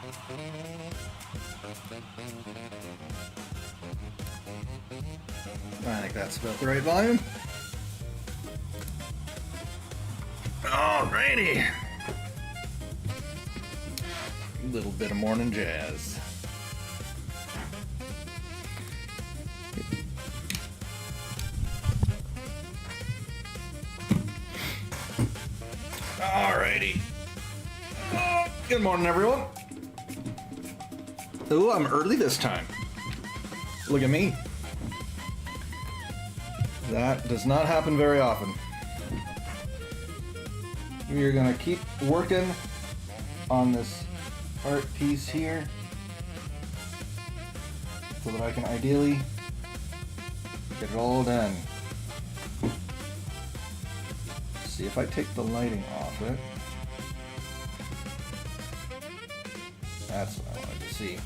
I think that's about the right volume. Alrighty. A little bit of morning jazz. Alrighty. Good morning, everyone. Ooh, I'm early this time. Look at me. That does not happen very often. We are gonna keep working on this art piece here so that I can ideally get it all done. See if I take the lighting off it. That's what I wanted to see.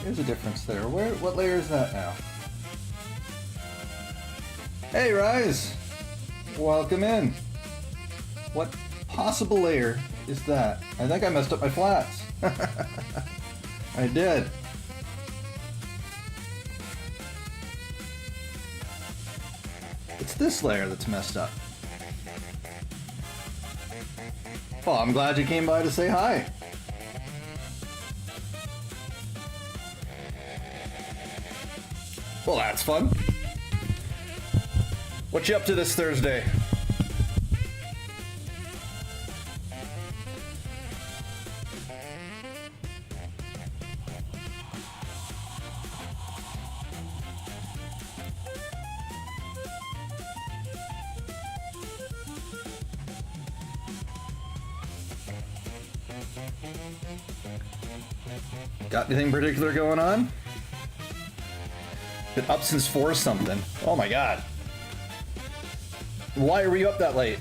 There's a difference there. What layer is that now? Hey, Rise! Welcome in. What possible layer is that? I think I messed up my flats. I did. It's this layer that's messed up. Well, I'm glad you came by to say hi. Well, that's fun. What you up to this Thursday? Got anything particular going on? Been up since 4 something. Oh my god. Why are you up that late?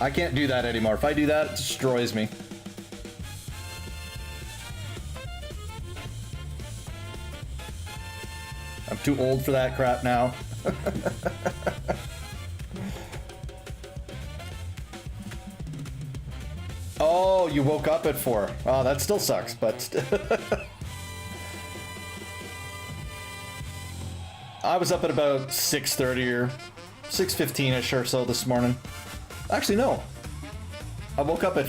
I can't do that anymore. If I do that, it destroys me. I'm too old for that crap now. Oh, you woke up at 4. Oh, that still sucks, but... I was up at about 6:30 or 6:15ish or so this morning. Actually, no. I woke up at,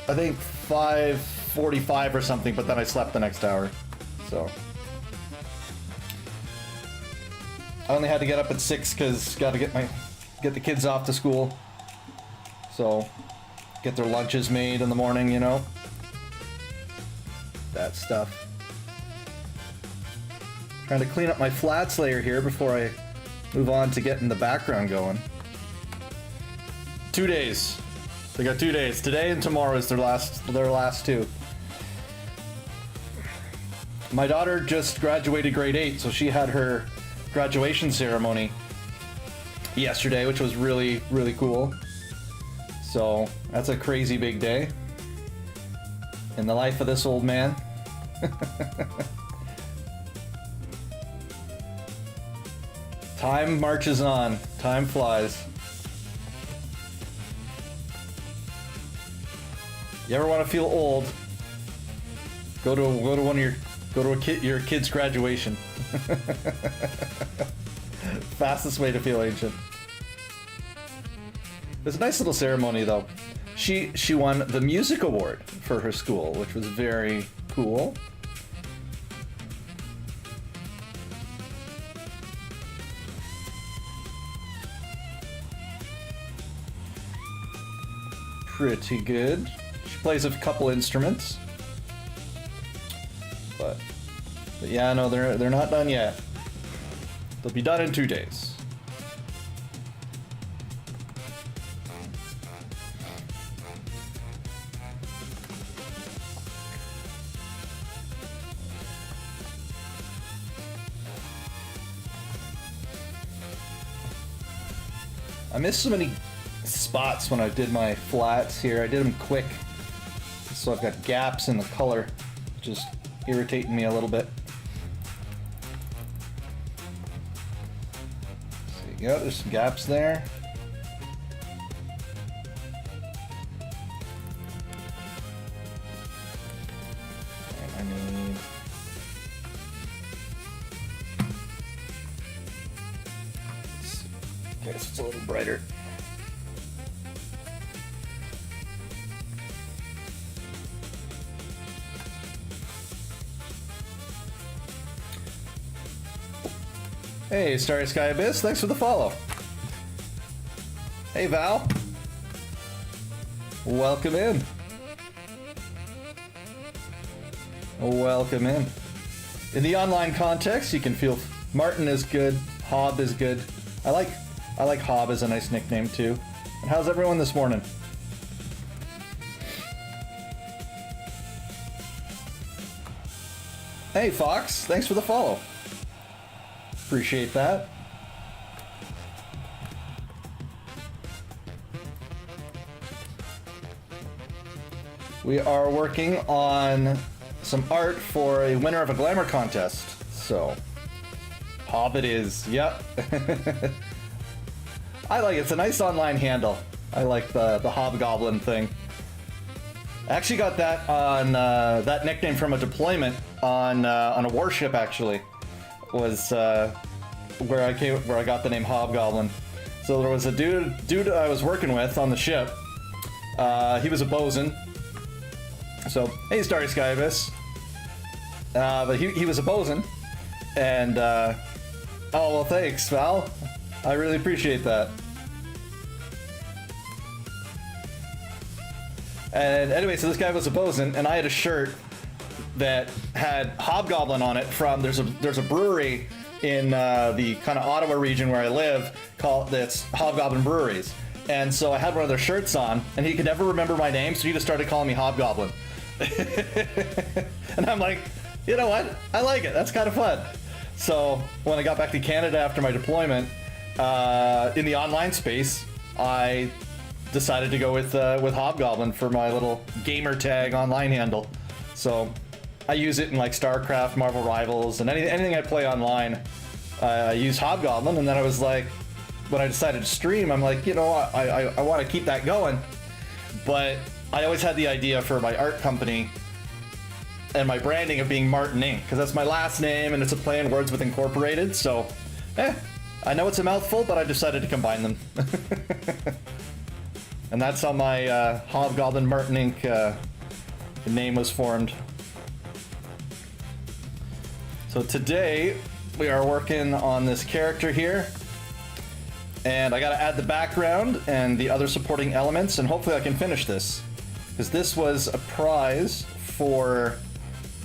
I think, 5:45 or something, but then I slept the next hour. So. I only had to get up at 6 because got to get the kids off to school. So, get their lunches made in the morning, you know. That stuff. Trying to clean up my flats layer here before I move on to getting the background going. 2 days. They got 2 days. Today and tomorrow is their last 2. My daughter just graduated grade 8, so she had her graduation ceremony yesterday, which was really, really cool. So that's a crazy big day in the life of this old man. Time marches on. Time flies. You ever want to feel old? Go to your kid's graduation. Fastest way to feel ancient. It was a nice little ceremony, though. She won the music award for her school, which was very cool. Pretty good. She plays a couple instruments, but yeah, no, they're not done yet. They'll be done in 2 days. I missed so many spots when I did my flats here. I did them quick, so I've got gaps in the color, which is irritating me a little bit. So you go, there's some gaps there. And I need... Okay, so it's a little brighter. Hey, Starry Sky Abyss, thanks for the follow. Hey, Val. Welcome in. Welcome in. In the online context, you can feel Martin is good, Hob is good. I like Hob as a nice nickname too. And how's everyone this morning? Hey, Fox, thanks for the follow. Appreciate that. We are working on some art for a winner of a glamour contest. So, Hob it is. Yep. I like it. It's a nice online handle. I like the Hobgoblin thing. I actually got that on that nickname from a deployment on a warship. Actually, was where I got the name Hobgoblin. So there was a dude I was working with on the ship. He was a bosun. So hey, Starry Sky Abyss. But he was a bosun, and oh well, thanks, Val. I really appreciate that. And anyway, so this guy was a bosun, and I had a shirt that had Hobgoblin on it from there's a brewery in the kind of Ottawa region where I live called that's Hobgoblin Breweries. And so I had one of their shirts on, and he could never remember my name, so he just started calling me Hobgoblin. And I'm like, you know what? I like it. That's kind of fun. So when I got back to Canada after my deployment, in the online space, I decided to go with Hobgoblin for my little gamer tag online handle. So I use it in like StarCraft, Marvel Rivals, and anything I play online. I use Hobgoblin, and then I was like, when I decided to stream, I'm like, you know, I want to keep that going, but I always had the idea for my art company and my branding of being Martin Inc. because that's my last name and it's a play on words with Incorporated. So, I know it's a mouthful, but I decided to combine them. And that's how my Hobgoblin Martin Inc. Name was formed. So today we are working on this character here. And I gotta add the background and the other supporting elements, and hopefully I can finish this. Because this was a prize for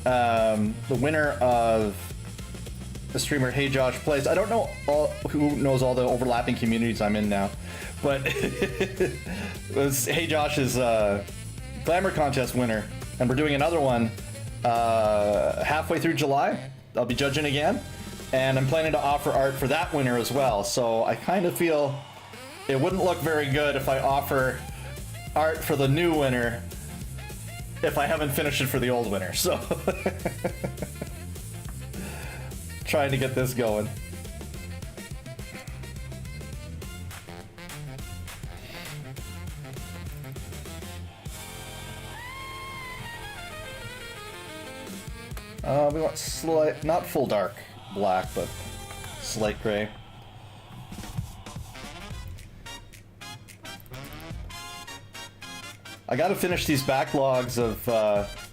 the winner of the streamer Hey Josh Plays. I don't know who knows all the overlapping communities I'm in now, but it was Hey Josh's Glamour Contest winner, and we're doing another one halfway through July. I'll be judging again. And I'm planning to offer art for that winner as well. So I kind of feel it wouldn't look very good if I offer art for the new winner if I haven't finished it for the old winner. So trying to get this going. We want slight, not full dark black, but slight gray. I gotta finish these backlogs of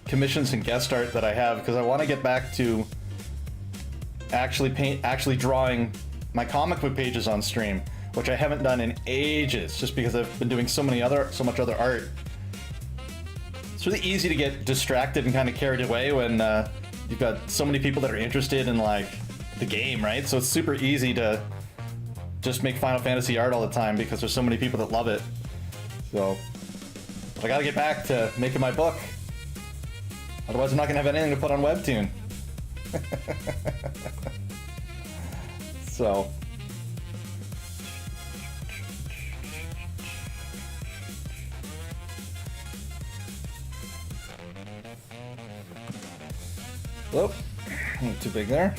commissions and guest art that I have because I want to get back to actually drawing my comic book pages on stream, which I haven't done in ages, just because I've been doing so much other art. It's really easy to get distracted and kind of carried away when you've got so many people that are interested in like the game, right? So it's super easy to just make Final Fantasy art all the time because there's so many people that love it. So I gotta get back to making my book. Otherwise I'm not gonna have anything to put on Webtoon. So Whoop, not too big there.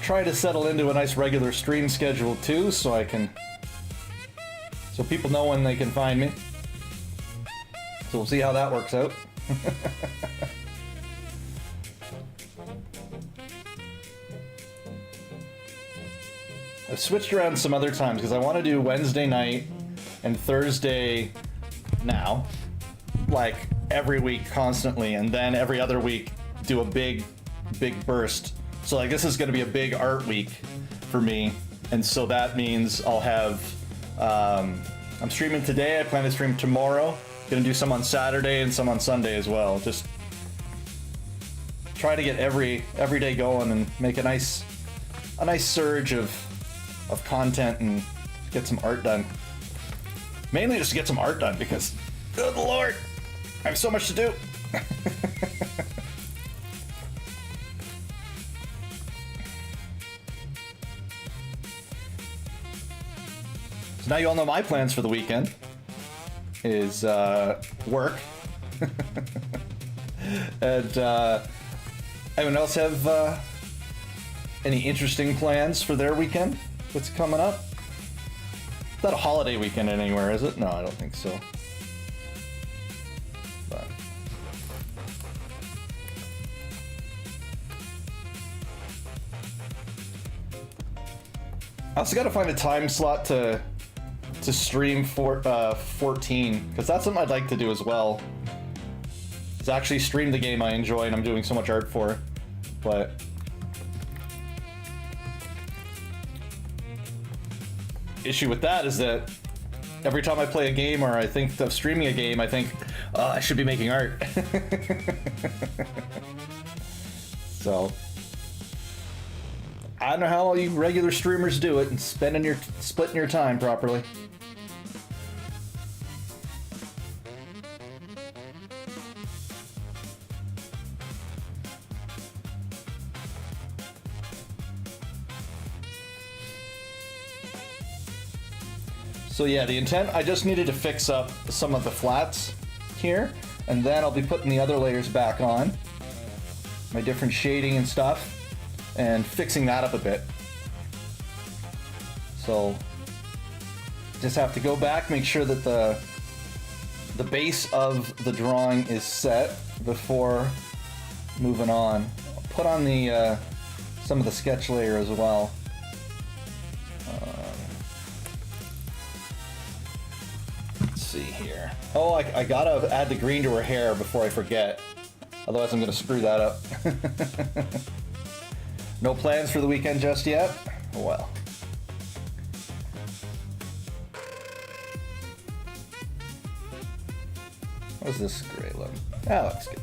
Try to settle into a nice regular stream schedule too, so people know when they can find me. So we'll see how that works out. I've switched around some other times because I want to do Wednesday night and Thursday now, like every week constantly, and then every other week do a big burst. So like this is going to be a big art week for me, and so that means I'll have I'm streaming today. I plan to stream tomorrow. Gonna do some on Saturday and some on Sunday as well. Just try to get every day going and make a nice surge of content and get some art done. Mainly just to get some art done because, good lord, I have so much to do. So now you all know my plans for the weekend is work. And anyone else have any interesting plans for their weekend? What's coming up? It's not a holiday weekend anywhere, is it? No, I don't think so. But I also got to find a time slot to stream for 14, because that's something I'd like to do as well. Is actually stream the game I enjoy and I'm doing so much art for. But issue with that is that every time I play a game or I think of streaming a game, I think, oh, I should be making art. So I don't know how all you regular streamers do it and splitting your time properly. So yeah, the intent, I just needed to fix up some of the flats here, and then I'll be putting the other layers back on, my different shading and stuff, and fixing that up a bit. So just have to go back, make sure that the base of the drawing is set before moving on. I'll put on the some of the sketch layer as well. Let's see here. Oh, I gotta add the green to her hair before I forget. Otherwise I'm gonna screw that up. No plans for the weekend just yet? Well. How's this gray look? That looks good.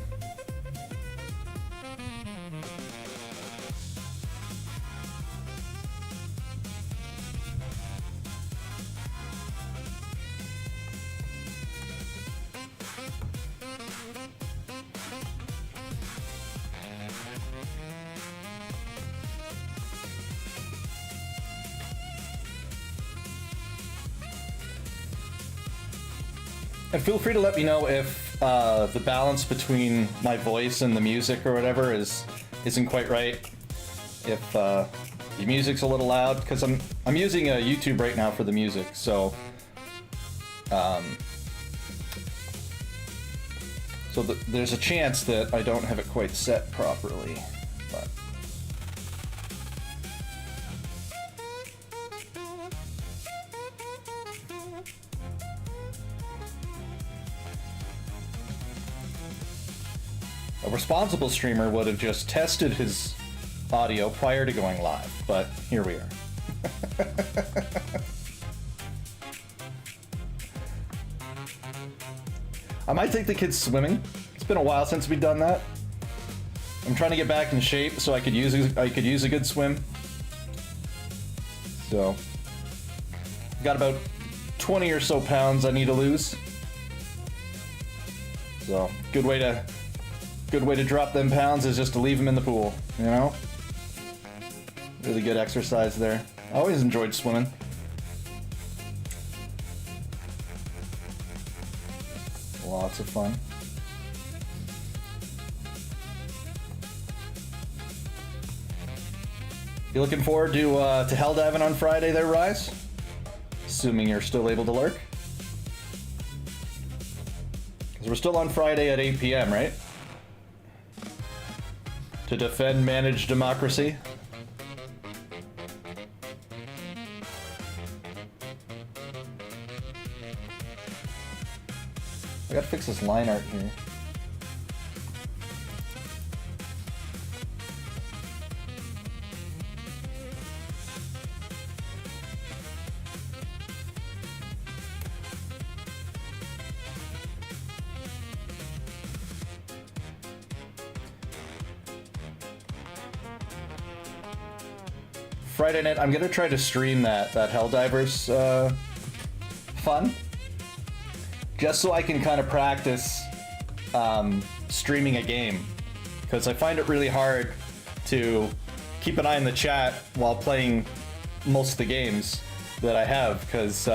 And feel free to let me know if the balance between my voice and the music or whatever isn't quite right. If the music's a little loud, because I'm using YouTube right now for the music, so there's a chance that I don't have it quite set properly, but. A responsible streamer would have just tested his audio prior to going live, but here we are. I might take the kids swimming. It's been a while since we've done that. I'm trying to get back in shape so I could use a good swim. So, got about 20 or so pounds I need to lose. So, good way to drop them pounds is just to leave them in the pool, you know? Really good exercise there. I always enjoyed swimming. Lots of fun. You looking forward to hell diving on Friday there, Rise? Assuming you're still able to lurk. Because we're still on Friday at 8 p.m., right? To defend managed democracy. I gotta fix this line art here. Friday night, I'm gonna try to stream that Helldivers fun, just so I can kind of practice streaming a game, because I find it really hard to keep an eye on the chat while playing most of the games that I have, because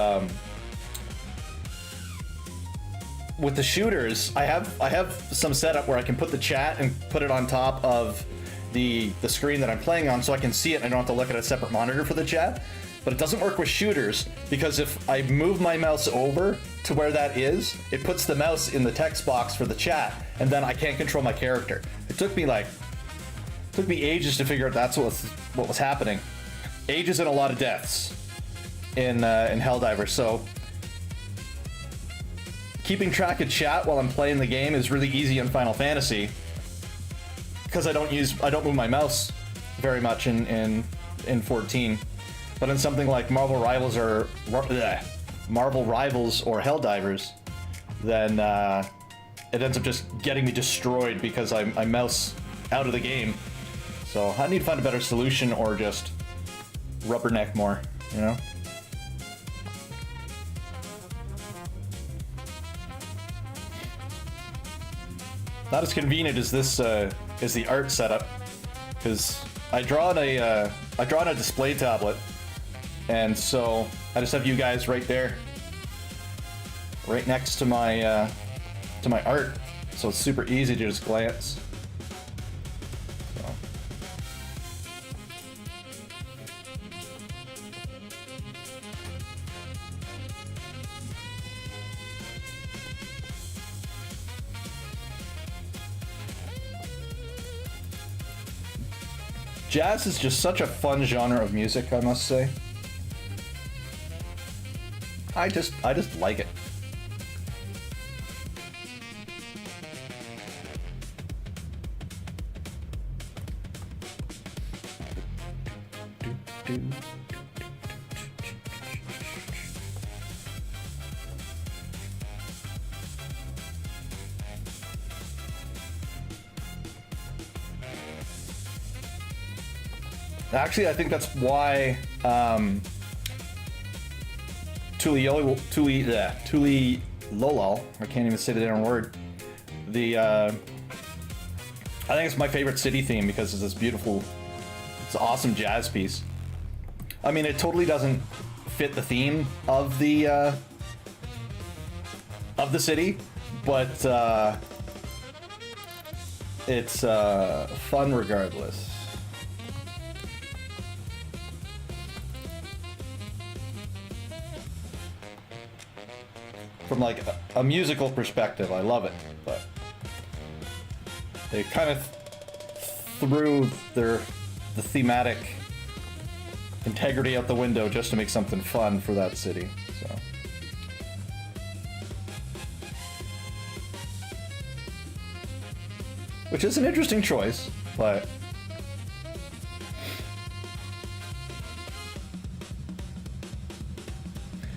with the shooters, I have some setup where I can put the chat and put it on top of the screen that I'm playing on, so I can see it and I don't have to look at a separate monitor for the chat. But it doesn't work with shooters, because if I move my mouse over to where that is, it puts the mouse in the text box for the chat, and then I can't control my character. It took me ages to figure out that's what was happening. Ages and a lot of deaths in Helldivers. So keeping track of chat while I'm playing the game is really easy in Final Fantasy, because I don't move my mouse very much in 14. But in something like Marvel Rivals or Helldivers, then it ends up just getting me destroyed because I mouse out of the game. So I need to find a better solution, or just rubberneck more, you know? Not as convenient as this is the art setup, because I draw on a display tablet, and so I just have you guys right there, right next to my art, so it's super easy to just glance. So. Jazz is just such a fun genre of music, I must say. I just like it. Actually, I think that's why Tuli Lolol, I can't even say the damn word. I think it's my favorite city theme, because it's this beautiful, it's an awesome jazz piece. I mean, it totally doesn't fit the theme of the city, but it's fun regardless. From like a musical perspective, I love it, but they kind of threw the thematic integrity out the window just to make something fun for that city. So. Which is an interesting choice, but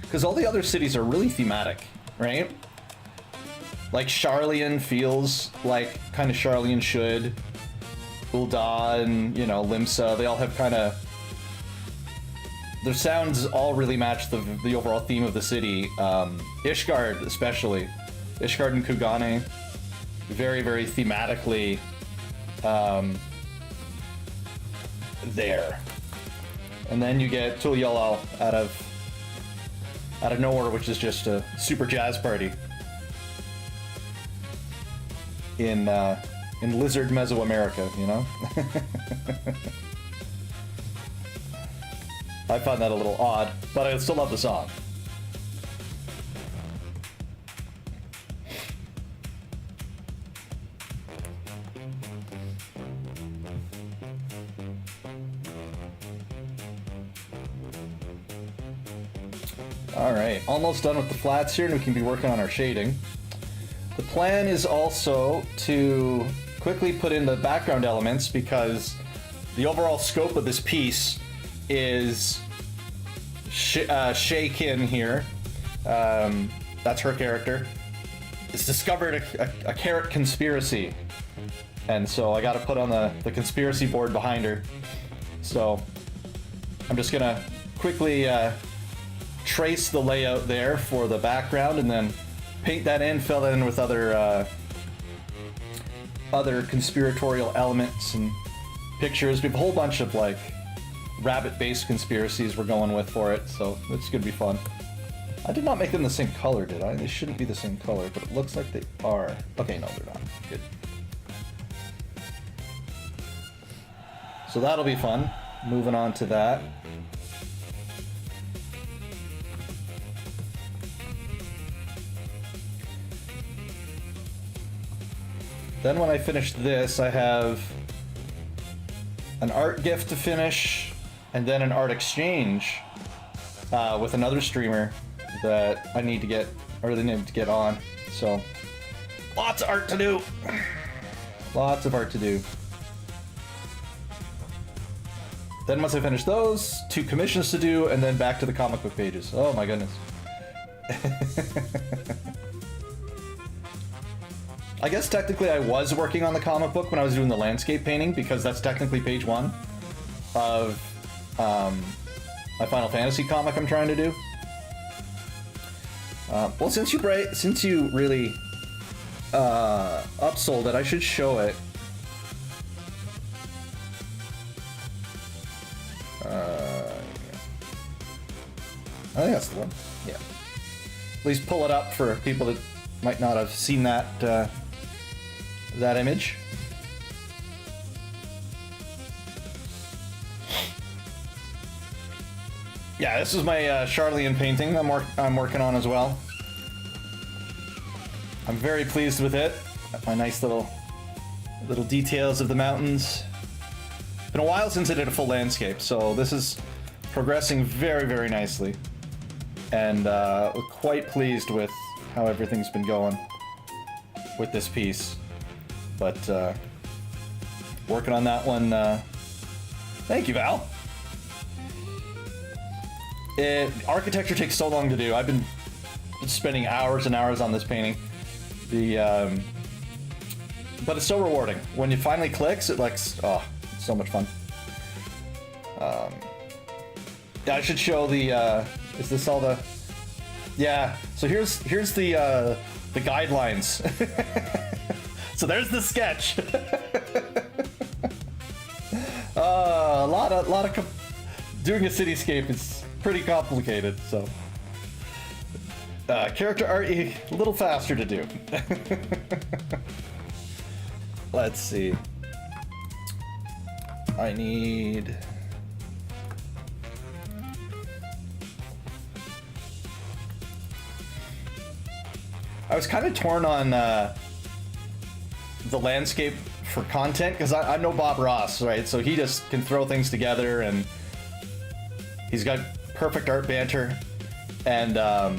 because all the other cities are really thematic, right? Like Sharlayan feels like kind of Sharlayan should. Ul'dah, you know, Limsa, they all have kind of, their sounds all really match the overall theme of the city. Ishgard especially. Ishgard and Kugane, very, very thematically there. And then you get Tuliyollal out of nowhere, which is just a super jazz party in Lizard Mesoamerica, you know? I find that a little odd, but I still love the song. Alright, almost done with the flats here, and we can be working on our shading. The plan is also to quickly put in the background elements, because the overall scope of this piece is Shay Kin here. That's her character. It's discovered a carrot conspiracy. And so I gotta put on the conspiracy board behind her. So I'm just gonna quickly trace the layout there for the background, and then paint that in, fill that in with other conspiratorial elements and pictures. We have a whole bunch of like rabbit-based conspiracies we're going with for it, so it's gonna be fun. I did not make them the same color, did I? They shouldn't be the same color, but it looks like they are. Okay, no, they're not. Good. So that'll be fun. Moving on to that. Then when I finish this, I have an art gift to finish, and then an art exchange with another streamer that I need to get, or really need to get on. So, lots of art to do. Lots of art to do. Then once I finish those, 2 commissions to do, and then back to the comic book pages. Oh my goodness. I guess technically I was working on the comic book when I was doing the landscape painting, because that's technically page 1 of my Final Fantasy comic I'm trying to do. Well, since you really upsold it, I should show it. I think that's the one. Yeah. At least pull it up for people that might not have seen that that image. Yeah, this is my Sharlayan painting I'm working on as well. I'm very pleased with it. Got my nice little details of the mountains. Been a while since I did a full landscape, so this is progressing very, very nicely. And we're quite pleased with how everything's been going with this piece. But working on that one. Thank you, Val. Architecture takes so long to do. I've been spending hours and hours on this painting. But it's so rewarding. When it finally clicks, it's so much fun. I should show the, is this all the, yeah, so here's the guidelines. So there's the sketch. A lot of doing a cityscape is pretty complicated, so. Character art, a little faster to do. Let's see. I need... I was kind of torn on the landscape for content, because I know Bob Ross, right? So he just can throw things together, and he's got perfect art banter. And I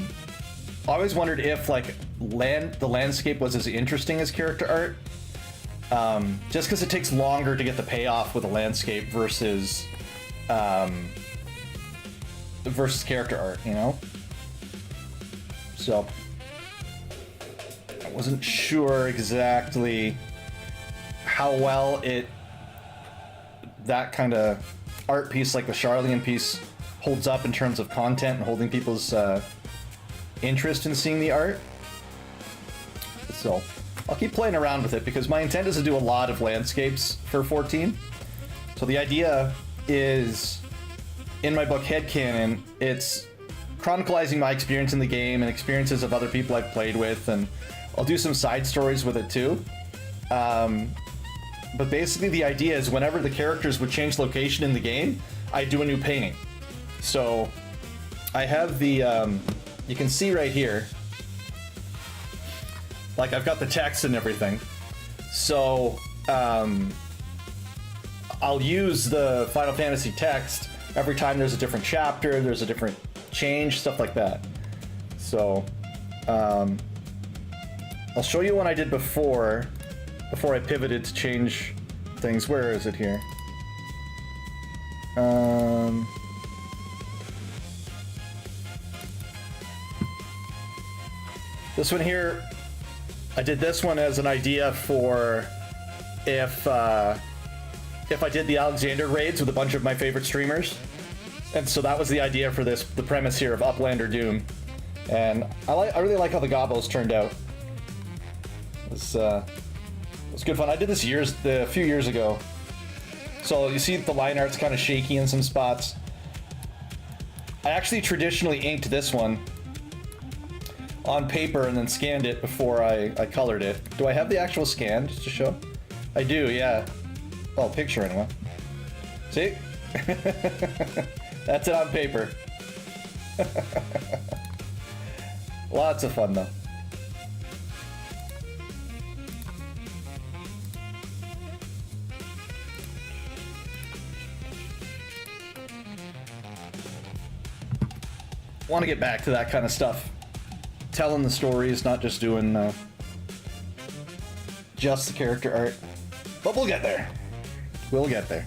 always wondered if like the landscape was as interesting as character art. Just because it takes longer to get the payoff with a landscape versus character art, you know? So I wasn't sure exactly how well that kind of art piece, like the Sharlayan piece, holds up in terms of content and holding people's interest in seeing the art. So I'll keep playing around with it, because my intent is to do a lot of landscapes for 14. So the idea is in my book Headcanon, it's chronicalizing my experience in the game and experiences of other people I've played with, and I'll do some side stories with it too. But basically the idea is whenever the characters would change location in the game, I do a new painting. So I have the, you can see right here, like I've got the text and everything. So I'll use the Final Fantasy text every time there's a different chapter, there's a different change, stuff like that. So I'll show you one I did before I pivoted to change things. Where is it here? This one here, I did this one as an idea for if I did the Alexander raids with a bunch of my favorite streamers. And so that was the idea for this, the premise here of Uplander Doom. And I really like how the gobos turned out. It was good fun. I did this a few years ago. So you see the line art's kind of shaky in some spots. I actually traditionally inked this one on paper and then scanned it before I colored it. Do I have the actual scan just to show? I do, yeah. Well, picture anyway. See? That's it on paper. Lots of fun though. Want to get back to that kind of stuff. Telling the stories, not just doing just the character art. But we'll get there. We'll get there.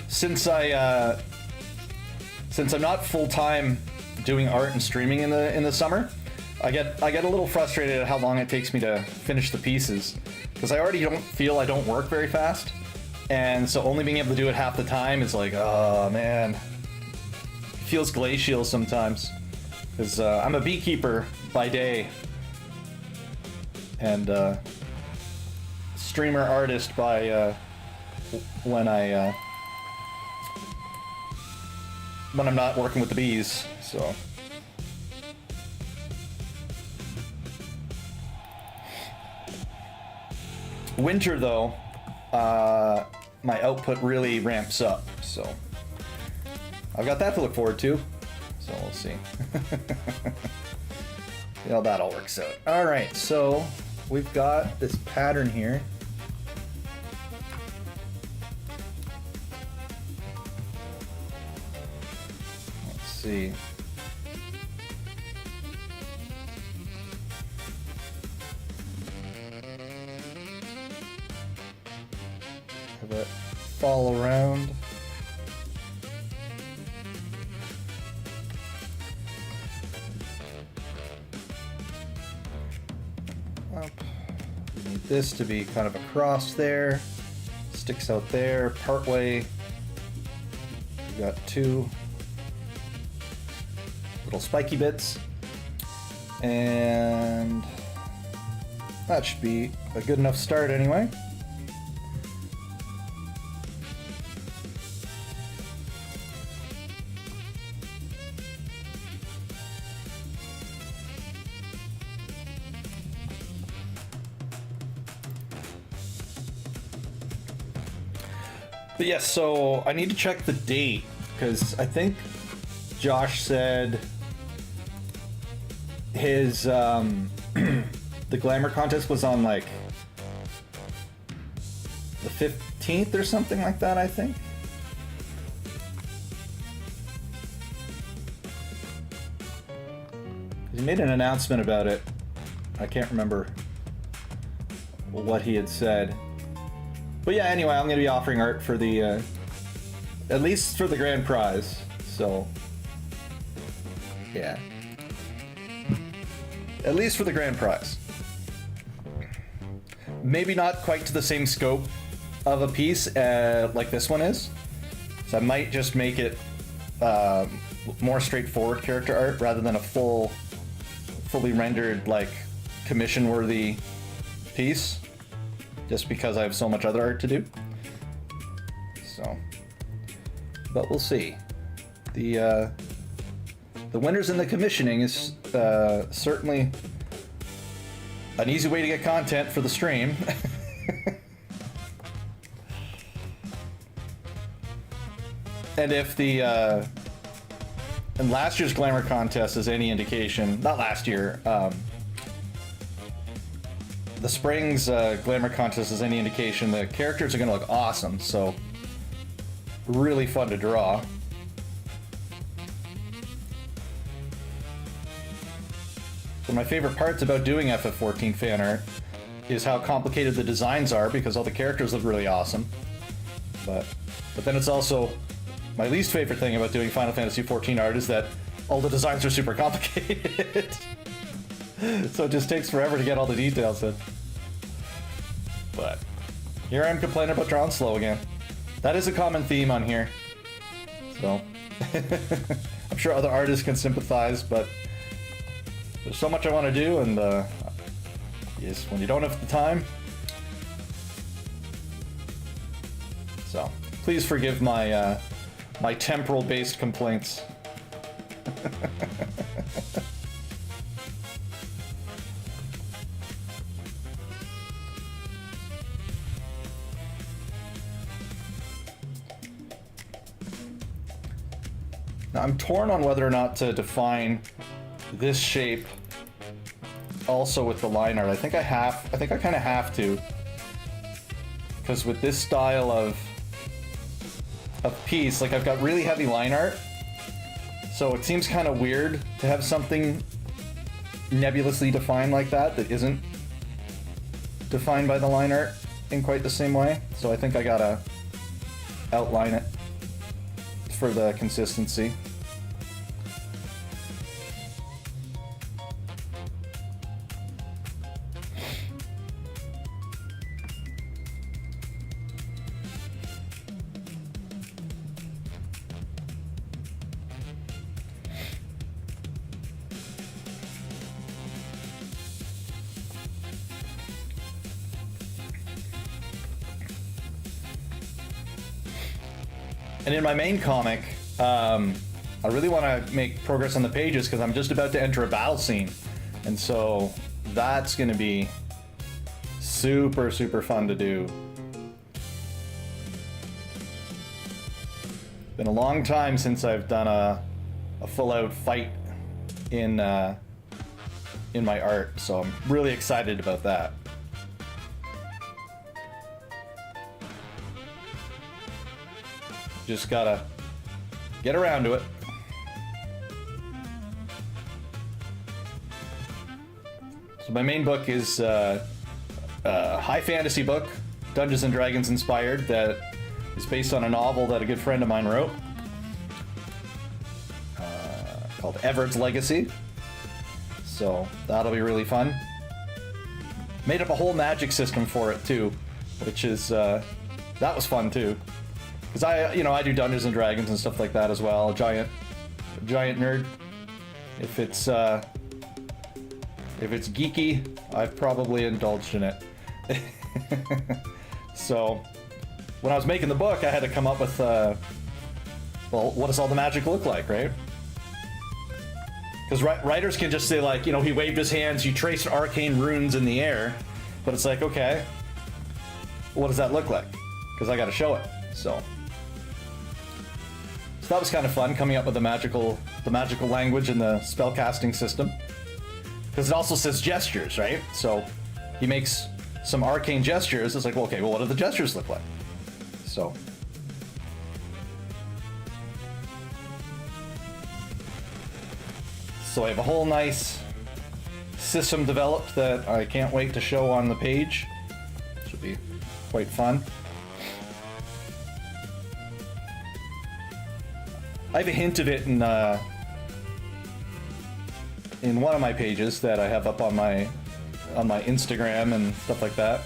Since I'm not full-time doing art and streaming in the summer, I get a little frustrated at how long it takes me to finish the pieces, because I already I don't work very fast, and so only being able to do it half the time is like, oh man, it feels glacial sometimes, because I'm a beekeeper by day and streamer artist by when I'm not working with the bees, so. Winter though, my output really ramps up, so I've got that to look forward to, so we'll see. See how that all works out. Alright, so we've got this pattern here. Let's see. Have it fall around. Up. We need this to be kind of across there. Sticks out there, partway. We got two little spiky bits. And that should be a good enough start anyway. But yes, so I need to check the date, because I think Josh said his the glamour contest was on like the 15th or something like that, I think. He made an announcement about it. I can't remember what he had said. But yeah, anyway, I'm going to be offering art for the, at least for the grand prize, so, yeah. At least for the grand prize. Maybe not quite to the same scope of a piece like this one is, so I might just make it more straightforward character art rather than a fully rendered, like, commission-worthy piece, just because I have so much other art to do. So, but we'll see. The winners in the commissioning is certainly an easy way to get content for the stream. And if the and last year's Glamour contest is any indication, not last year, the spring's Glamour contest is any indication, the characters are going to look awesome, so really fun to draw. One of my favorite parts about doing FF14 fan art is how complicated the designs are, because all the characters look really awesome. But then it's also my least favorite thing about doing Final Fantasy XIV art is that all the designs are super complicated. So it just takes forever to get all the details in. But here I am complaining about drawing slow again. That is a common theme on here. So I'm sure other artists can sympathize, but there's so much I want to do, and yes, when you don't have the time. So please forgive my my temporal-based complaints. Now, I'm torn on whether or not to define this shape also with the line art. I think I kind of have to, because with this style of piece, like, I've got really heavy line art, so it seems kind of weird to have something nebulously defined like that isn't defined by the line art in quite the same way. So I think I gotta outline it for the consistency. And in my main comic, I really want to make progress on the pages because I'm just about to enter a battle scene. And so that's going to be super, super fun to do. Been a long time since I've done a full-out fight in my art, so I'm really excited about that. Just gotta get around to it. So my main book is a high fantasy book, Dungeons and Dragons inspired, that is based on a novel that a good friend of mine wrote called Everett's Legacy. So that'll be really fun. Made up a whole magic system for it too, which is that was fun too. Because I do Dungeons and Dragons and stuff like that as well. A giant nerd. If it's geeky, I've probably indulged in it. So when I was making the book, I had to come up with, well, what does all the magic look like, right? Because writers can just say, like, he waved his hands, you traced arcane runes in the air, but it's like, okay, what does that look like? Because I got to show it. So that was kind of fun, coming up with the magical language in the spellcasting system. Because it also says gestures, right? So he makes some arcane gestures. It's like, well, okay, well, what do the gestures look like? So I have a whole nice system developed that I can't wait to show on the page. Should be quite fun. I have a hint of it in one of my pages that I have up on my Instagram and stuff like that.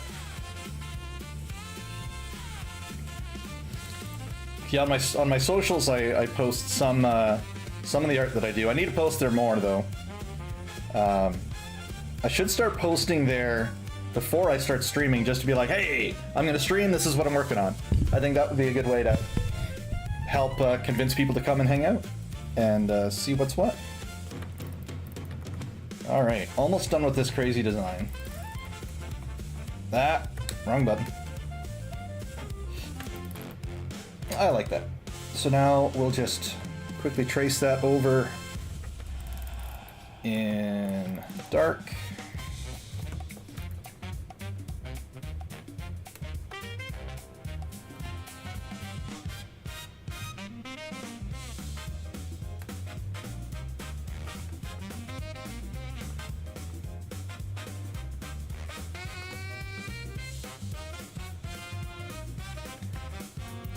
Yeah, on my socials, I post some of the art that I do. I need to post there more though. I should start posting there before I start streaming, just to be like, hey, I'm gonna stream, this is what I'm working on. I think that would be a good way to help convince people to come and hang out and see what's what. All right, almost done with this crazy design. Wrong button. I like that. So now we'll just quickly trace that over in dark.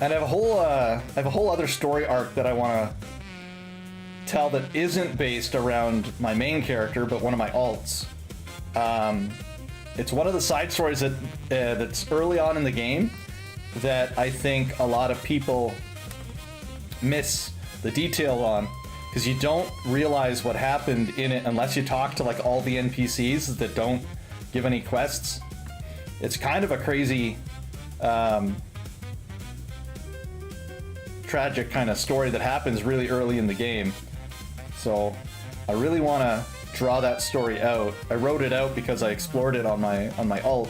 And I have a whole other story arc that I want to tell that isn't based around my main character, but one of my alts. It's one of the side stories that that's early on in the game that I think a lot of people miss the detail on, because you don't realize what happened in it unless you talk to like all the NPCs that don't give any quests. It's kind of a crazy tragic kind of story that happens really early in the game. So I really want to draw that story out. I wrote it out because I explored it on my alt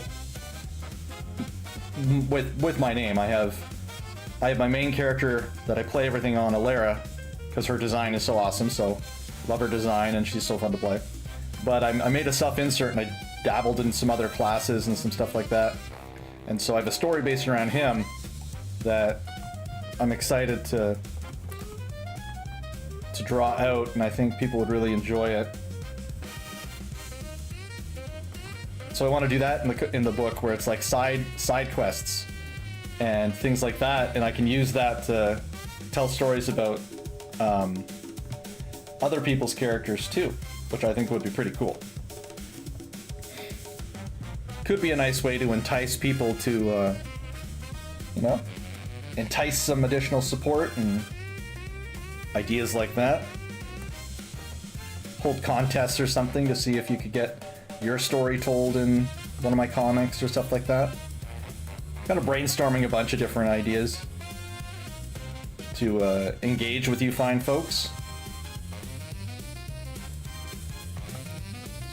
with my name. I have my main character that I play everything on, Alara, because her design is so awesome. So love her design and she's so fun to play. But I made a self-insert and I dabbled in some other classes and some stuff like that. And so I have a story based around him that I'm excited to draw out, and I think people would really enjoy it. So I want to do that in the book, where it's like side quests and things like that, and I can use that to tell stories about other people's characters too, which I think would be pretty cool. Could be a nice way to entice people to, entice some additional support and ideas like that. Hold contests or something to see if you could get your story told in one of my comics or stuff like that. Kind of brainstorming a bunch of different ideas to engage with you fine folks.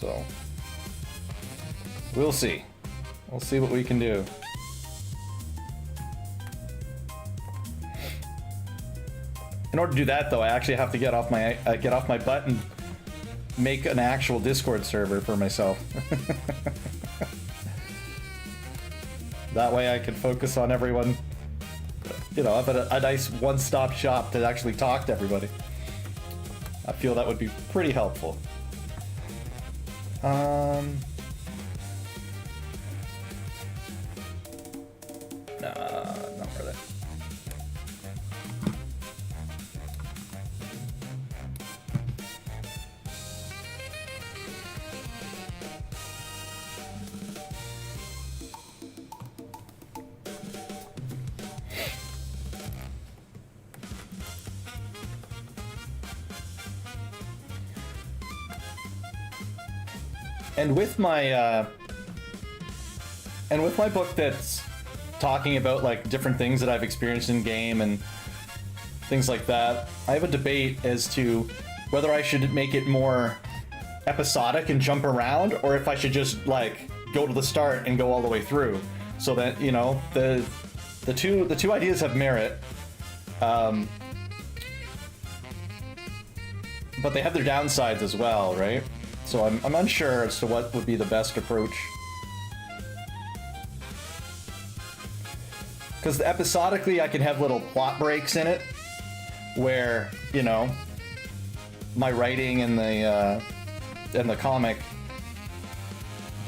So we'll see. We'll see what we can do. In order to do that, though, I actually have to get off my butt and make an actual Discord server for myself. That way I can focus on everyone, have a nice one-stop shop to actually talk to everybody. I feel that would be pretty helpful. Not really. And with my book that's talking about like different things that I've experienced in game and things like that, I have a debate as to whether I should make it more episodic and jump around, or if I should just like go to the start and go all the way through, so that the two ideas have merit, but they have their downsides as well, right? So I'm unsure as to what would be the best approach. Because episodically I can have little plot breaks in it, where, my writing in the comic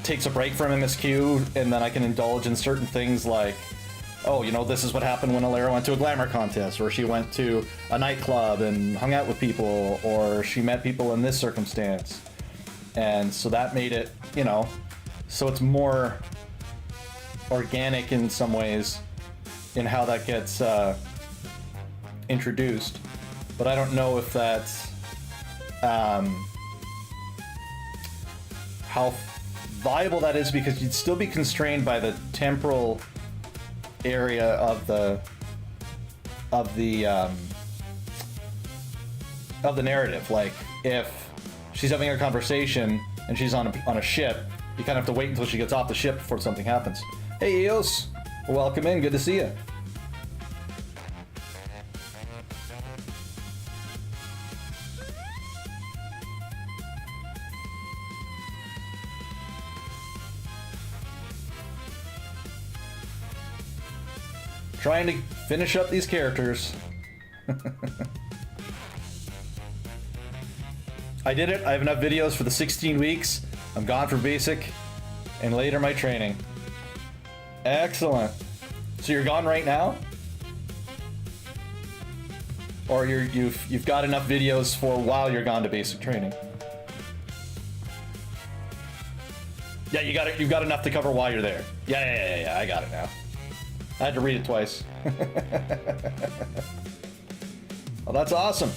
takes a break from MSQ, and then I can indulge in certain things like, this is what happened when Alara went to a glamour contest, or she went to a nightclub and hung out with people, or she met people in this circumstance. And so that made it, so it's more organic in some ways in how that gets introduced. But I don't know if that's how viable that is, because you'd still be constrained by the temporal area of the narrative. Like, if she's having a conversation and she's on a ship, you kind of have to wait until she gets off the ship before something happens. Hey Eos, welcome in, good to see you. Trying to finish up these characters. I did it. I have enough videos for the 16 weeks. I'm gone for basic and later my training. Excellent. So you're gone right now? Or you've got enough videos for while you're gone to basic training? Yeah, you've got enough to cover while you're there. Yeah, I got it now. I had to read it twice. Well, that's awesome.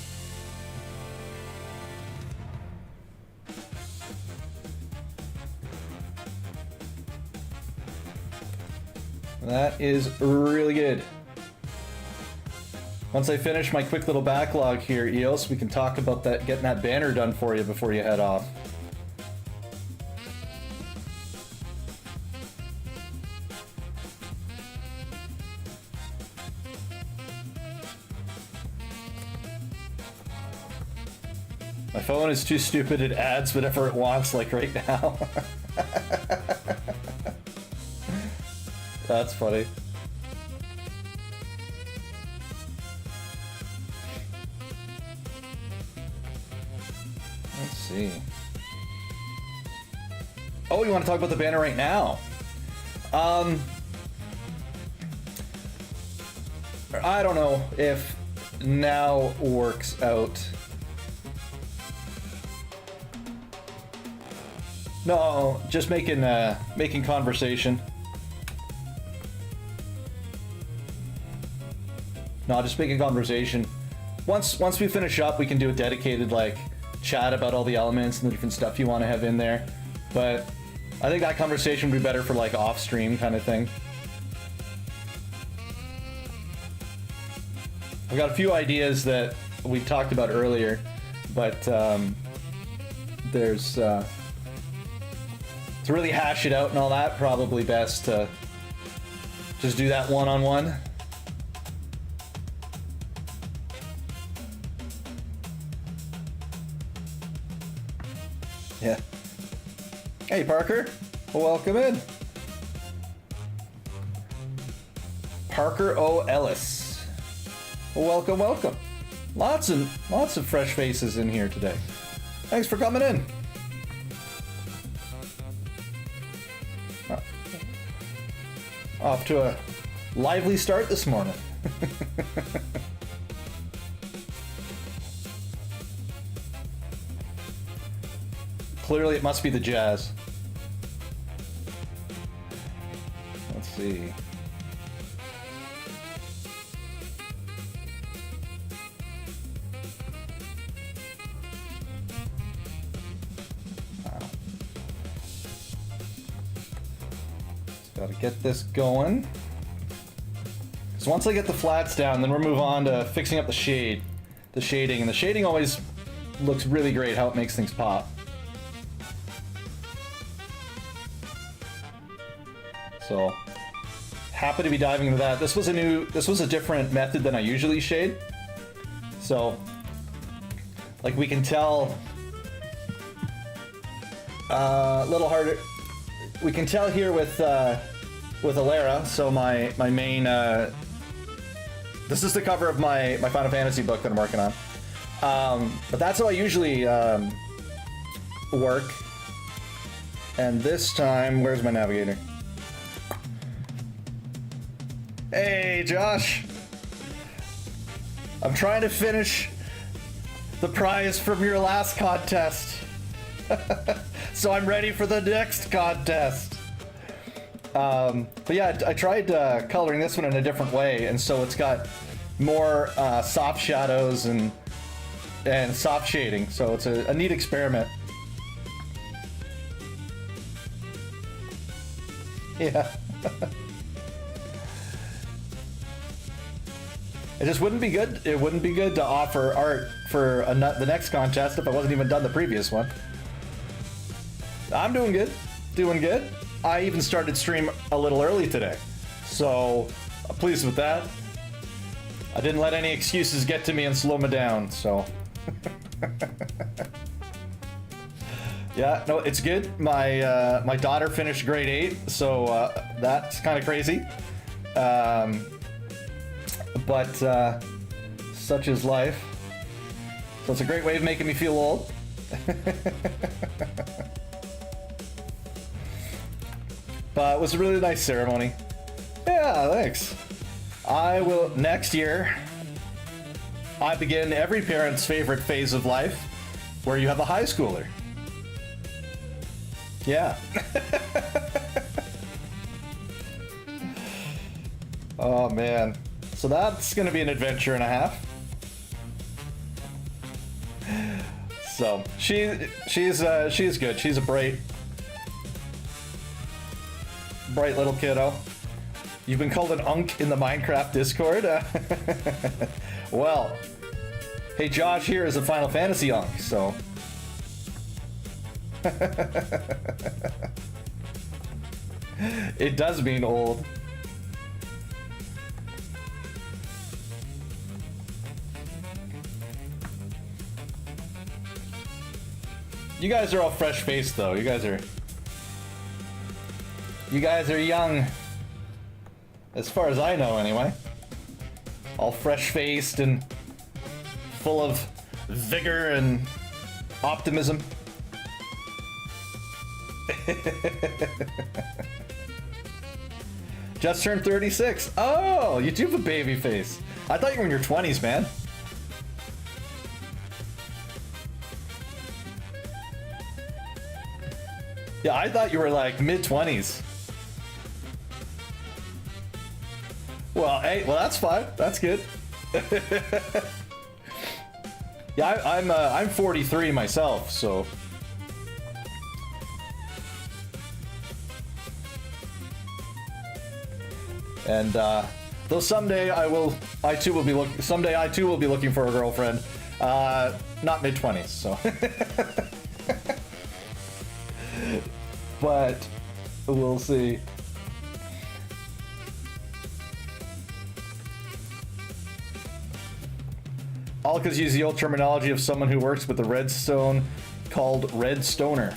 That is really good. Once I finish my quick little backlog here, Eos, we can talk about that, getting that banner done for you before you head off. My phone is too stupid, it adds whatever it wants, like right now. That's funny. Let's see. Oh, you want to talk about the banner right now? I don't know if now works out. No, just making conversation. No, just making conversation. Once we finish up, we can do a dedicated like chat about all the elements and the different stuff you want to have in there. But I think that conversation would be better for like off stream kind of thing. I've got a few ideas that we talked about earlier, but there's to really hash it out and all that, probably best to just do that one-on-one. Yeah. Hey, Parker. Welcome in. Parker O. Ellis. Welcome, welcome. Lots of fresh faces in here today. Thanks for coming in. Off to a lively start this morning. Clearly it must be the jazz. Let's see. Got to get this going. So once I get the flats down, then we'll move on to fixing up the shading. And the shading always looks really great, how it makes things pop. So happy to be diving into that. This was a different method than I usually shade. So like we can tell a little harder. We can tell here with Alera, so my main, this is the cover of my Final Fantasy book that I'm working on. But that's how I usually work. And this time, where's my navigator? Hey, Josh. I'm trying to finish the prize from your last contest. So I'm ready for the next contest. But yeah, I tried coloring this one in a different way, and so it's got more soft shadows and soft shading. So it's a neat experiment. Yeah. It just wouldn't be good. It wouldn't be good to offer art for the next contest if I wasn't even done the previous one. I'm doing good. Doing good. I even started stream a little early today. So, I'm pleased with that. I didn't let any excuses get to me and slow me down, so. Yeah, no, it's good. My daughter finished grade 8, so that's kind of crazy. But such is life. So it's a great way of making me feel old. But it was a really nice ceremony. Yeah, thanks. I will, next year, I begin every parent's favorite phase of life, where you have a high schooler. Yeah. Oh man. So that's gonna be an adventure and a half. So she's good. She's a bright little kiddo. You've been called an unk in the Minecraft Discord. Well, hey, Josh here is a Final Fantasy unk, so. It does mean old. You guys are all fresh-faced, though. You guys are young. As far as I know, anyway. All fresh-faced and full of vigor and optimism. Just turned 36. Oh, you do have a baby face. I thought you were in your 20s, man. Yeah, I thought you were like mid-20s. Well, hey, well that's fine. That's good. Yeah, I'm 43 myself, so. And though someday I too will be looking for a girlfriend. Not mid-20s, so. But we'll see. Alka's use the old terminology of someone who works with the redstone called Red Stoner.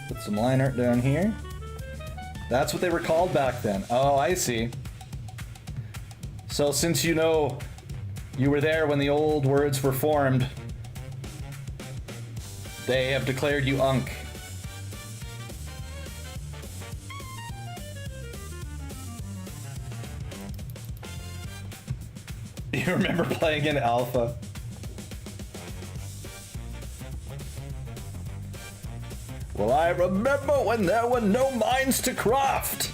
Put some line art down here. That's what they were called back then. Oh, I see. So since you know you were there when the old words were formed, they have declared you unk. You remember playing in alpha? Well, I remember when there were no mines to craft.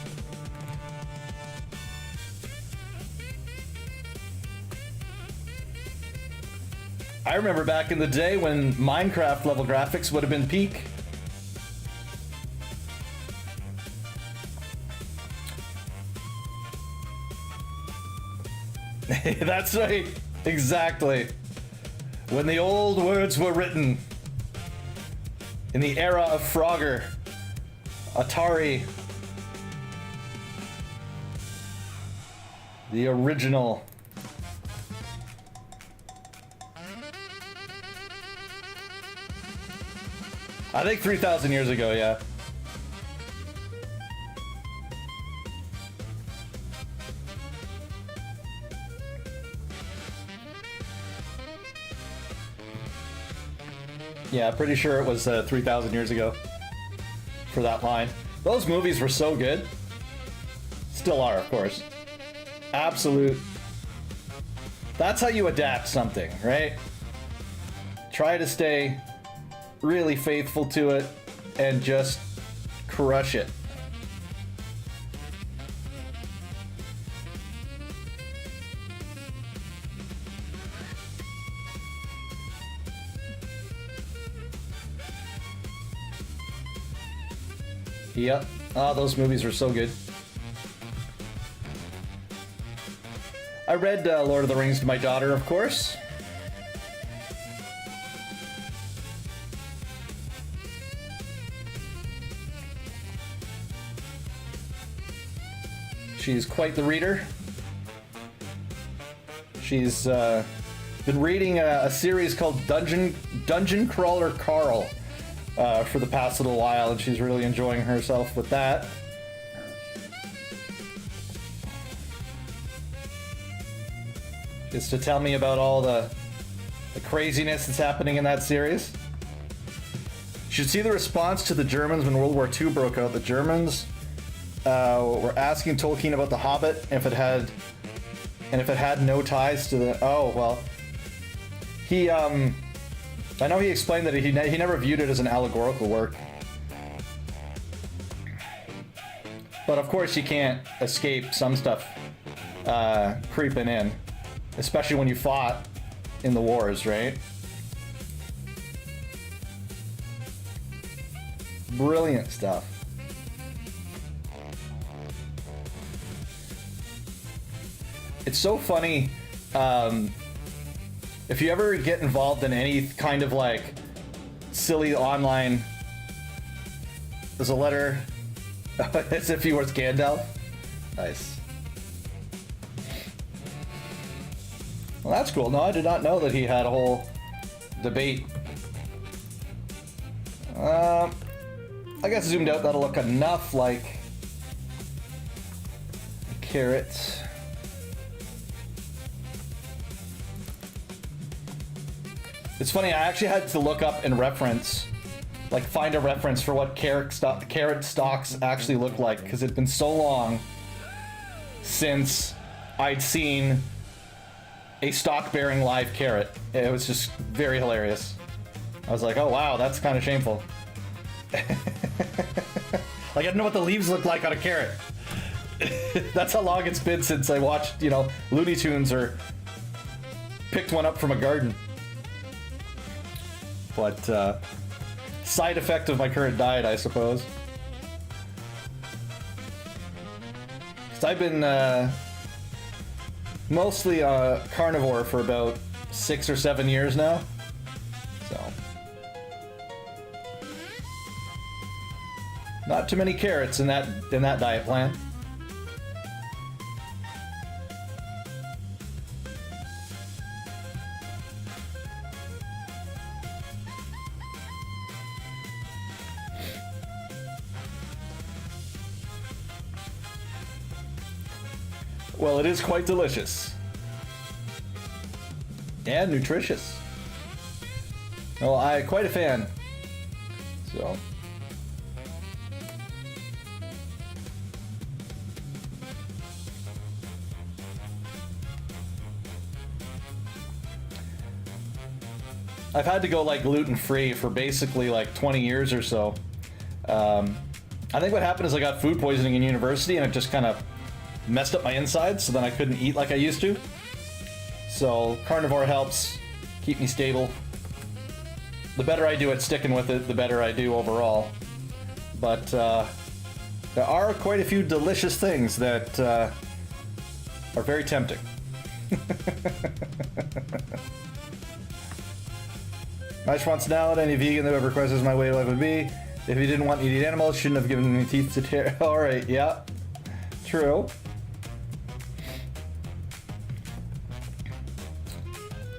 I remember back in the day when Minecraft level graphics would have been peak. That's right, exactly. When the old words were written. In the era of Frogger, Atari, the original. I think 3,000 years ago, yeah. Yeah, pretty sure it was 3,000 years ago for that line. Those movies were so good. Still are, of course. Absolute. That's how you adapt something, right? Try to stay really faithful to it and just crush it. Yep. Oh, those movies were so good. I read Lord of the Rings to my daughter, of course. She's quite the reader. She's been reading a series called Dungeon Crawler Carl for the past little while, and she's really enjoying herself with that. Just to tell me about all the craziness that's happening in that series. You should see the response to the Germans when World War II broke out. The Germans were asking Tolkien about The Hobbit if it had no ties to the. Oh well, he I know he explained that he never viewed it as an allegorical work, but of course you can't escape some stuff creeping in, especially when you fought in the wars, right? Brilliant stuff. It's so funny, if you ever get involved in any kind of like silly online, there's a letter as if he was Gandalf. Nice. Well, that's cool. No, I did not know that he had a whole debate. I guess zoomed out that'll look enough like a carrot. It's funny, I actually had to look up and reference, like find a reference for what carrot stalks actually look like, because it'd been so long since I'd seen a stalk-bearing live carrot. It was just very hilarious. I was like, oh wow, that's kind of shameful. Like, I don't know what the leaves look like on a carrot. That's how long it's been since I watched, Looney Tunes or picked one up from a garden. But, side effect of my current diet, I suppose. Because I've been mostly carnivore for about 6 or 7 years now. So, not too many carrots in that diet plan. Well, it is quite delicious. And nutritious. Well, I'm quite a fan. So. I've had to go like gluten-free for basically like 20 years or so. I think what happened is I got food poisoning in university and it just kind of messed up my insides, so then I couldn't eat like I used to. So carnivore helps keep me stable. The better I do at sticking with it, the better I do overall. But there are quite a few delicious things that are very tempting. I just wants to know any vegan that ever questions my way of life would be. If he didn't want to eat animals, shouldn't have given me teeth to tear. Alright, yeah. True.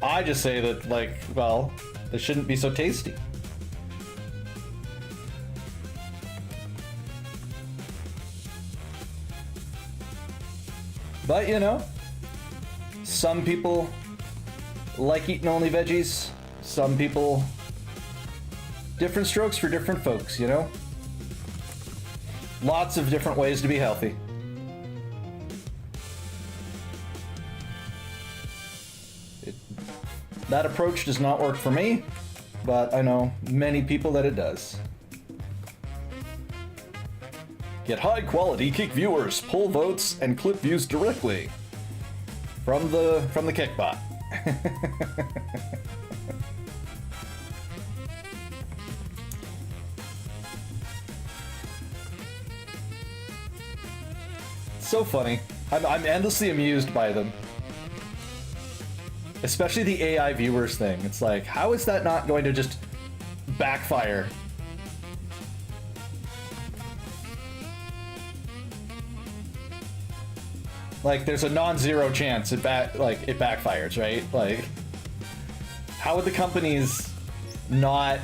I just say that, like, well, it shouldn't be so tasty. But, some people like eating only veggies. Some people, different strokes for different folks, Lots of different ways to be healthy. That approach does not work for me, but I know many people that it does. Get high-quality Kick viewers, pull votes, and clip views directly from the Kickbot. So funny. I'm endlessly amused by them. Especially the AI viewers thing. It's like, how is that not going to just backfire? Like, there's a non-zero chance it backfires, right? Like, how would the companies not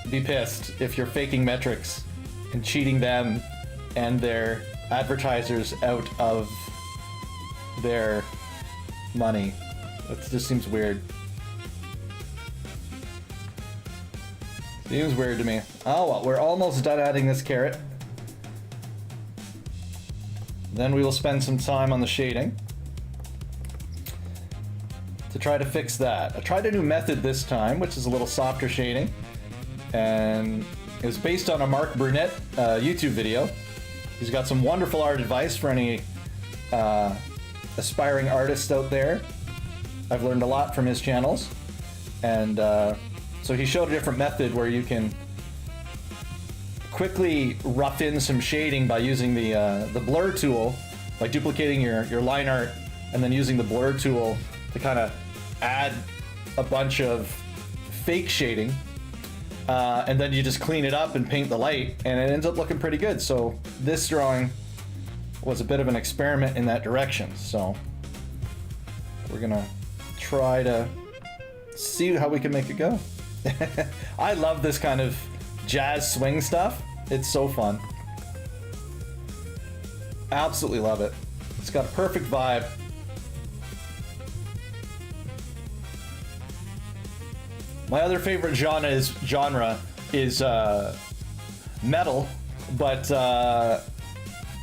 be pissed if you're faking metrics and cheating them and their advertisers out of their money? That just seems weird. Seems weird to me. Oh well, we're almost done adding this carrot. Then we will spend some time on the shading to try to fix that. I tried a new method this time, which is a little softer shading, and it was based on a Mark Burnett YouTube video. He's got some wonderful art advice for any aspiring artists out there. I've learned a lot from his channels, and so he showed a different method where you can quickly rough in some shading by using the blur tool, by duplicating your line art and then using the blur tool to kind of add a bunch of fake shading, and then you just clean it up and paint the light, and it ends up looking pretty good. So this drawing was a bit of an experiment in that direction, so we're gonna try to see how we can make it go. I love this kind of jazz swing stuff. It's so fun. Absolutely love it. It's got a perfect vibe. My other favorite genre is metal, but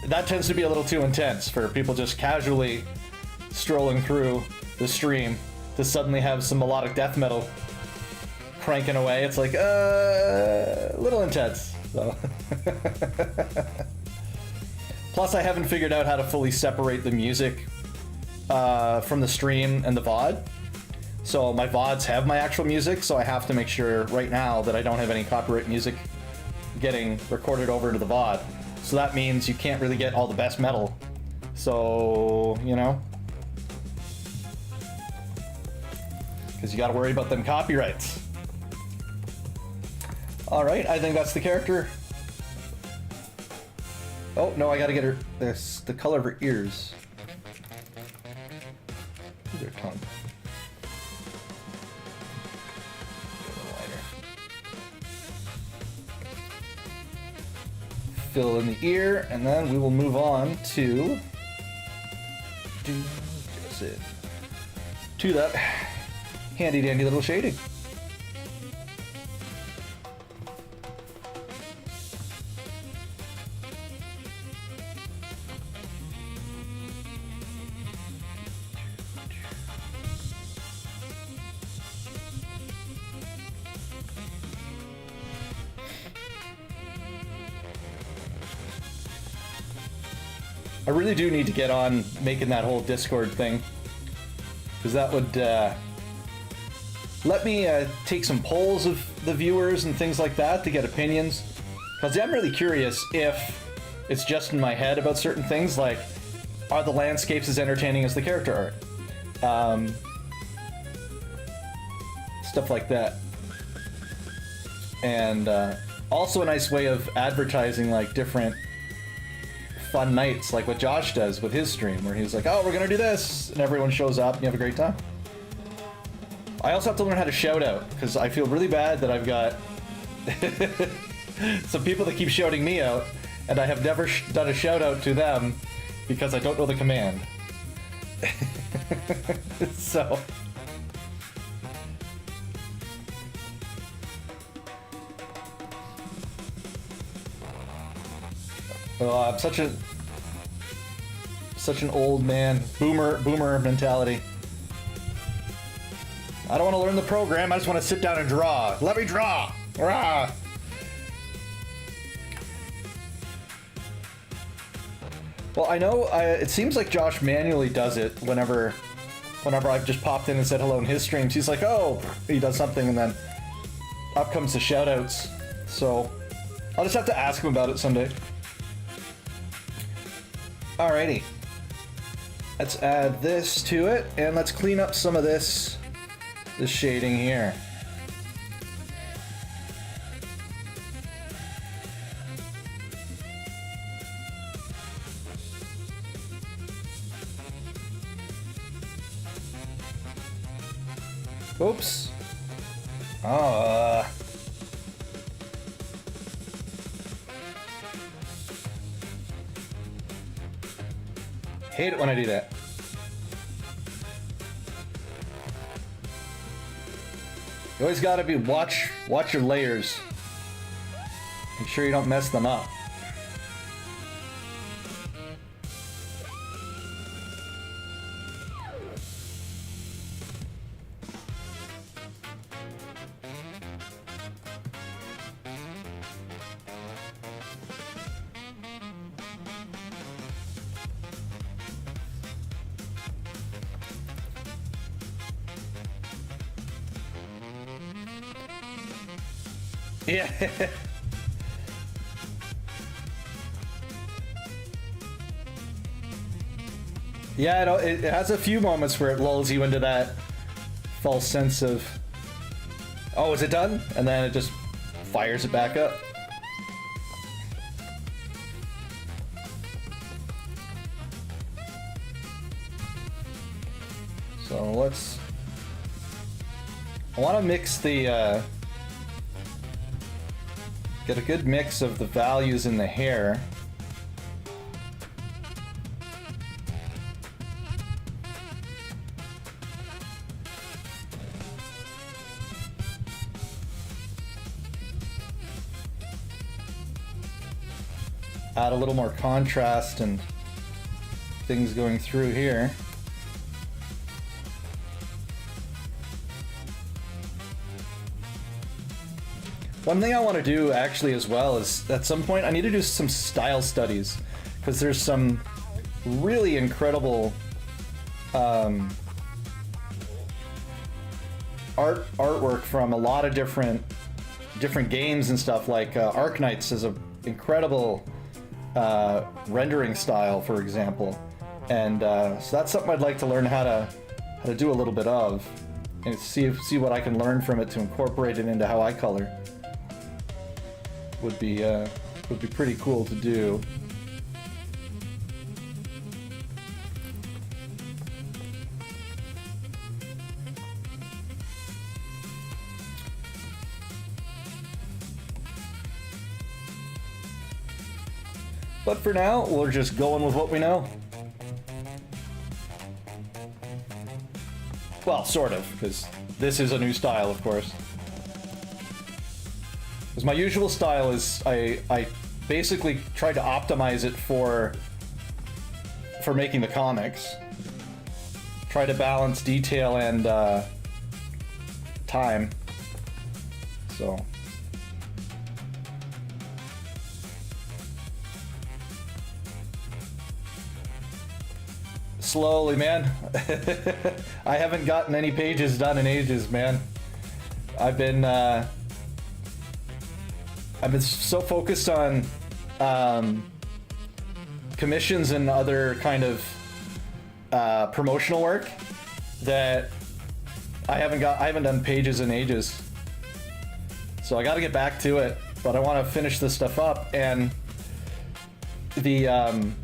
that tends to be a little too intense for people just casually strolling through the stream to suddenly have some melodic death metal cranking away. It's like a little intense. So. Plus, I haven't figured out how to fully separate the music from the stream and the VOD. So my VODs have my actual music, so I have to make sure right now that I don't have any copyright music getting recorded over into the VOD. So that means you can't really get all the best metal. So, you know, because you got to worry about them copyrights. All right, I think that's the character. Oh no, I gotta get her the color of her ears. Where's her tongue? Get a little lighter. Fill in the ear, and then we will move on to that handy dandy little shading. I really do need to get on making that whole Discord thing, because that would let me take some polls of the viewers and things like that to get opinions, because I'm really curious if it's just in my head about certain things, like are the landscapes as entertaining as the character art, stuff like that. And also a nice way of advertising like different fun nights, like what Josh does with his stream, where he's like, oh, we're gonna do this, and everyone shows up and you have a great time. I also have to learn how to shout out, because I feel really bad that I've got some people that keep shouting me out, and I have never done a shout out to them because I don't know the command. So I'm such an old man, boomer mentality. I don't want to learn the program, I just want to sit down and draw. Let me draw! Rah! Well, I know it seems like Josh manually does it whenever I've just popped in and said hello in his streams. He's like, oh, he does something, and then up comes the shoutouts. So I'll just have to ask him about it someday. Alrighty. Let's add this to it, and let's clean up some of this shading here. Oops. Hate it when I do that. You always gotta be watch your layers. Make sure you don't mess them up. Yeah. Yeah, it has a few moments where it lulls you into that false sense of, oh, is it done? And then it just fires it back up. So I want to mix the, get a good mix of the values in the hair. Add a little more contrast and things going through here. One thing I want to do actually as well is at some point I need to do some style studies, because there's some really incredible artwork from a lot of different games and stuff. Like Arknights is an incredible rendering style, for example, and so that's something I'd like to learn how to do a little bit of, and see what I can learn from it to incorporate it into how I color. Would be pretty cool to do. But for now, we're just going with what we know. Well, sort of, because this is a new style, of course. Because my usual style is I basically try to optimize it for making the comics. Try to balance detail and time. So. Slowly, man. I haven't gotten any pages done in ages, man. I've been so focused on commissions and other kind of promotional work that I haven't done pages in ages. So I got to get back to it, but I want to finish this stuff up, and having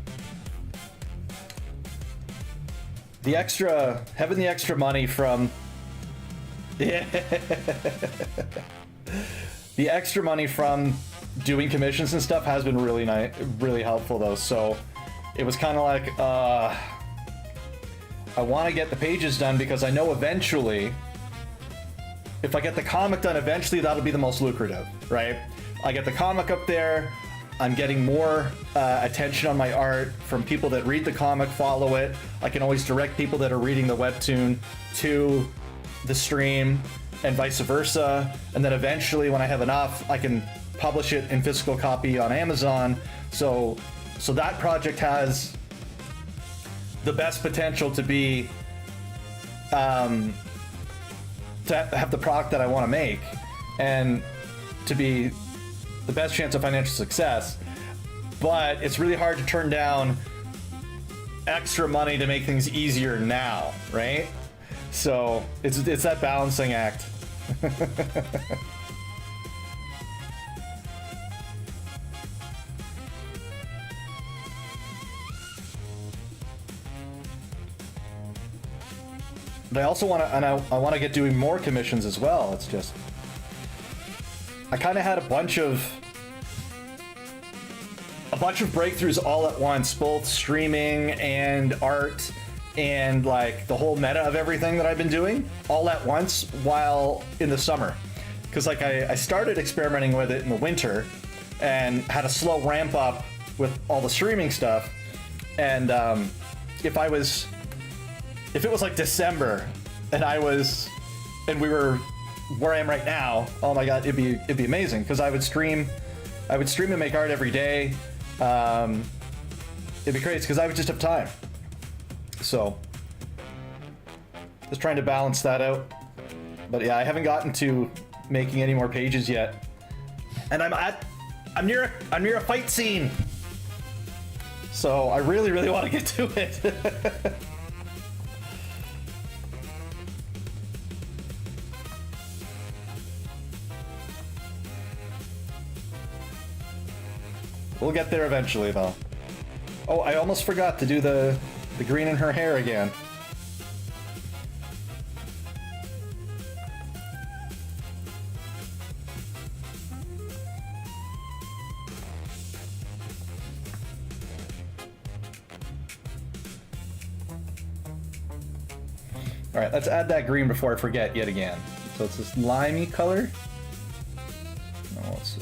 the extra money from the extra money from doing commissions and stuff has been really nice, really helpful though. So it was kind of like I want to get the pages done, because I know eventually, if I get the comic done, eventually that'll be the most lucrative, right? I get the comic up there, I'm getting more attention on my art from people that read the comic, follow it. I can always direct people that are reading the webtoon to the stream, and vice versa. And then eventually, when I have enough, I can publish it in physical copy on Amazon. So that project has the best potential to be to have the product that I want to make and to be the best chance of financial success. But it's really hard to turn down extra money to make things easier now, right? So it's that balancing act. But I also want to, and I want to get doing more commissions as well. It's just, I kind of had a bunch of breakthroughs all at once, both streaming and art and like the whole meta of everything that I've been doing all at once while in the summer. Because like I started experimenting with it in the winter and had a slow ramp up with all the streaming stuff. And if it was like December and we were where I am right now, oh my god, it'd be amazing, because I would stream and make art every day. It'd be crazy because I would just have time. So just trying to balance that out. But yeah, I haven't gotten to making any more pages yet. And I'm near a fight scene. So I really, really want to get to it. We'll get there eventually, though. Oh, I almost forgot to do the green in her hair again. All right, let's add that green before I forget yet again. So it's this limey color. No, let's...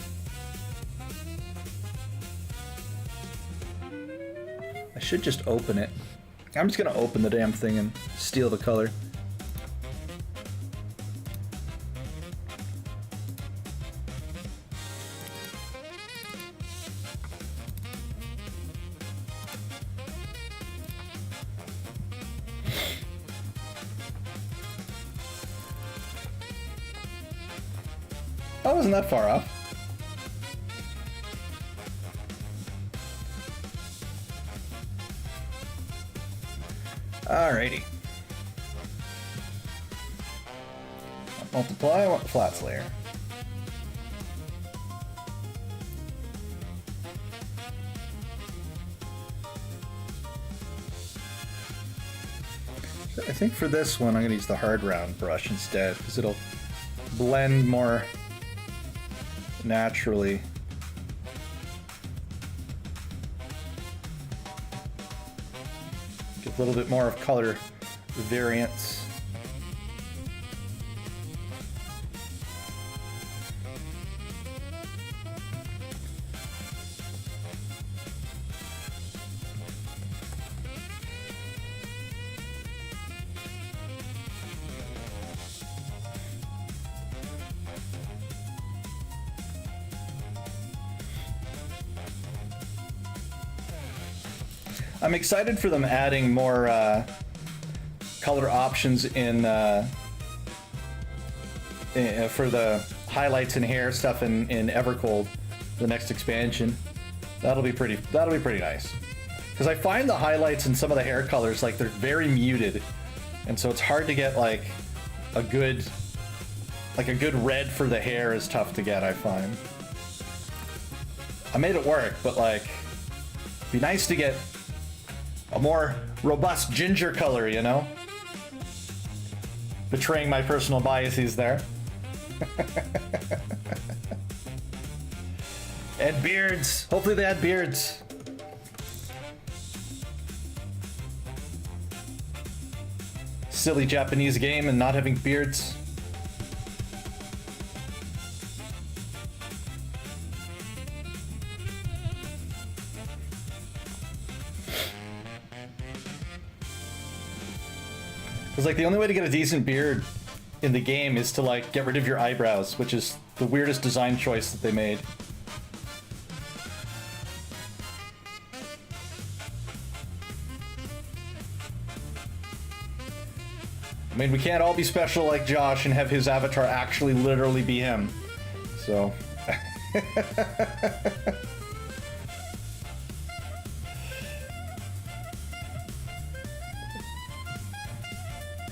I should just open it. I'm just gonna open the damn thing and steal the color. I wasn't that far off. Alrighty. Multiply, I want the flats layer. I think for this one I'm going to use the hard round brush instead, because it'll blend more naturally. Get a little bit more of color variance. I'm excited for them adding more color options in for the highlights and hair stuff in Evercold, the next expansion. That'll be pretty nice. Because I find the highlights in some of the hair colors, like, they're very muted, and so it's hard to get like a good red for the hair is tough to get, I find. I made it work, but like, it'd be nice to get a more robust ginger color, you know? Betraying my personal biases there. And beards. Hopefully they add beards. Silly Japanese game and not having beards. It's like the only way to get a decent beard in the game is to like get rid of your eyebrows, which is the weirdest design choice that they made. I mean, we can't all be special like Josh and have his avatar actually literally be him. So...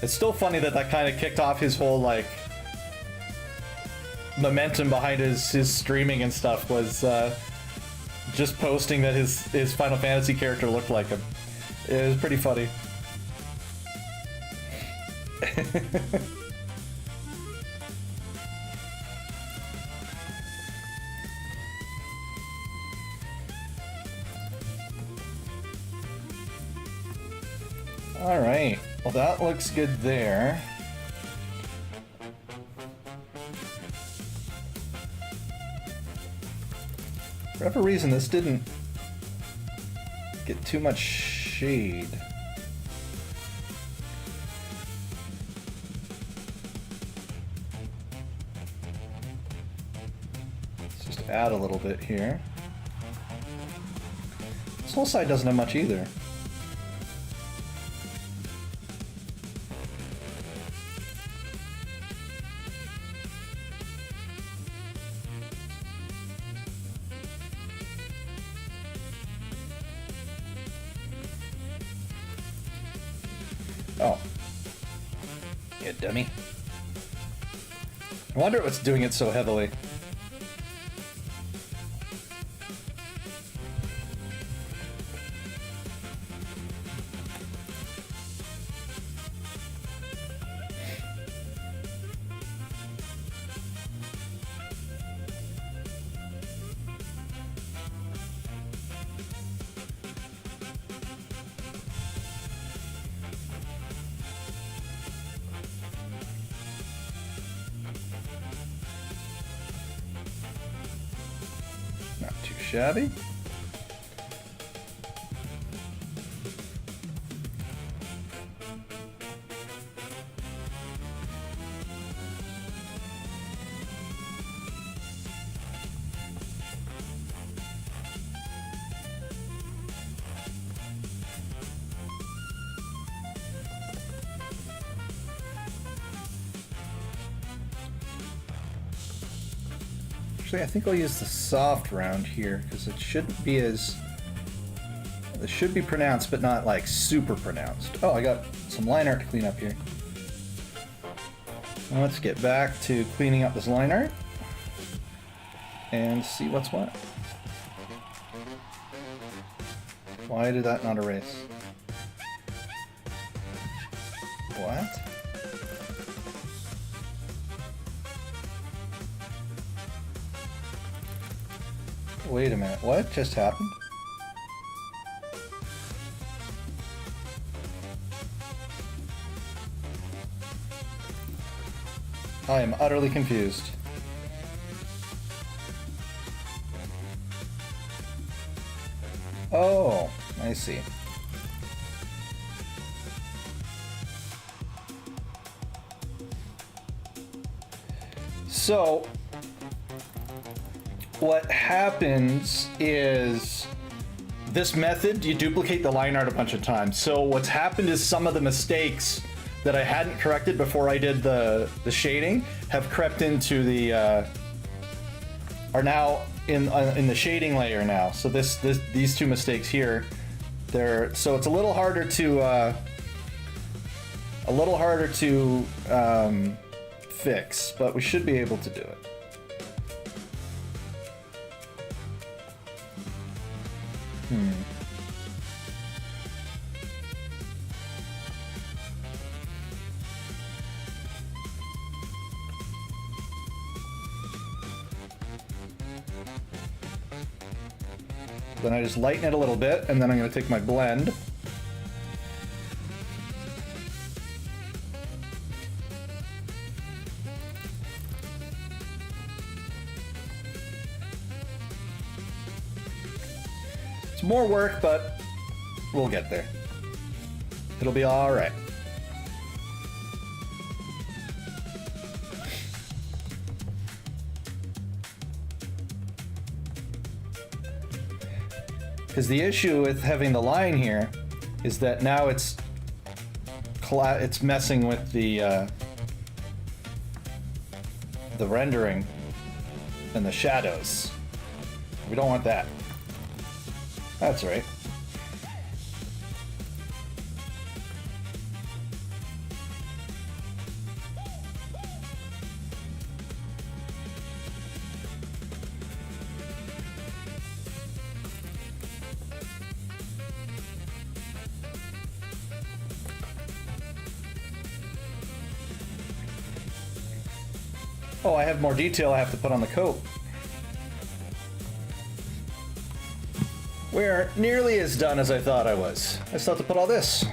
It's still funny that that kind of kicked off his whole, like, momentum behind his streaming and stuff was just posting that his Final Fantasy character looked like him. It was pretty funny. All right. Well, that looks good there. For whatever reason, this didn't get too much shade. Let's just add a little bit here. This whole side doesn't have much either. Oh. You dummy. I wonder what's doing it so heavily. Shabby. Actually, I think I'll use the soft round here because it shouldn't be as... It should be pronounced, but not like super pronounced. Oh, I got some line art to clean up here. Now let's get back to cleaning up this line art and see what's what. Why did that not erase? What? Wait a minute, what just happened? I am utterly confused. Oh, I see. So, what happens is this method, you duplicate the line art a bunch of times. So what's happened is some of the mistakes that I hadn't corrected before I did the shading have crept into the are now in the shading layer now. So these two mistakes here, so it's a little harder to fix, but we should be able to do it. Then I just lighten it a little bit, and then I'm going to take my blend. It's more work, but we'll get there. It'll be all right. Because the issue with having the line here is that now it's it's messing with the rendering and the shadows. We don't want that. That's right. Oh, I have more detail I have to put on the coat. We aren't nearly as done as I thought I was. I still have to put all this.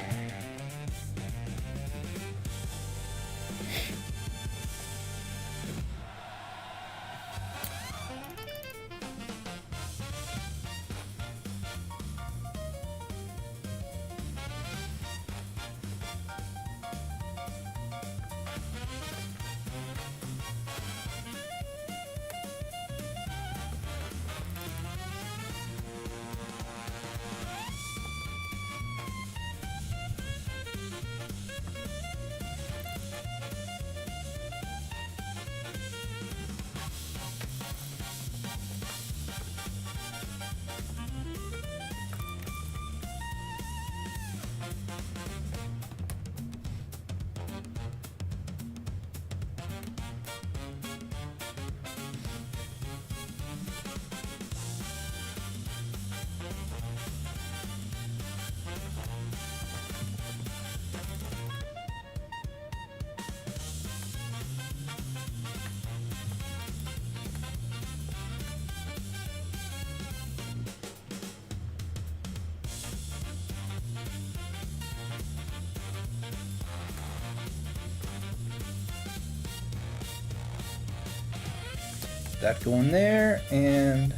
That going there, and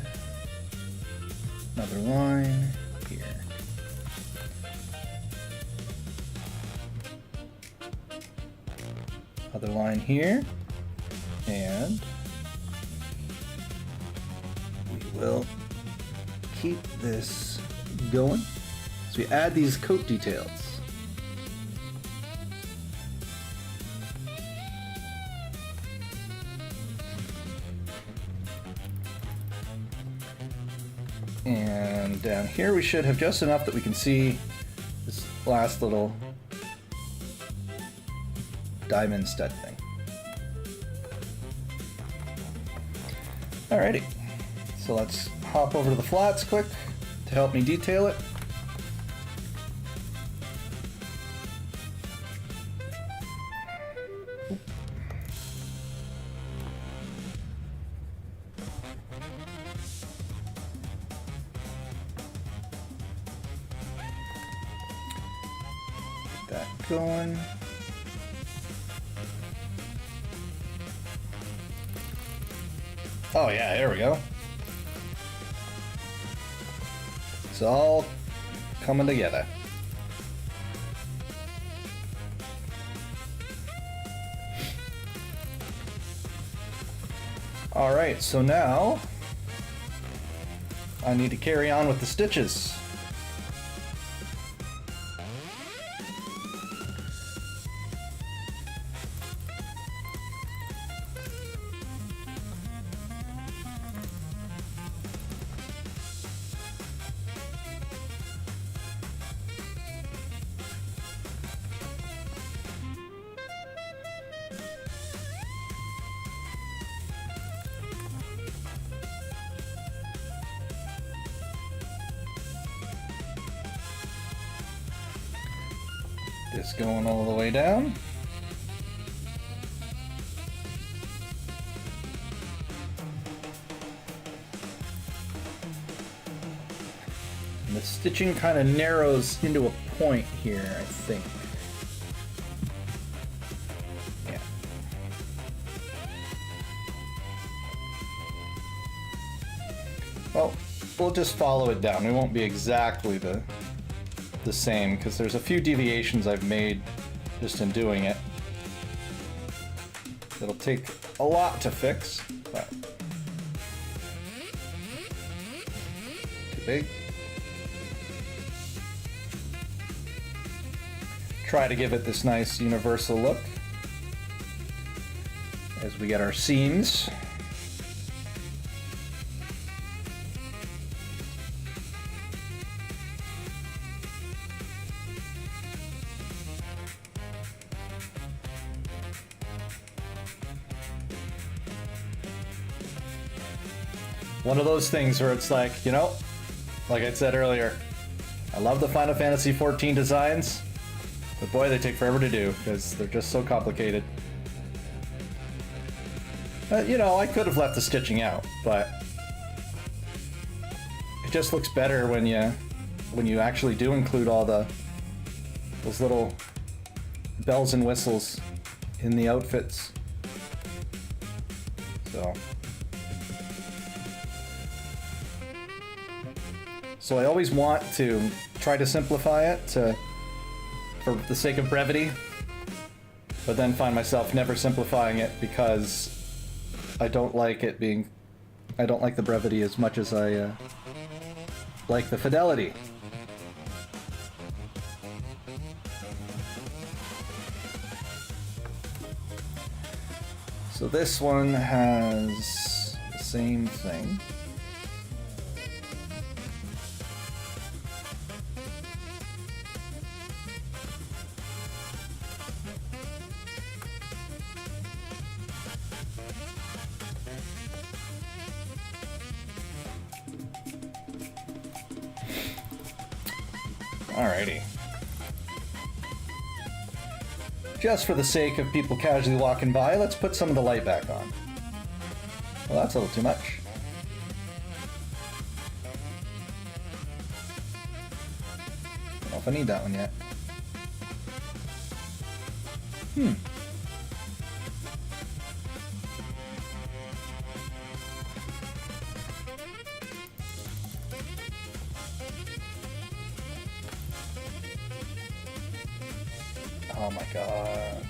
another line here. Other line here, and we will keep this going. So we add these coat details. And down here we should have just enough that we can see this last little diamond stud thing. Alrighty, so let's hop over to the flats quick to help me detail it. That going. Oh yeah, there we go. It's all coming together. All right, so now I need to carry on with the stitches. This going all the way down. And the stitching kind of narrows into a point here, I think. Yeah. Well, we'll just follow it down. It won't be exactly the same because there's a few deviations I've made just in doing it. It'll take a lot to fix, but too big. try to give it this nice universal look as we get our seams. One of those things where it's like, you know, like I said earlier, I love the Final Fantasy XIV designs, but boy, they take forever to do because they're just so complicated. You know, I could have left the stitching out, but it just looks better when you actually do include all those little bells and whistles in the outfits. So I always want to try to simplify it for the sake of brevity, but then find myself never simplifying it because I don't like the brevity as much as I like the fidelity. So this one has the same thing. Alrighty. Just for the sake of people casually walking by, let's put some of the light back on. Well, that's a little too much. I don't know if I need that one yet. Oh my god.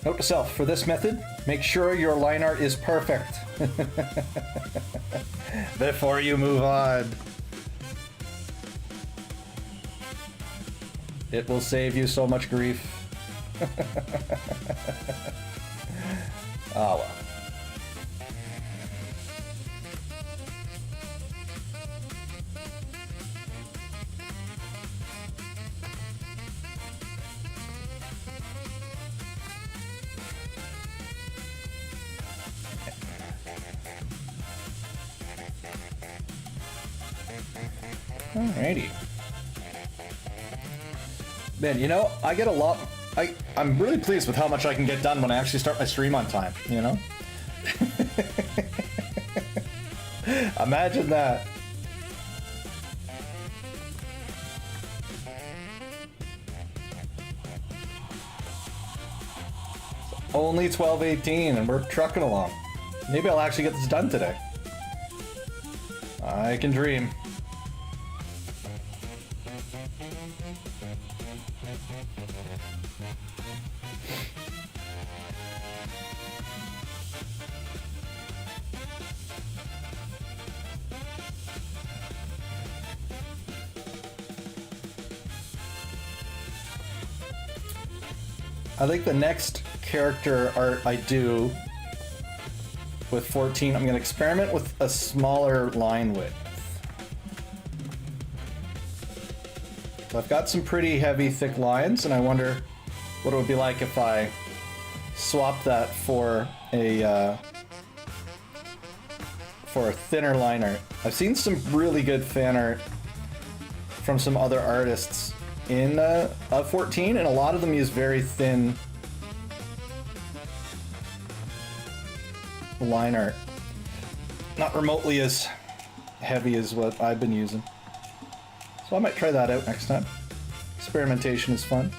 Note to self, for this method, make sure your line art is perfect before you move on. It will save you so much grief. Oh well. Alrighty. Man, you know, I get a lot... I'm really pleased with how much I can get done when I actually start my stream on time, you know? Imagine that. It's only 12:18 and we're trucking along. Maybe I'll actually get this done today. I can dream. I think the next character art I do with 14, I'm going to experiment with a smaller line width. So I've got some pretty heavy, thick lines, and I wonder what it would be like if I swapped that for a thinner line art. I've seen some really good fan art from some other artists in 14, and a lot of them use very thin line art. Not remotely as heavy as what I've been using. So I might try that out next time. Experimentation is fun.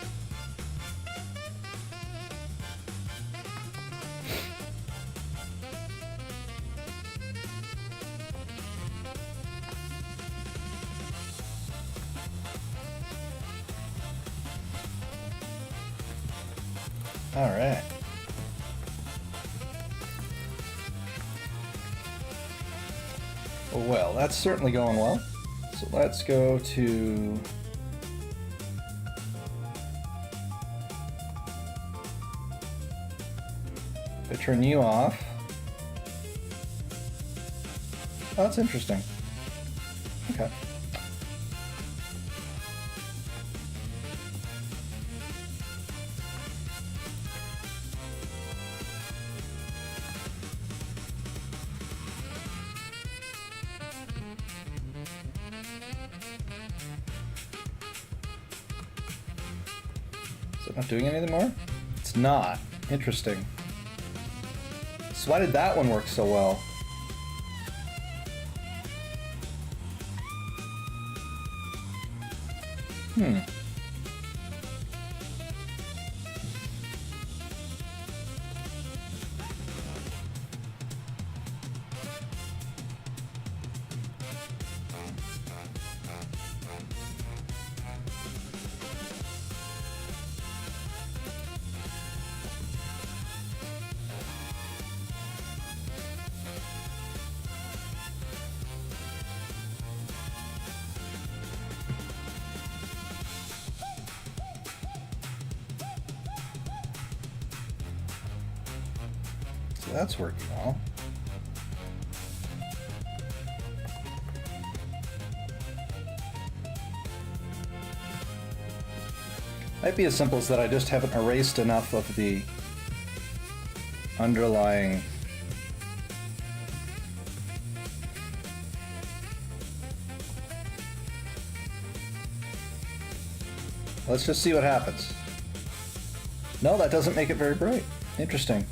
All right. Well, that's certainly going well. So let's go to... I turn you off. Oh, that's interesting. Okay. Is it not doing anything more? It's not. Interesting. So why did that one work so well? So that's working well. Might be as simple as that I just haven't erased enough of the underlying Let's just see what happens. No, that doesn't make it very bright. Interesting.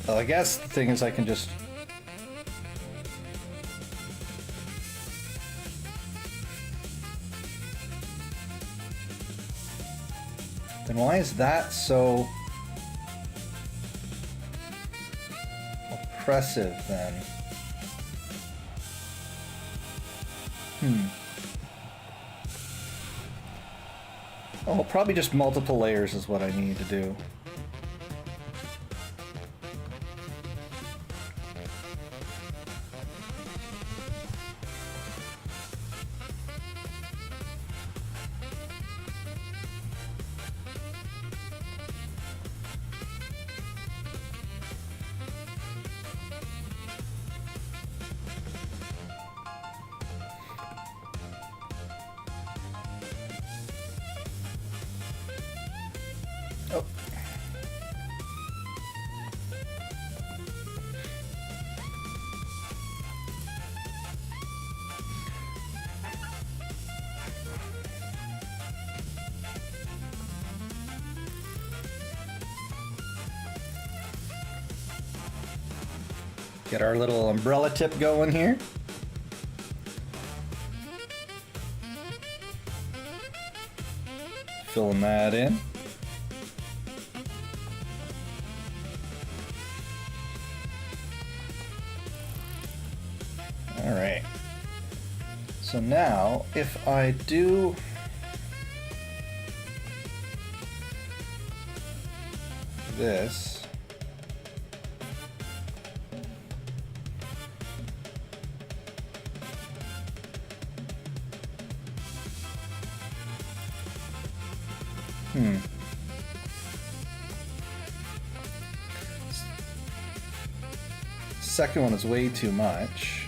Well, I guess the thing is I can just... Then why is that so oppressive then? Oh, probably just multiple layers is what I need to do. Oh. Get our little umbrella tip going here. Filling that in. All right. So now, if I do this, second one is way too much.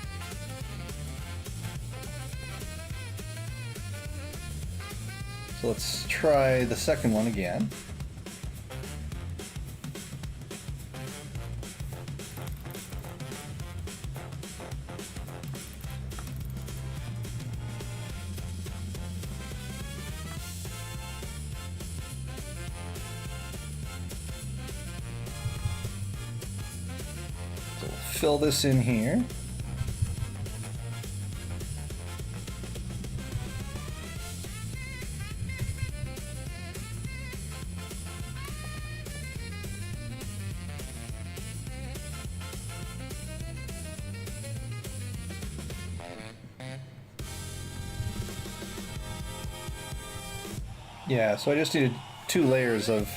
So let's try the second one again. So we'll fill this in here. Yeah, so I just need to 2 layers of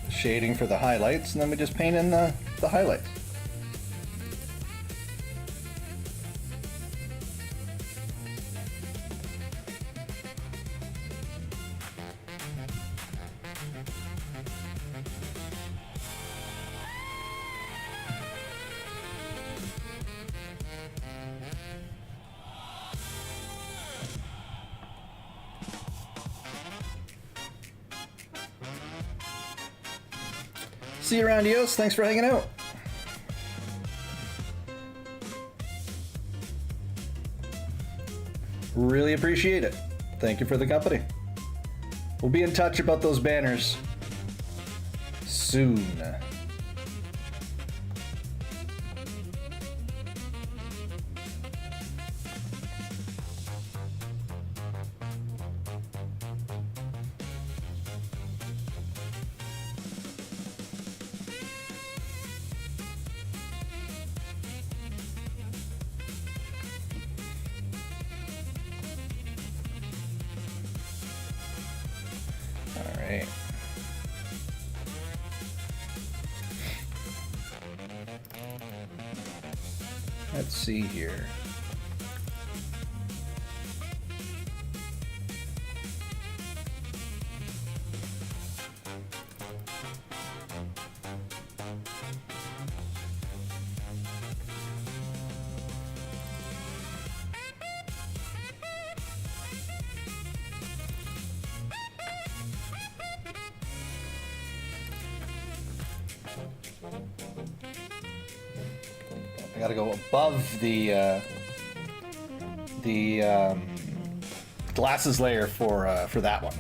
shading for the highlights, and then we just paint in the highlights. See you around, Eos. Thanks for hanging out. Really appreciate it. Thank you for the company. We'll be in touch about those banners soon. Let's see here. I gotta go above the glasses layer for that one.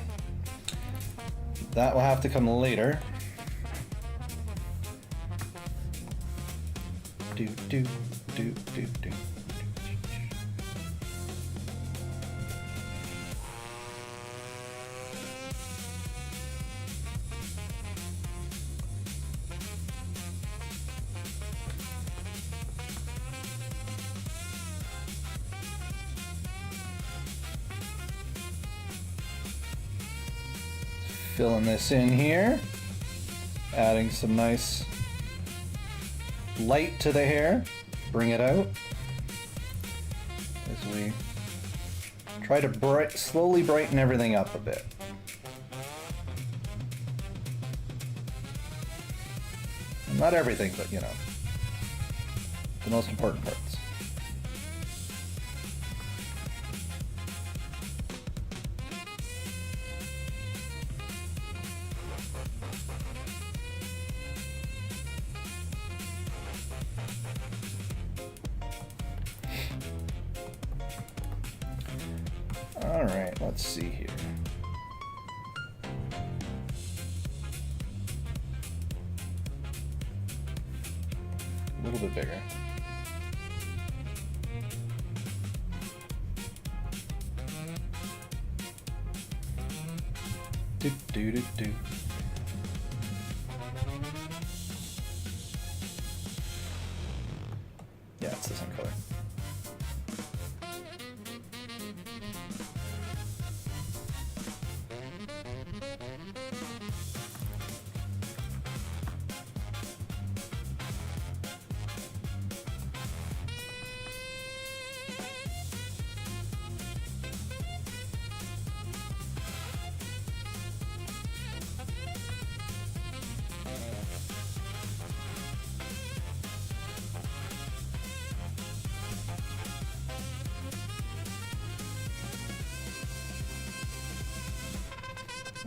That will have to come later. Do do do do do. Filling this in here, adding some nice light to the hair, bring it out as we try to slowly brighten everything up a bit. Not everything, but you know, the most important parts. All right, let's see here. A little bit bigger. Do do do do. Yeah, it's the same color.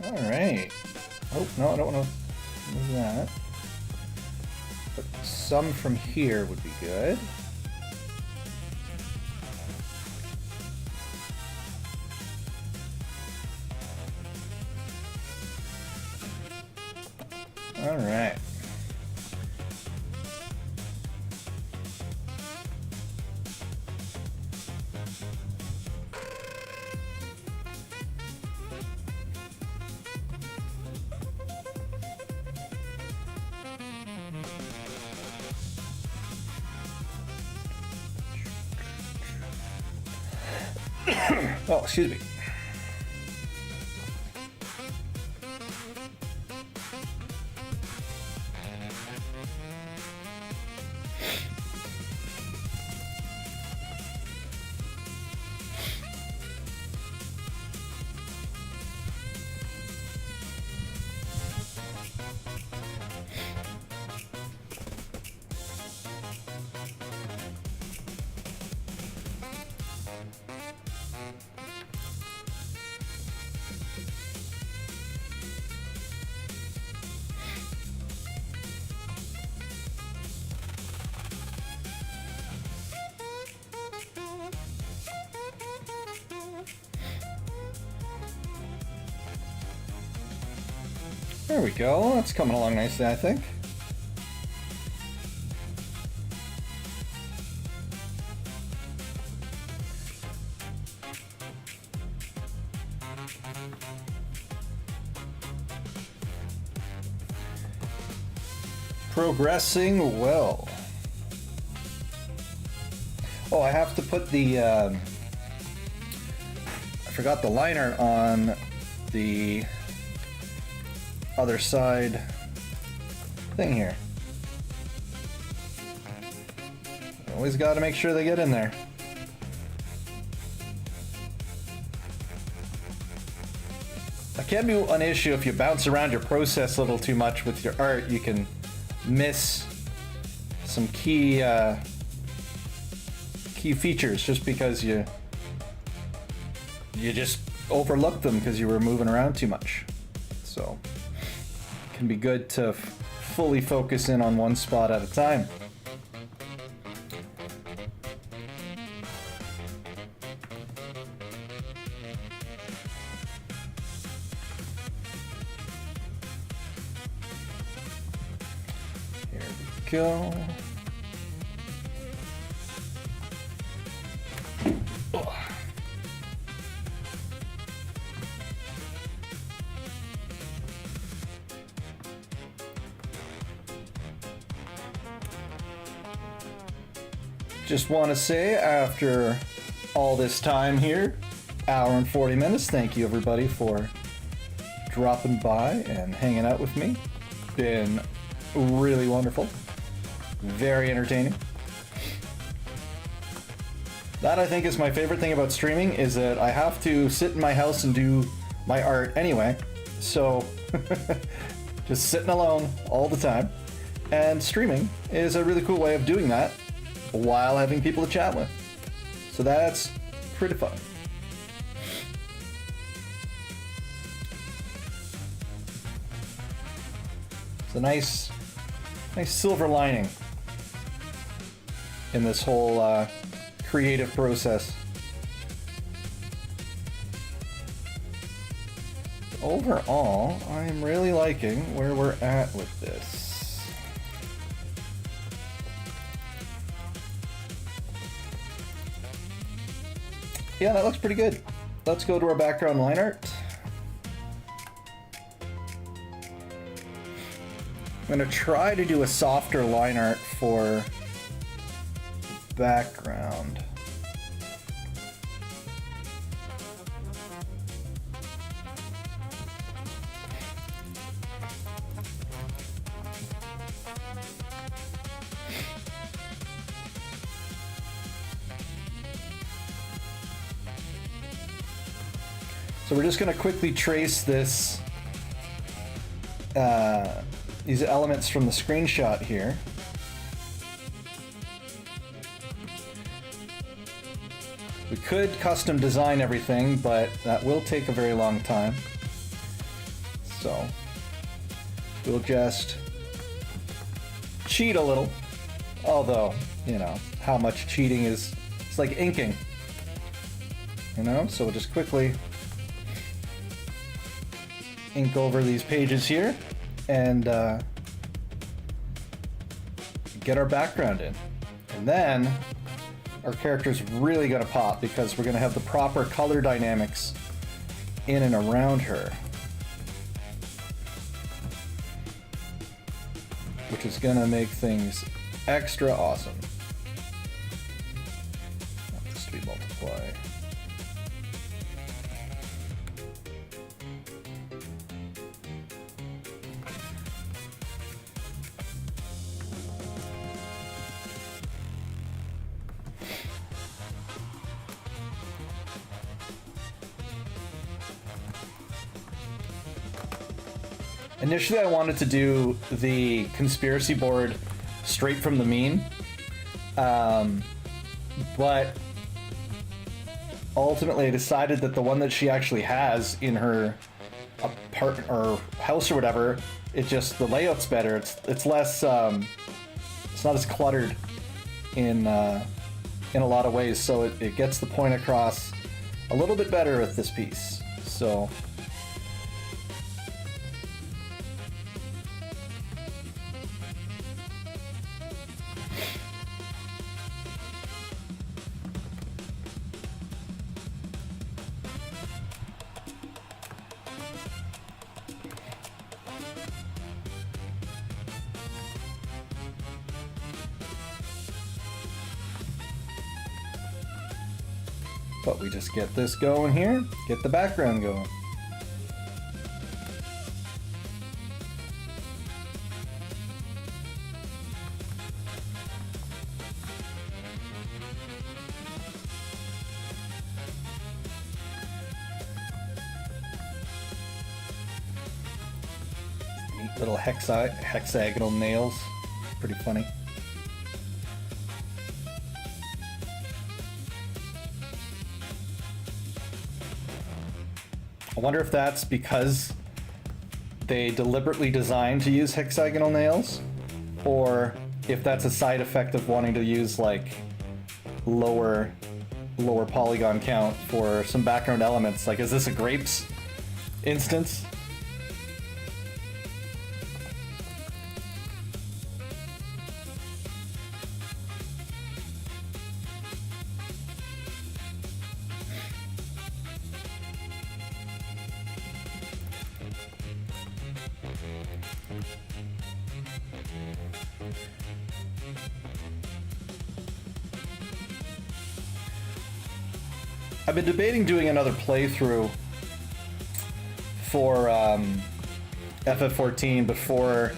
All right. Oh, no, I don't want to move that. But some from here would be good. All right. Oh, excuse me. There we go. That's coming along nicely, I think. Progressing well. Oh, I have to put the I forgot the liner on the other side thing here. Always got to make sure they get in there. That can be an issue if you bounce around your process a little too much with your art. You can miss some key features just because you just overlooked them because you were moving around too much. So it can be good to fully focus in on one spot at a time. Here we go. Just want to say, after all this time here, hour and 40 minutes, thank you everybody for dropping by and hanging out with me. Been really wonderful. Very entertaining. That, I think, is my favorite thing about streaming, is that I have to sit in my house and do my art anyway. So, just sitting alone all the time. And streaming is a really cool way of doing that while having people to chat with. So that's pretty fun. It's a nice silver lining in this whole creative process. Overall, I'm really liking where we're at with this. Yeah, that looks pretty good. Let's go to our background line art. I'm gonna try to do a softer line art for the background. So we're just going to quickly trace this, these elements from the screenshot here. We could custom design everything, but that will take a very long time. So we'll just cheat a little. Although, you know, how much cheating is, it's like inking. You know, so we'll just quickly ink over these pages here and get our background in. And then our character's really gonna pop because we're gonna have the proper color dynamics in and around her, which is gonna make things extra awesome. Let's do multiply. Initially, I wanted to do the conspiracy board straight from the meme, but ultimately I decided that the one that she actually has in her apartment or house or whatever, the layout's better. It's less, it's not as cluttered in a lot of ways, so it gets the point across a little bit better with this piece. So. But we just get this going here, get the background going. Neat little hexagonal nails, pretty funny. I wonder if that's because they deliberately designed to use hexagonal nails, or if that's a side effect of wanting to use like lower polygon count for some background elements. Like, is this a grapes instance? I've been debating doing another playthrough for FF14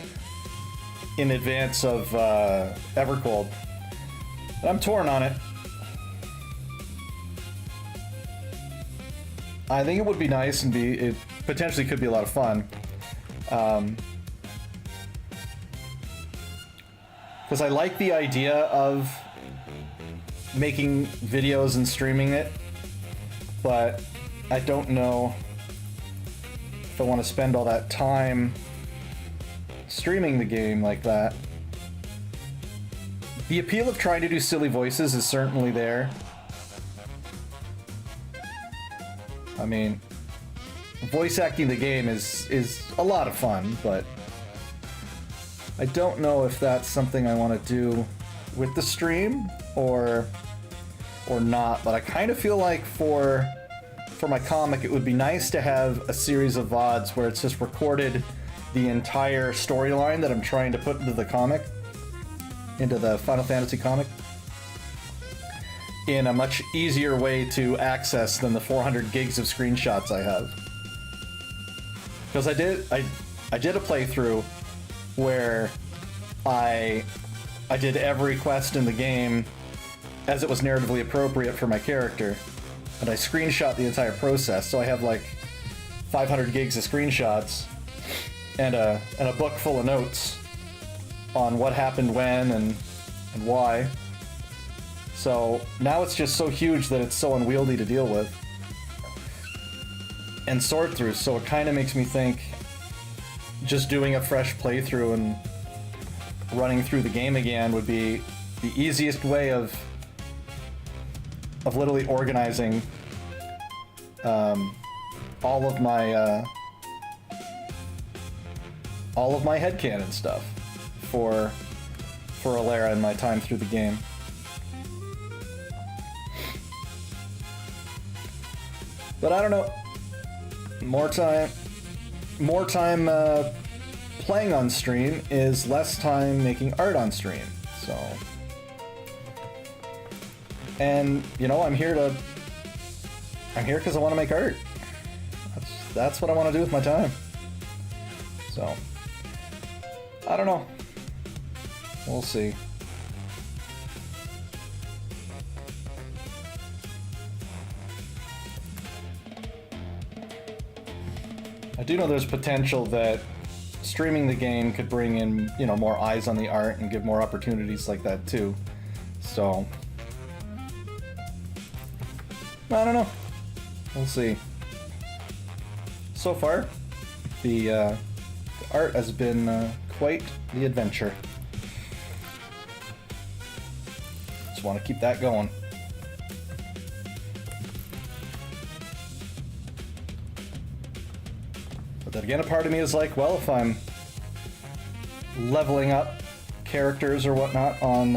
in advance of Evercold. But I'm torn on it. I think it would be nice and it potentially could be a lot of fun. Because I like the idea of making videos and streaming it, but I don't know if I want to spend all that time streaming the game like that. The appeal of trying to do silly voices is certainly there. I mean, voice acting the game is a lot of fun, but I don't know if that's something I want to do with the stream or not, but I kind of feel like for my comic it would be nice to have a series of VODs where it's just recorded the entire storyline that I'm trying to put into the comic, into the Final Fantasy comic, in a much easier way to access than the 400 gigs of screenshots I have. Because I did a playthrough where I did every quest in the game as it was narratively appropriate for my character, and I screenshot the entire process, so I have like 500 gigs of screenshots and a book full of notes on what happened when and why. So now it's just so huge that it's so unwieldy to deal with and sort through, so it kind of makes me think just doing a fresh playthrough and running through the game again would be the easiest way of literally organizing all of my headcanon stuff for Alara and my time through the game. But I don't know. More time playing on stream is less time making art on stream. So, and you know, I'm here because I want to make art. That's what I want to do with my time. So, I don't know. We'll see. I do know there's potential that streaming the game could bring in, you know, more eyes on the art and give more opportunities like that too. So, I don't know. We'll see. So far, the art has been quite the adventure. Just want to keep that going. But then again, a part of me is like, well, if I'm leveling up characters or whatnot on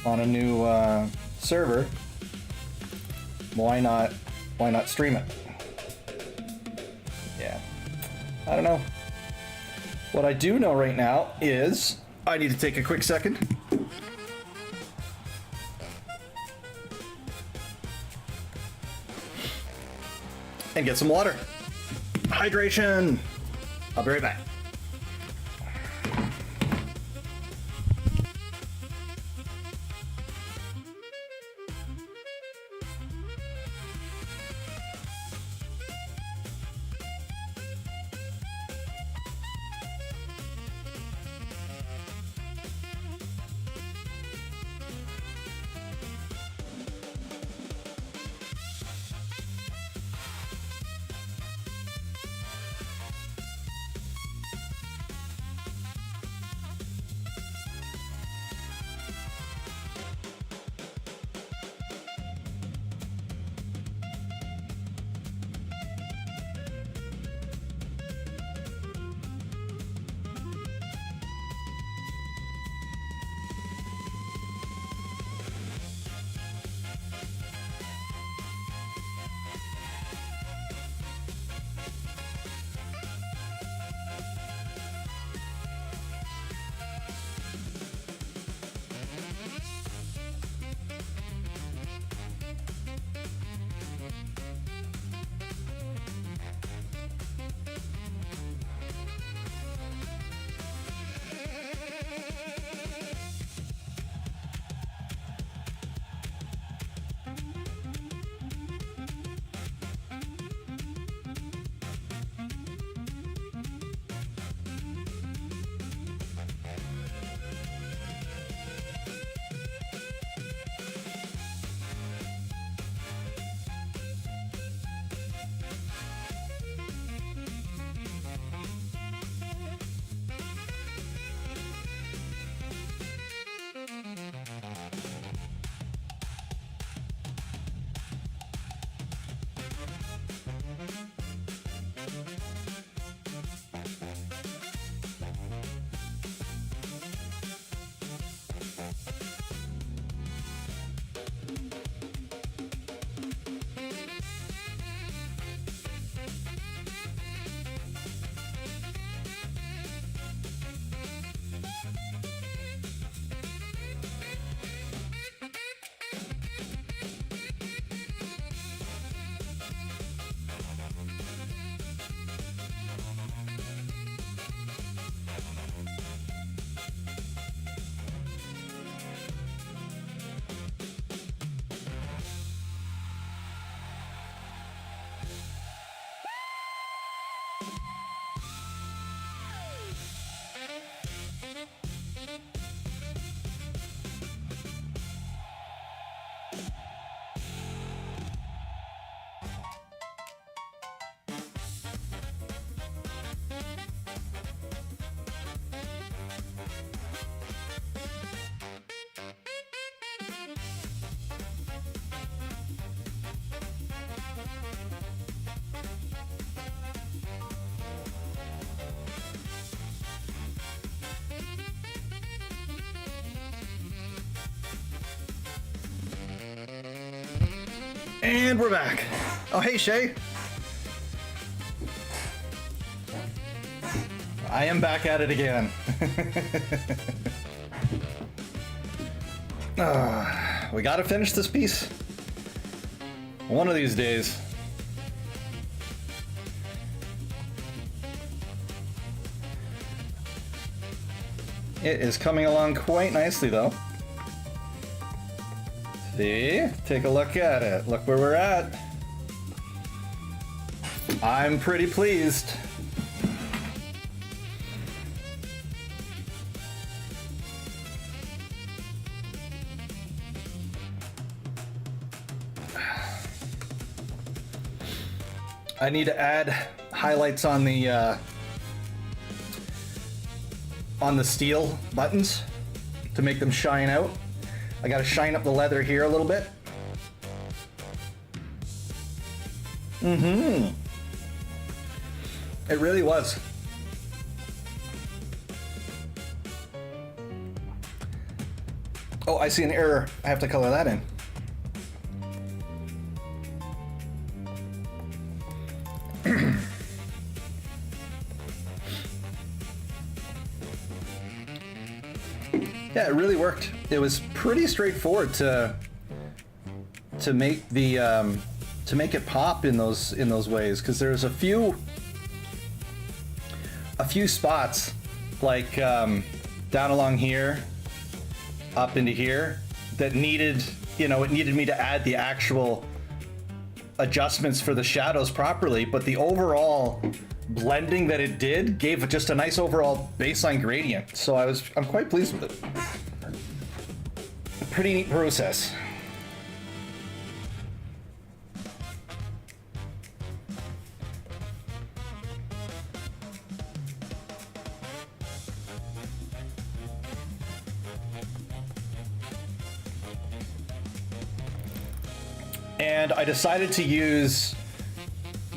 a new server, why not stream it? Yeah, I don't know. What I do know right now is I need to take a quick second and get some water. Hydration. I'll be right back. And we're back. Oh, hey, Shay. I am back at it again. We gotta finish this piece. One of these days. It is coming along quite nicely, though. See? Take a look at it. Look where we're at. I'm pretty pleased. I need to add highlights on the steel buttons to make them shine out. I gotta shine up the leather here a little bit. It really was. Oh, I see an error. I have to color that in. Yeah, it really worked. It was pretty straightforward to make the to make it pop in those ways, because there's a few spots like down along here, up into here, that needed, you know, it needed me to add the actual adjustments for the shadows properly, but the overall blending that it did gave just a nice overall baseline gradient. So I'm quite pleased with it. A pretty neat process. And I decided to use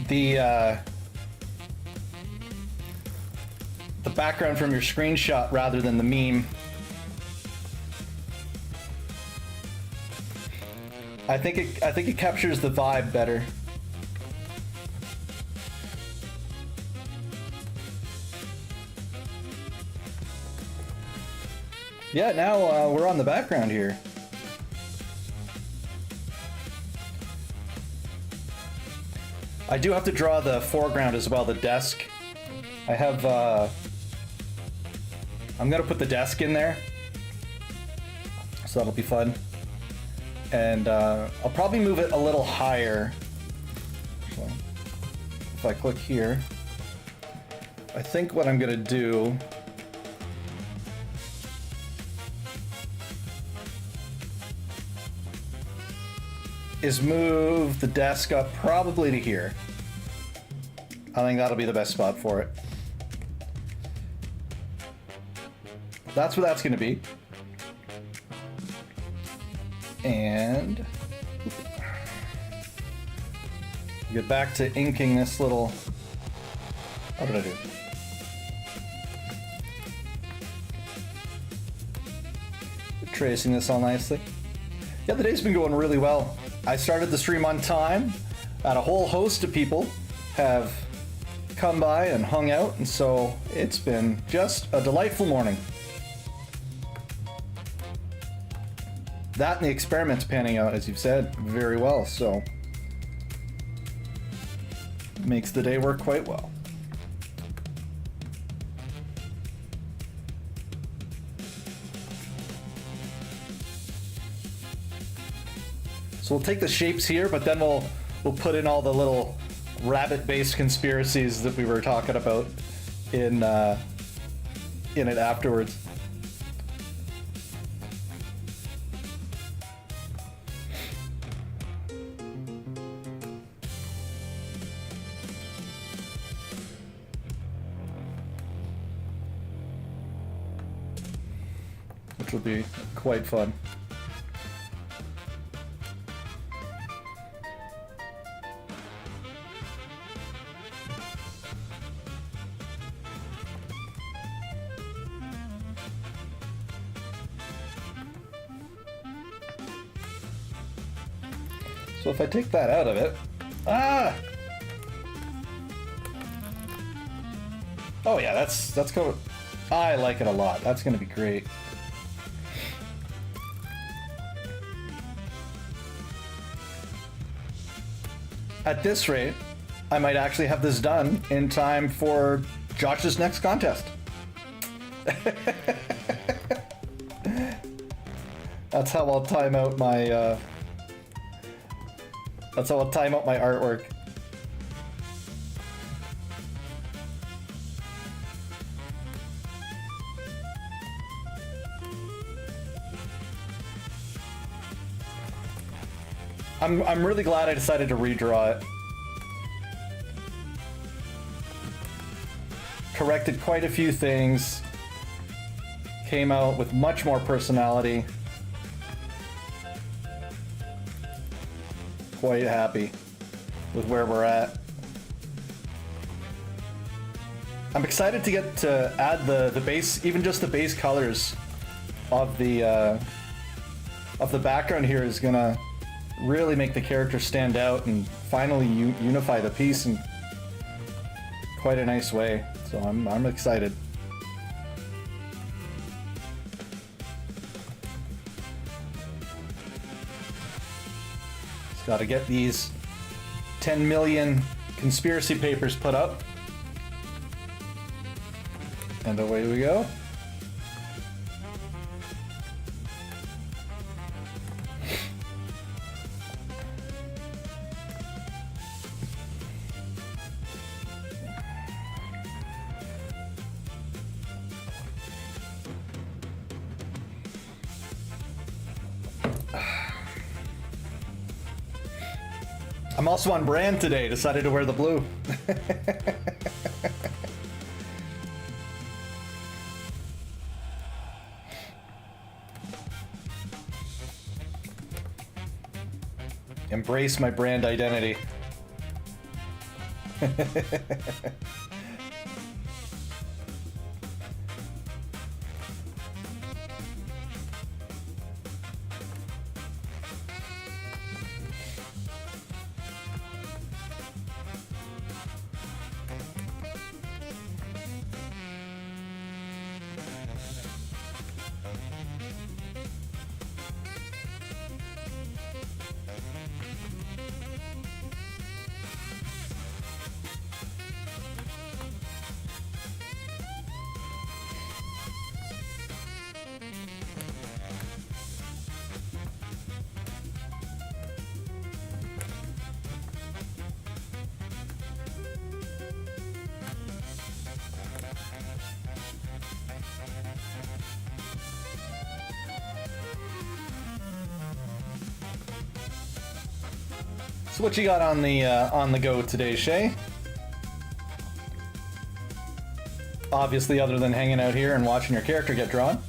the background from your screenshot rather than the meme. I think it captures the vibe better. Yeah, now we're on the background here. I do have to draw the foreground as well, the desk. I have, I'm gonna put the desk in there, so that'll be fun. And I'll probably move it a little higher. So if I click here, I think what I'm gonna do is move the desk up probably to here. I think that'll be the best spot for it. That's what that's gonna be. And get back to inking this little, what did I do? Tracing this all nicely. Yeah, the day's been going really well. I started the stream on time, and a whole host of people have come by and hung out, and so it's been just a delightful morning. That and the experiment's panning out, as you've said, very well, so makes the day work quite well. So we'll take the shapes here, but then we'll put in all the little rabbit-based conspiracies that we were talking about in it afterwards. Which will be quite fun. So if I take that out of it, oh yeah, that's cool. I like it a lot. That's gonna be great. At this rate, I might actually have this done in time for Josh's next contest. That's how I'll time out my artwork. I'm really glad I decided to redraw it. corrected quite a few things, came out with much more personality. Quite happy with where we're at. I'm excited to get to add the base, even just the base colors of the background here is gonna really make the character stand out and finally unify the piece in quite a nice way. So I'm excited. Just gotta get these 10 million conspiracy papers put up. And away we go. I'm also on brand today, decided to wear the blue. Embrace my brand identity. So what you got on the go today, Shay? Obviously, other than hanging out here and watching your character get drawn.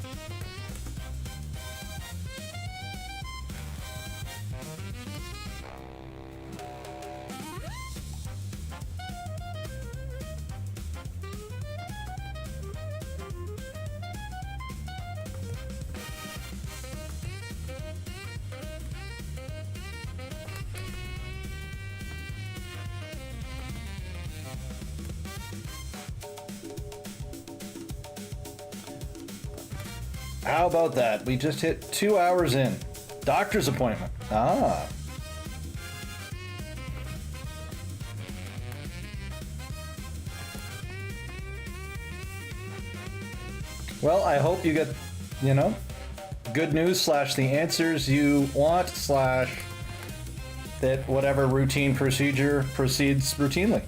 How about that? We just hit 2 hours in. Doctor's appointment. Ah. Well, I hope you get, good news slash the answers you want slash that whatever routine procedure proceeds routinely.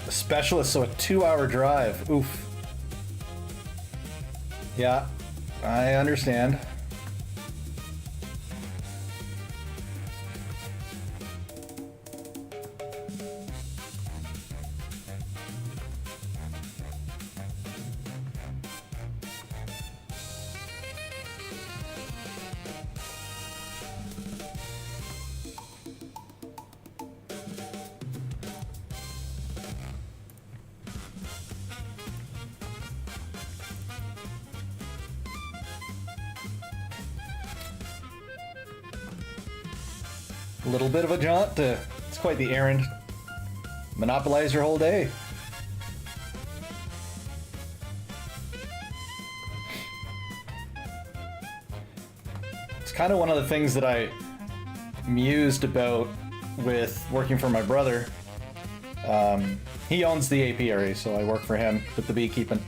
Specialist, so a 2-hour drive. Oof. Yeah, I understand. A little bit of a jaunt. It's quite the errand. Monopolize your whole day. It's kind of one of the things that I mused about with working for my brother He owns the apiary, so I work for him with the beekeeping.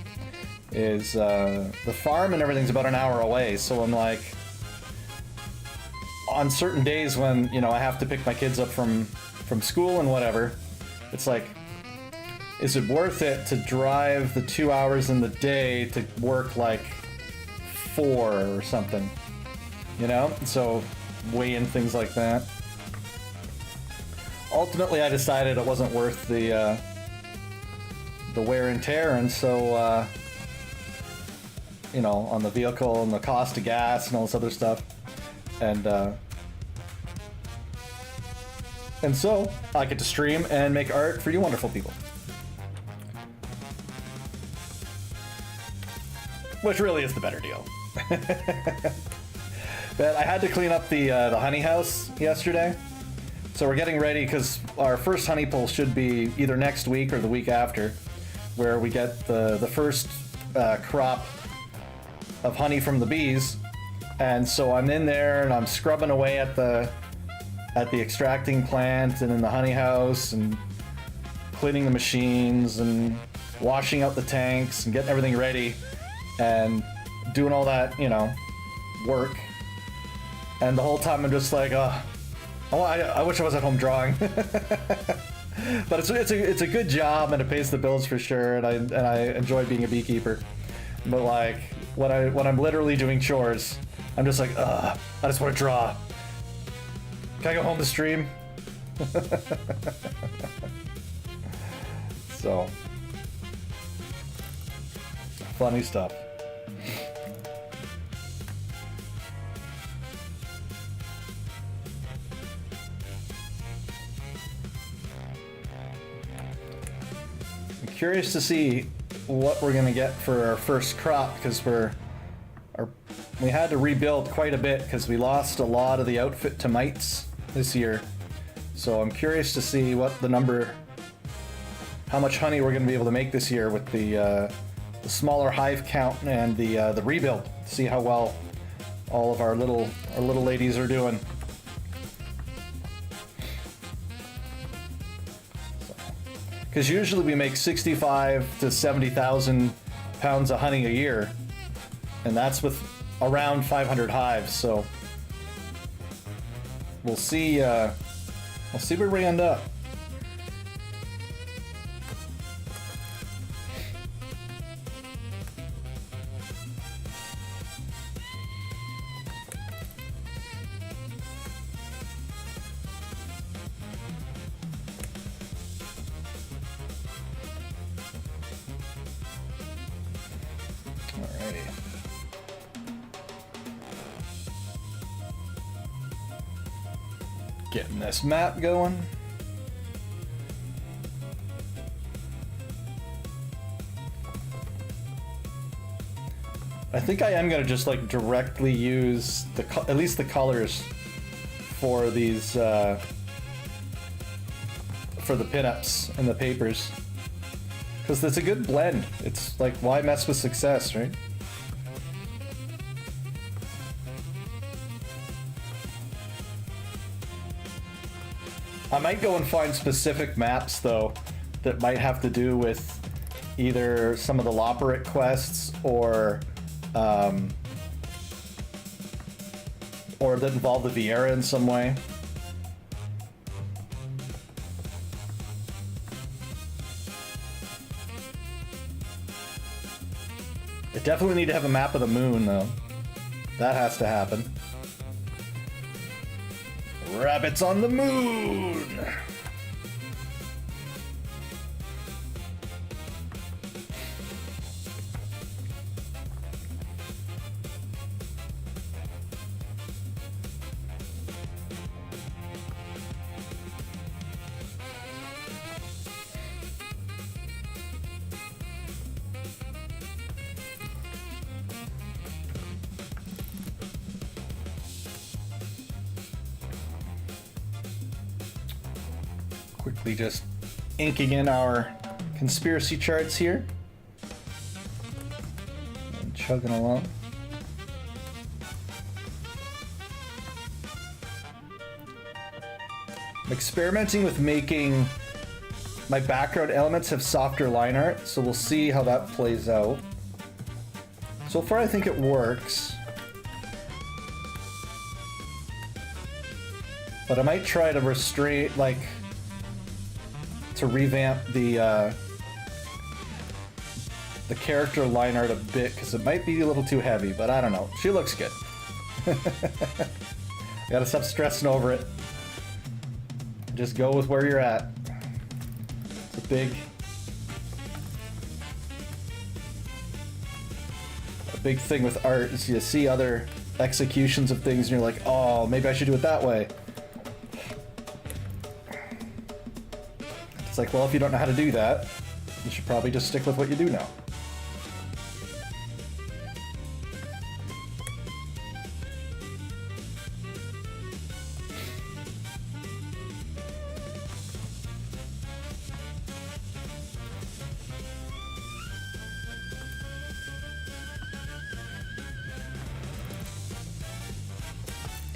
Is the farm and everything's about an hour away, so I'm like, on certain days when, you know, I have to pick my kids up from school and whatever, it's like, is it worth it to drive the 2 hours in the day to work like 4 or something, you know? So weigh in things like that. Ultimately, I decided it wasn't worth the wear and tear, and so you know, on the vehicle and the cost of gas and all this other stuff, and so I get to stream and make art for you wonderful people, which really is the better deal. But I had to clean up the honey house yesterday. So we're getting ready because our first honey pull should be either next week or the week after, where we get the first crop of honey from the bees. And so I'm in there and I'm scrubbing away at the extracting plant and in the honey house and cleaning the machines and washing out the tanks and getting everything ready and doing all that, you know, work. And the whole time I'm just like, oh, I wish I was at home drawing. But it's a good job and it pays the bills for sure, and I enjoy being a beekeeper. But like when I'm literally doing chores, I'm just like, I just want to draw. Can I go home to stream? So funny stuff. Curious to see what we're gonna get for our first crop, because we had to rebuild quite a bit because we lost a lot of the outfit to mites this year. So I'm curious to see what how much honey we're gonna be able to make this year with the smaller hive count and the rebuild. See how well all of our little ladies are doing. Because usually we make 65 to 70,000 pounds of honey a year, and that's with around 500 hives. So we'll see. We'll see where we end up. Getting this map going. I think I am gonna just like directly use at least the colors for these for the pinups and the papers, because it's a good blend. It's like, why mess with success, right? I might go and find specific maps, though, that might have to do with either some of the Loperate quests or that involve the Vieira in some way. I definitely need to have a map of the moon, though. That has to happen. Rabbits on the moon! Quickly just inking in our conspiracy charts here and chugging along. I'm experimenting with making my background elements have softer line art, so we'll see how that plays out. So far, I think it works. But I might try to restrain, like, to revamp the character line art a bit, because it might be a little too heavy, but I don't know. She looks good. Gotta stop stressing over it. Just go with where you're at. It's a big thing with art is you see other executions of things and you're like, oh, maybe I should do it that way. It's like, well, if you don't know how to do that, you should probably just stick with what you do know.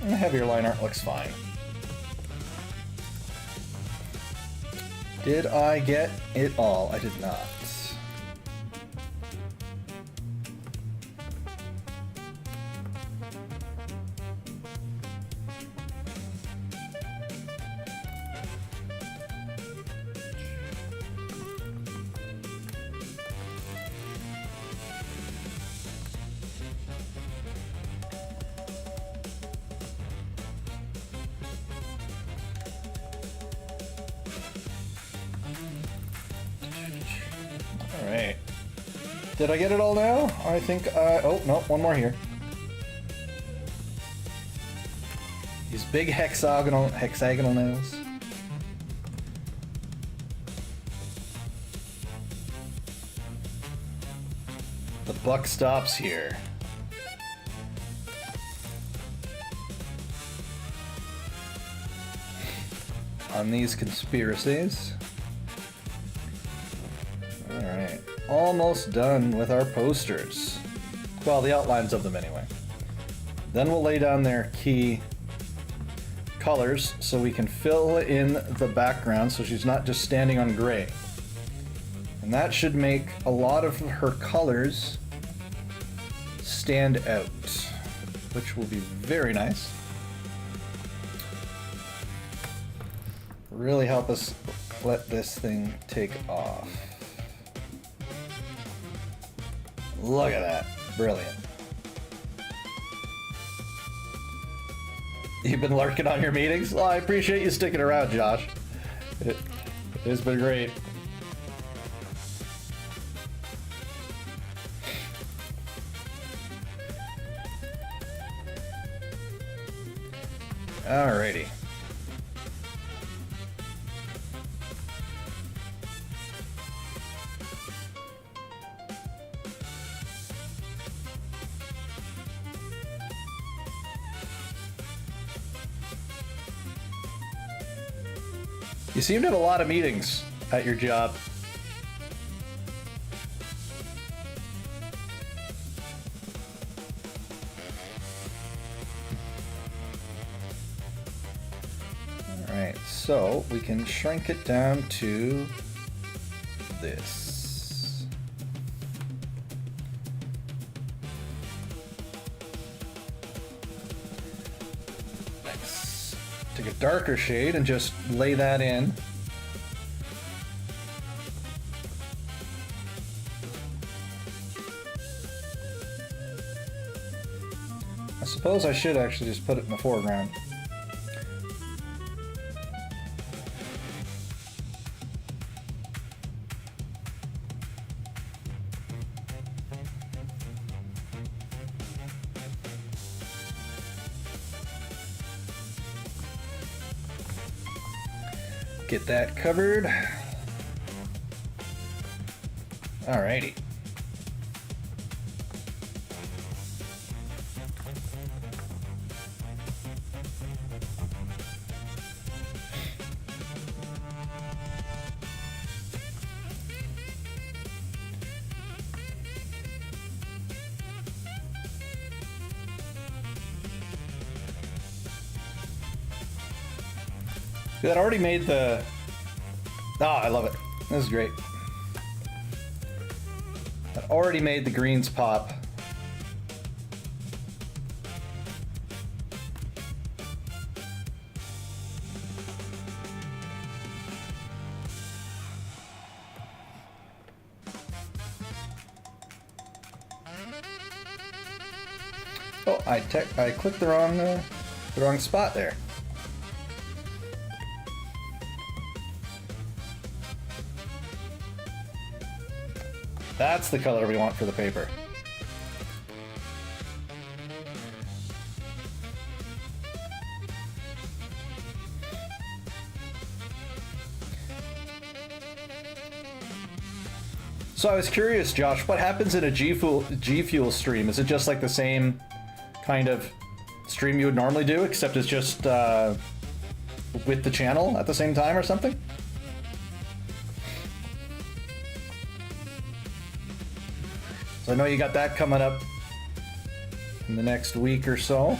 And the heavier line art looks fine. Did I get it all? I did not. Alright. Did I get it all now? I think oh, no, one more here. These big hexagonal nails. The buck stops here. On these conspiracies. Alright, almost done with our posters. Well, the outlines of them anyway. Then we'll lay down their key colors so we can fill in the background so she's not just standing on gray. And that should make a lot of her colors stand out, which will be very nice. Really help us let this thing take off. Look at that. Brilliant. You've been lurking on your meetings? Well, I appreciate you sticking around, Josh. It has been great. Alrighty. You seem to have a lot of meetings at your job. Alright, so we can shrink it down to this. Nice. Take a darker shade and just lay that in. I suppose I should actually just put it in the foreground. Get that covered. Alrighty. That already made the Oh, I love it. This is great. I've already made the greens pop. Oh, I clicked the wrong spot there. That's the color we want for the paper. So I was curious, Josh, what happens in a G Fuel stream? Is it just like the same kind of stream you would normally do, except it's just with the channel at the same time or something? So I know you got that coming up in the next week or so.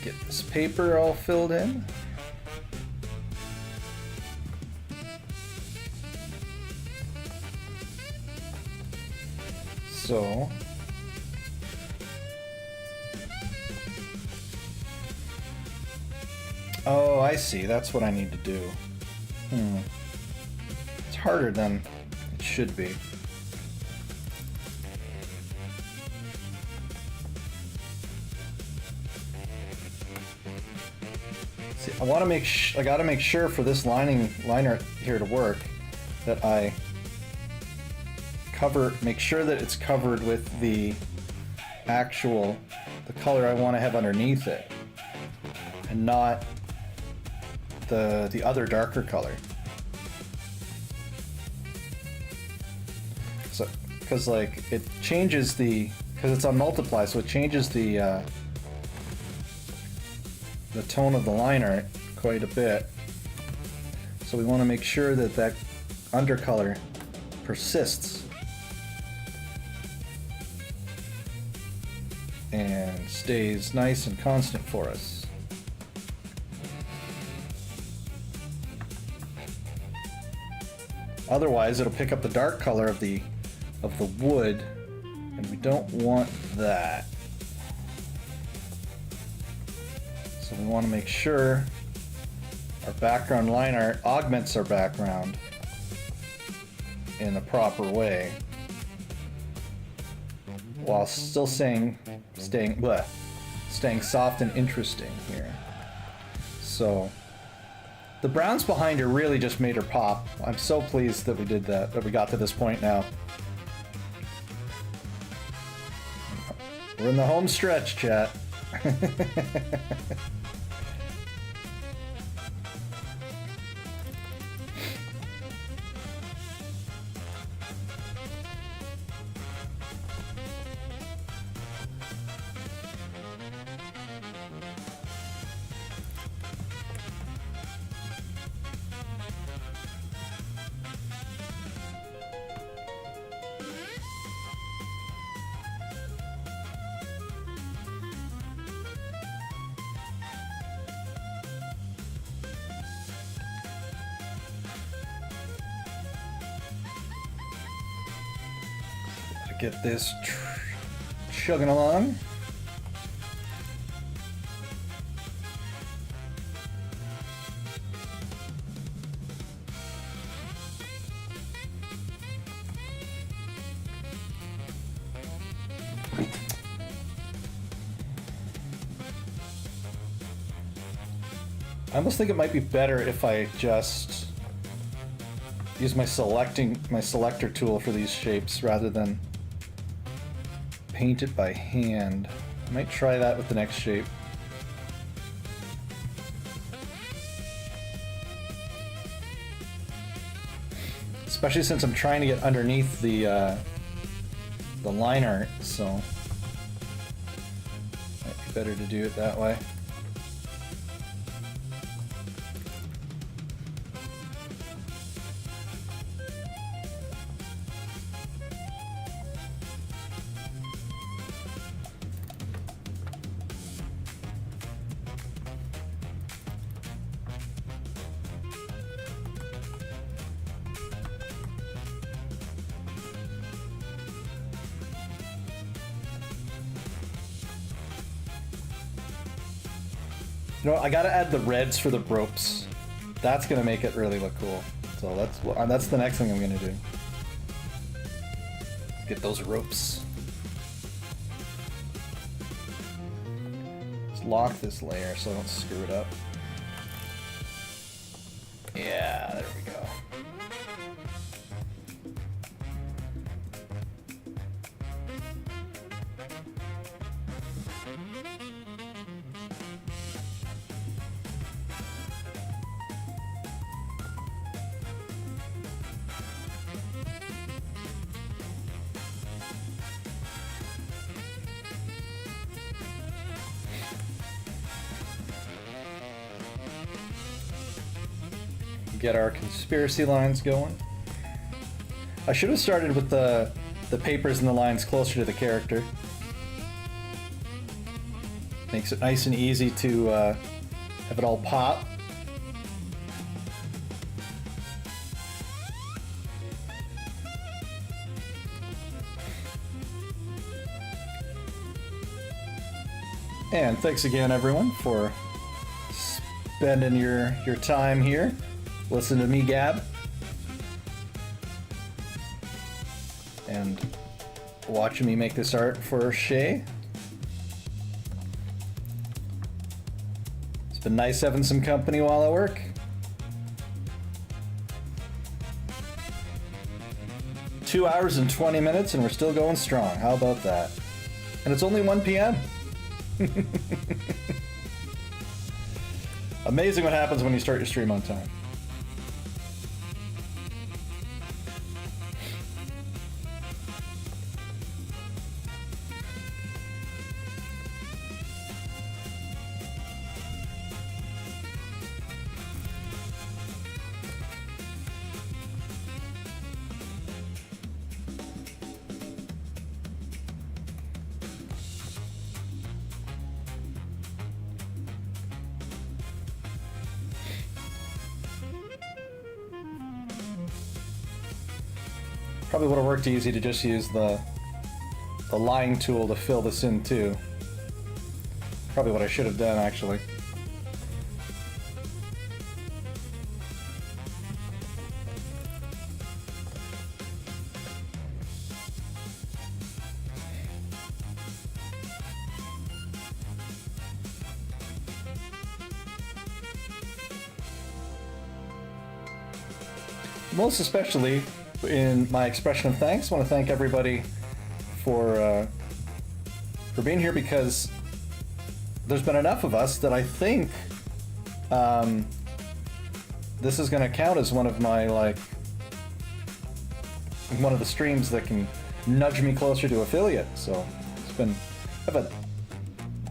Get this paper all filled in. So oh, I see. That's what I need to do. It's harder than it should be. I want to I got to make sure for this liner here to work that I make sure that it's covered with the color I want to have underneath it, and not the other darker color. So, because like it changes because it's on multiply, so it changes the tone of the liner quite a bit. So we want to make sure that that undercolor persists and stays nice and constant for us. Otherwise, it'll pick up the dark color of the wood, and we don't want that. So we want to make sure our background liner augments our background in a proper way, while still staying soft and interesting here. So the browns behind her really just made her pop. I'm so pleased that we did that we got to this point now. We're in the home stretch, chat. Get this chugging along. I almost think it might be better if I just use my selector tool for these shapes rather than paint it by hand. I might try that with the next shape. Especially since I'm trying to get underneath the line art, so might be better to do it that way. You know, I gotta add the reds for the ropes. That's gonna make it really look cool. So that's the next thing I'm gonna do. Get those ropes. Let's lock this layer so I don't screw it up. Yeah, there we go. Get our conspiracy lines going. I should have started with the papers and the lines closer to the character. Makes it nice and easy to have it all pop. And thanks again, everyone, for spending your time here. Listen to me gab. And watching me make this art for Shay. It's been nice having some company while I work. Two hours and 20 minutes and we're still going strong. How about that? And it's only 1 p.m. Amazing what happens when you start your stream on time. Probably would have worked easy to just use the line tool to fill this in too. Probably what I should have done, actually. Most especially in my expression of thanks, I want to thank everybody for being here, because there's been enough of us that I think this is going to count as one of my, like, one of the streams that can nudge me closer to affiliate. So it's been, I've had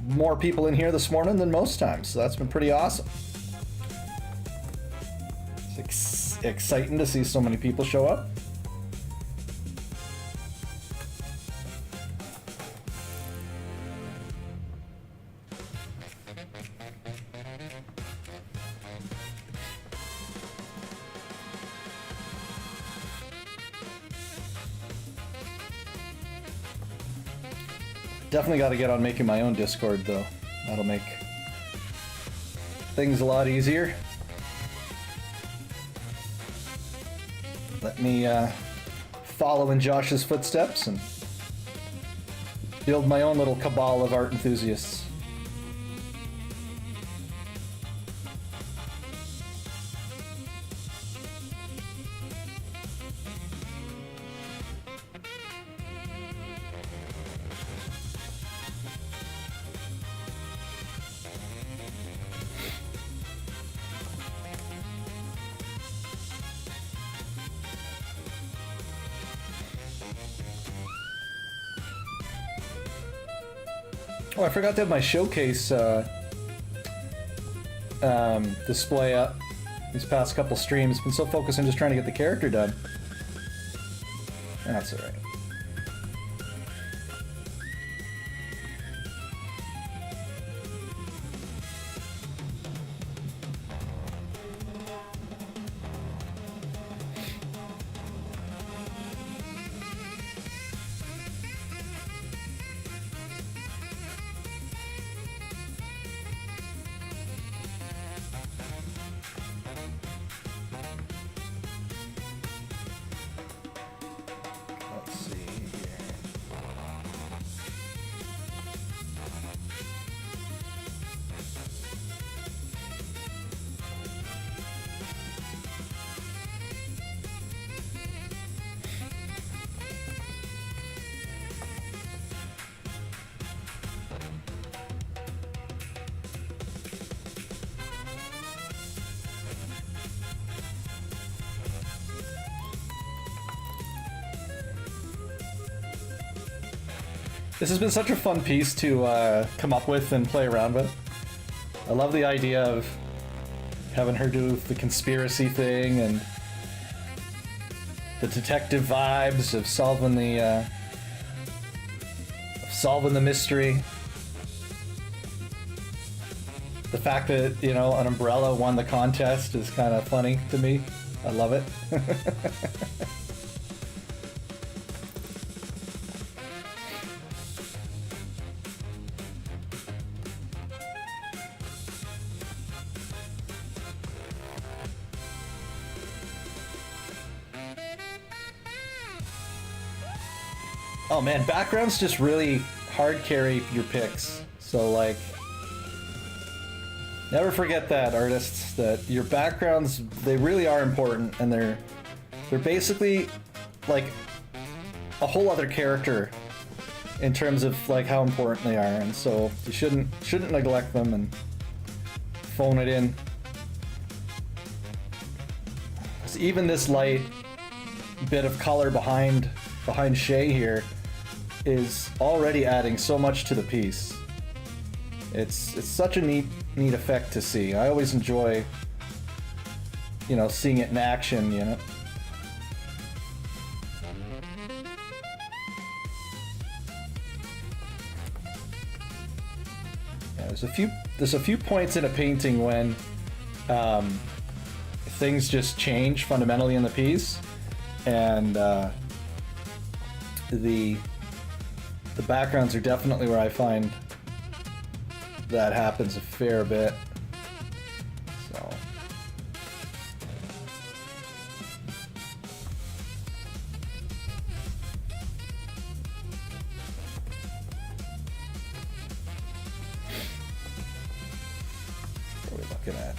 more people in here this morning than most times, so that's been pretty awesome. It's exciting to see so many people show up. Definitely got to get on making my own Discord, though. That'll make things a lot easier. Let me follow in Josh's footsteps and build my own little cabal of art enthusiasts. Oh, I forgot to have my showcase display up these past couple streams. Been so focused on just trying to get the character done. That's alright. This has been such a fun piece to come up with and play around with. I love the idea of having her do the conspiracy thing and the detective vibes of solving the mystery. The fact that, you know, an umbrella won the contest is kind of funny to me. I love it. Oh man, backgrounds just really hard carry your picks. So like, never forget that, artists, that your backgrounds, they really are important, and they're basically like a whole other character in terms of like how important they are, and so you shouldn't neglect them and phone it in. 'Cause even this light bit of color behind Shay here is already adding so much to the piece. It's such a neat effect to see. I always enjoy, you know, seeing it in action, you know. Yeah, there's a few points in a painting when things just change fundamentally in the piece, and the backgrounds are definitely where I find that happens a fair bit. So what are we looking at?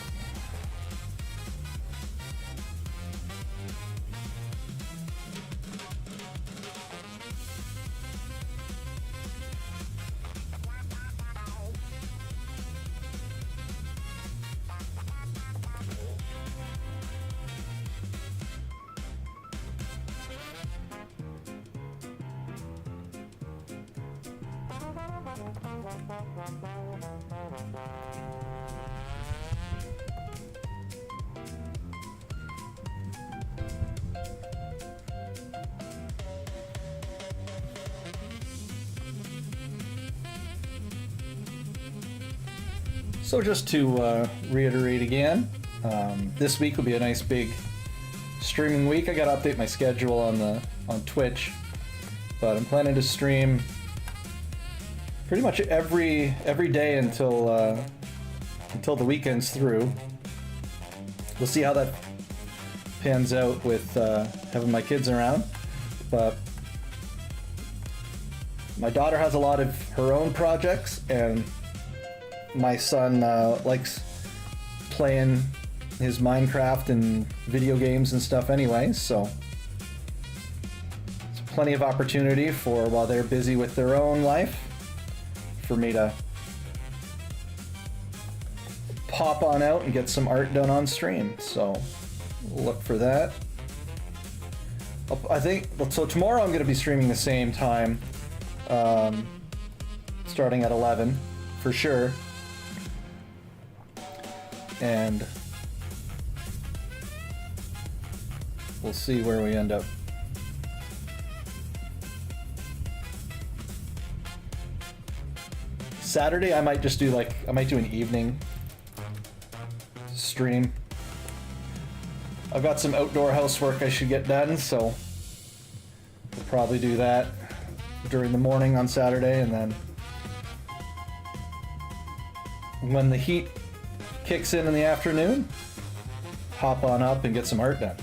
So just to reiterate again, this week will be a nice big streaming week. I gotta update my schedule on Twitch, but I'm planning to stream pretty much every day until the weekend's through. We'll see how that pans out with having my kids around, but my daughter has a lot of her own projects, and my son likes playing his Minecraft and video games and stuff anyway, so it's plenty of opportunity for, while they're busy with their own life, for me to pop on out and get some art done on stream. So look for that. So tomorrow I'm going to be streaming the same time. starting at 11 for sure. And we'll see where we end up. Saturday, I might just do I might do an evening stream. I've got some outdoor housework I should get done, so we'll probably do that during the morning on Saturday, and then when the heat kicks in the afternoon, hop on up and get some art done.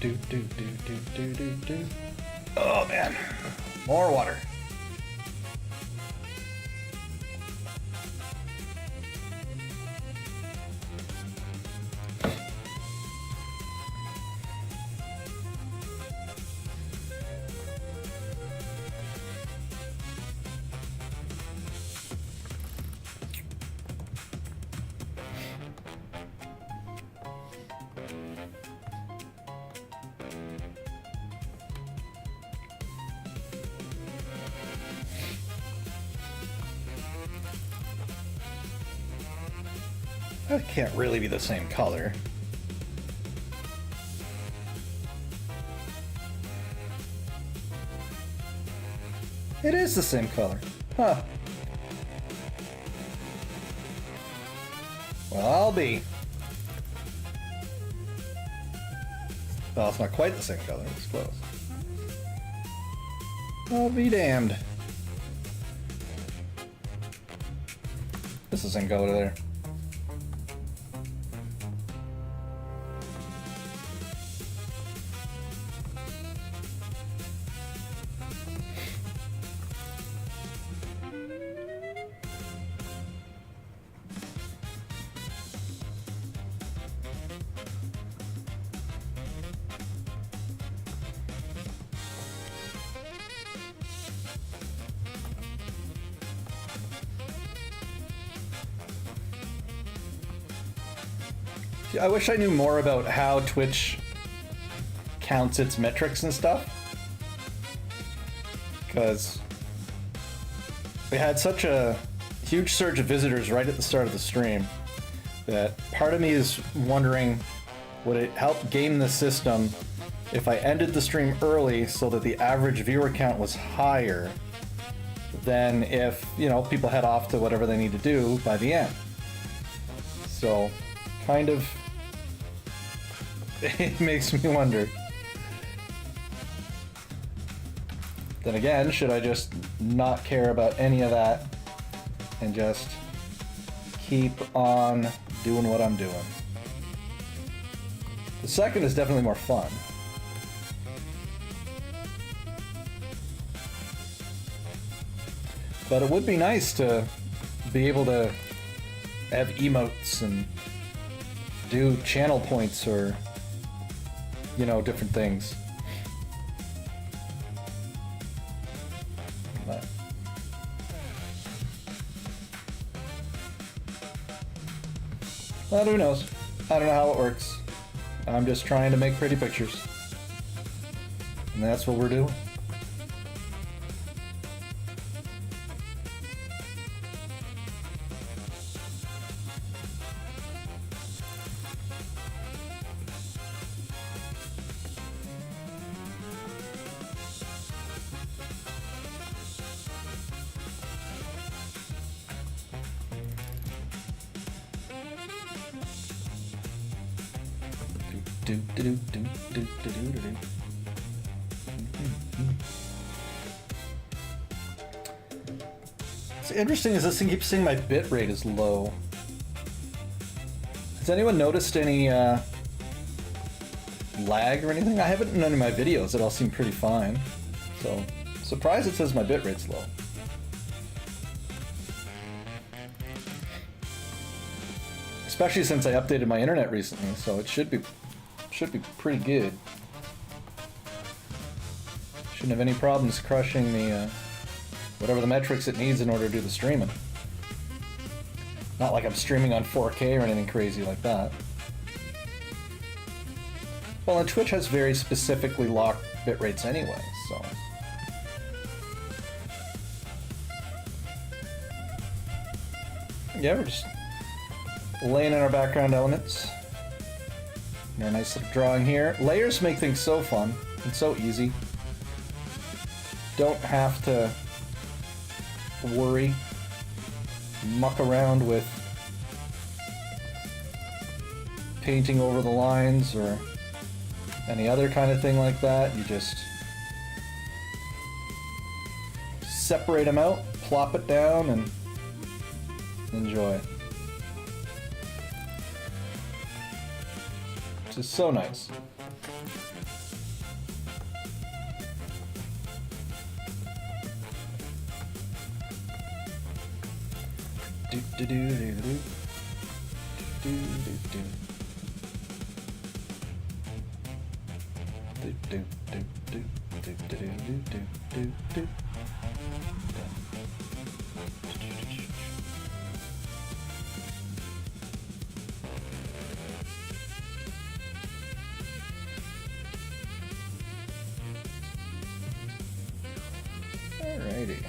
Do. Oh man, more water. That can't really be the same color. It is the same color. Huh. Well, I'll be. Well, it's not quite the same color. It's close. I'll be damned. This doesn't go to there. I wish I knew more about how Twitch counts its metrics and stuff, because we had such a huge surge of visitors right at the start of the stream that part of me is wondering, would it help game the system if I ended the stream early so that the average viewer count was higher than if, you know, people head off to whatever they need to do by the end. So kind of it makes me wonder. Then again, should I just not care about any of that and just keep on doing what I'm doing? The second is definitely more fun. But it would be nice to be able to have emotes and do channel points or, you know, different things. But who knows? I don't know how it works. I'm just trying to make pretty pictures. And that's what we're doing. do do do do do do do do. What's interesting is this thing keeps saying my bit rate is low. Has anyone noticed any lag or anything? I haven't in any of my videos. It all seemed pretty fine. So, surprised it says my bit rate's low. Especially since I updated my internet recently, so it should be pretty good. Shouldn't have any problems crushing the whatever the metrics it needs in order to do the streaming. Not like I'm streaming on 4K or anything crazy like that. Well, and Twitch has very specifically locked bit rates anyway, so. Yeah, we're just laying in our background elements. And our nice little drawing here. Layers make things so fun and so easy. Don't have to worry, muck around with painting over the lines or any other kind of thing like that. You just separate them out, plop it down, and enjoy. Which is so nice. Do do do do do do do do do do do do do do do do. Alrighty.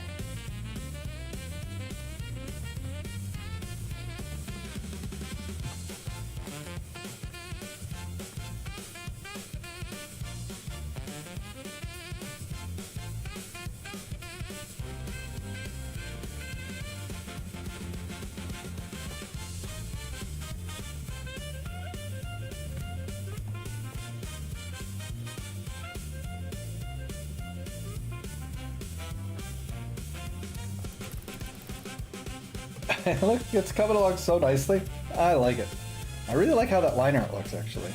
Look, it's coming along so nicely. I like it. I really like how that line art looks, actually.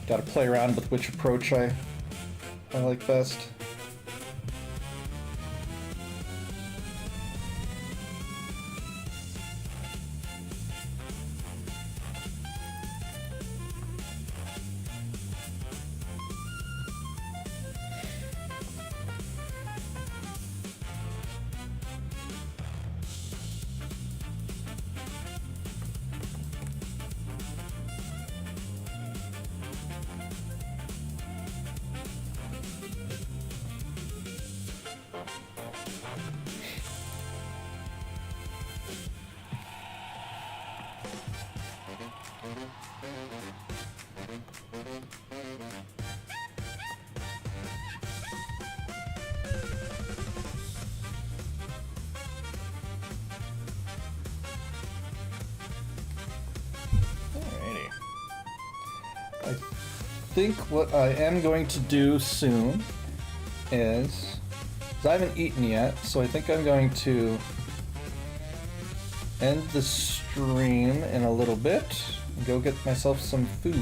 Gotta play around with which approach I like best. I think what I am going to do soon is, because I haven't eaten yet, so I think I'm going to end the stream in a little bit and go get myself some food.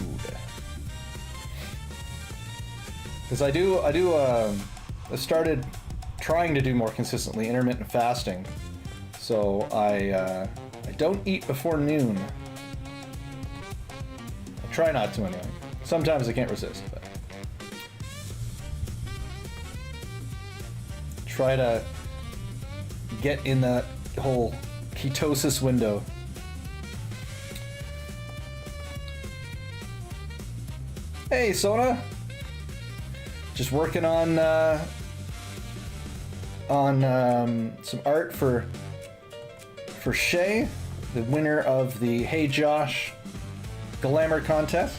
Because I started trying to do more consistently intermittent fasting, so I don't eat before noon. I try not to anyway. Sometimes I can't resist, but try to get in that whole ketosis window. Hey, Sona. Just working on some art for Shay, the winner of the Hey Josh Glamour contest.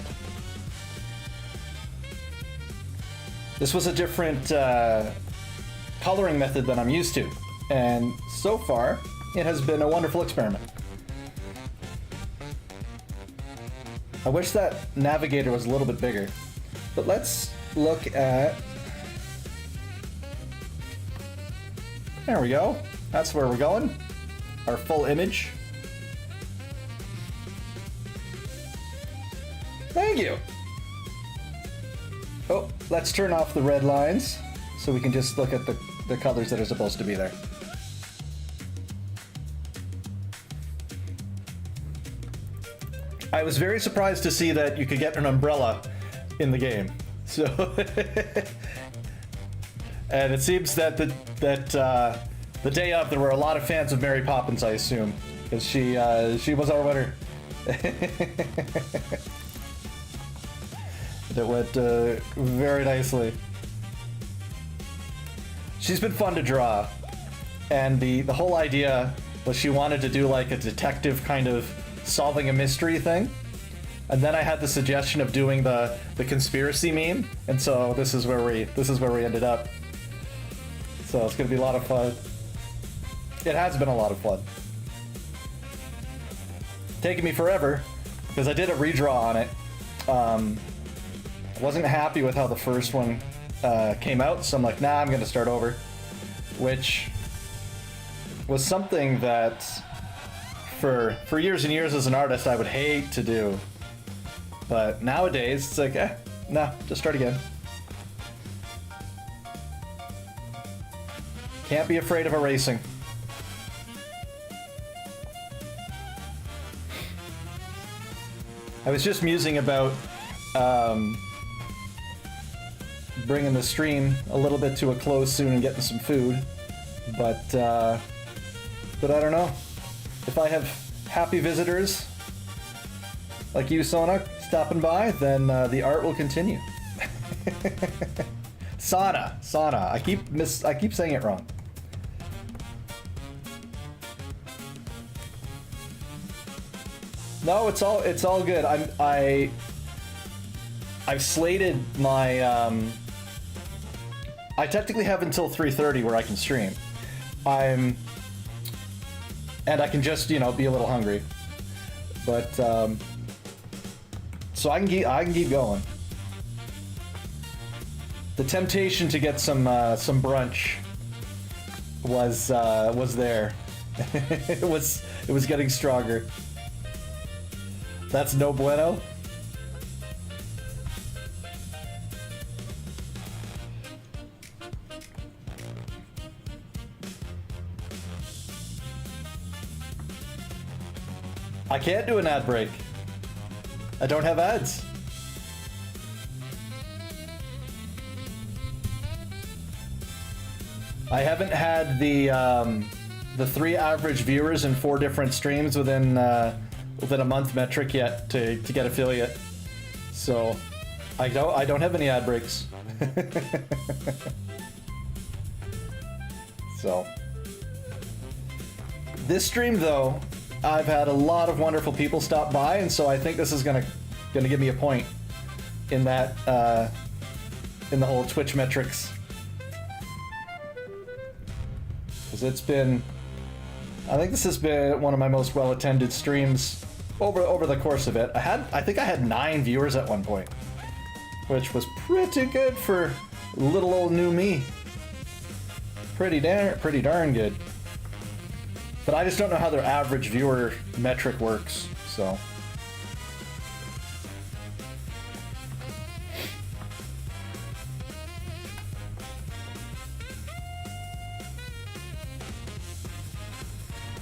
This was a different coloring method than I'm used to. And so far, it has been a wonderful experiment. I wish that navigator was a little bit bigger. But let's look at... There we go. That's where we're going. Our full image. Thank you. Oh, let's turn off the red lines so we can just look at the colors that are supposed to be there. I was very surprised to see that you could get an umbrella in the game. So, and it seems that the day of there were a lot of fans of Mary Poppins, I assume, because she was our winner. It went very nicely. She's been fun to draw, and the whole idea was she wanted to do like a detective kind of solving a mystery thing, and then I had the suggestion of doing the conspiracy meme, and so this is where we ended up. So it's gonna be a lot of fun. It has been a lot of fun. Taking me forever because I did a redraw on it. Wasn't happy with how the first one came out, so I'm like, nah, I'm gonna start over, which was something that for years and years as an artist I would hate to do, but nowadays it's like, nah, just start again. Can't be afraid of erasing. I was just musing about bringing the stream a little bit to a close soon and getting some food, but I don't know. If I have happy visitors like you, Sona, stopping by, then the art will continue. Sana. I keep saying it wrong. No, it's all good. I've slated my I technically have until 3:30 where I can stream. And I can just, be a little hungry. But so I can keep going. The temptation to get some brunch was there. It was getting stronger. That's no bueno. I can't do an ad break. I don't have ads. I haven't had the 3 average viewers in 4 different streams within a month metric yet to get affiliate. So I don't have any ad breaks. So this stream though, I've had a lot of wonderful people stop by, and so I think this is gonna give me a point in that in the whole Twitch metrics, because I think this has been one of my most well-attended streams over the course of it. I think I had 9 viewers at one point, which was pretty good for little old new me. Pretty darn good. But I just don't know how their average viewer metric works, so.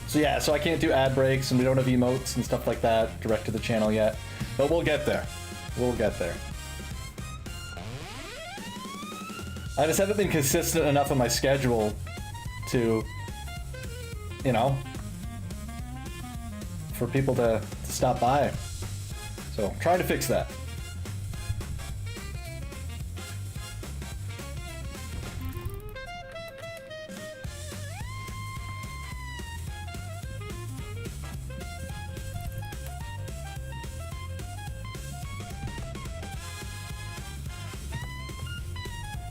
So yeah, so I can't do ad breaks, and we don't have emotes and stuff like that direct to the channel yet. But we'll get there. We'll get there. I just haven't been consistent enough on my schedule to, for people to stop by. So, trying to fix that.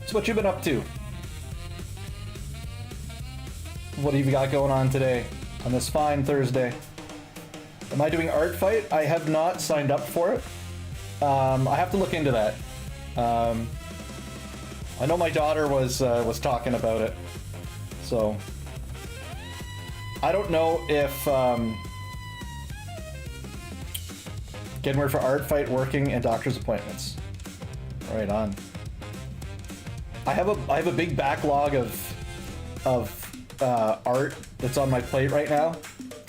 So what you been up to? What have you got going on today on this fine Thursday? Am I doing art fight? I have not signed up for it. I have to look into that. I know my daughter was talking about it, so I don't know if getting ready for art fight, working, and doctor's appointments. Right on. I have a big backlog of art that's on my plate right now,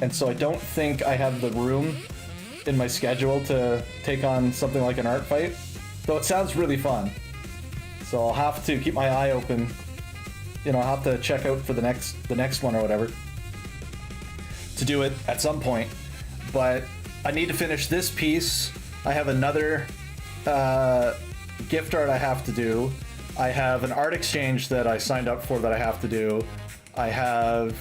and so I don't think I have the room in my schedule to take on something like an art fight, though it sounds really fun. So I'll have to keep my eye open. You know, I'll have to check out for the next one or whatever to do it at some point. But I need to finish this piece. I have another gift art I have to do. I have an art exchange that I signed up for that I have to do. I have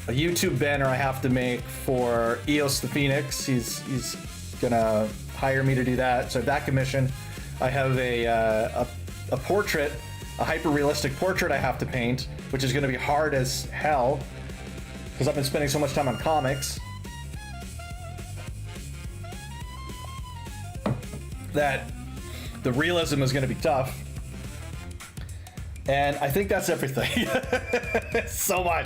a YouTube banner I have to make for Eos the Phoenix. He's gonna hire me to do that, so I have that commission. I have a portrait, a hyper-realistic portrait I have to paint, which is gonna be hard as hell because I've been spending so much time on comics that the realism is gonna be tough. And I think that's everything. So much.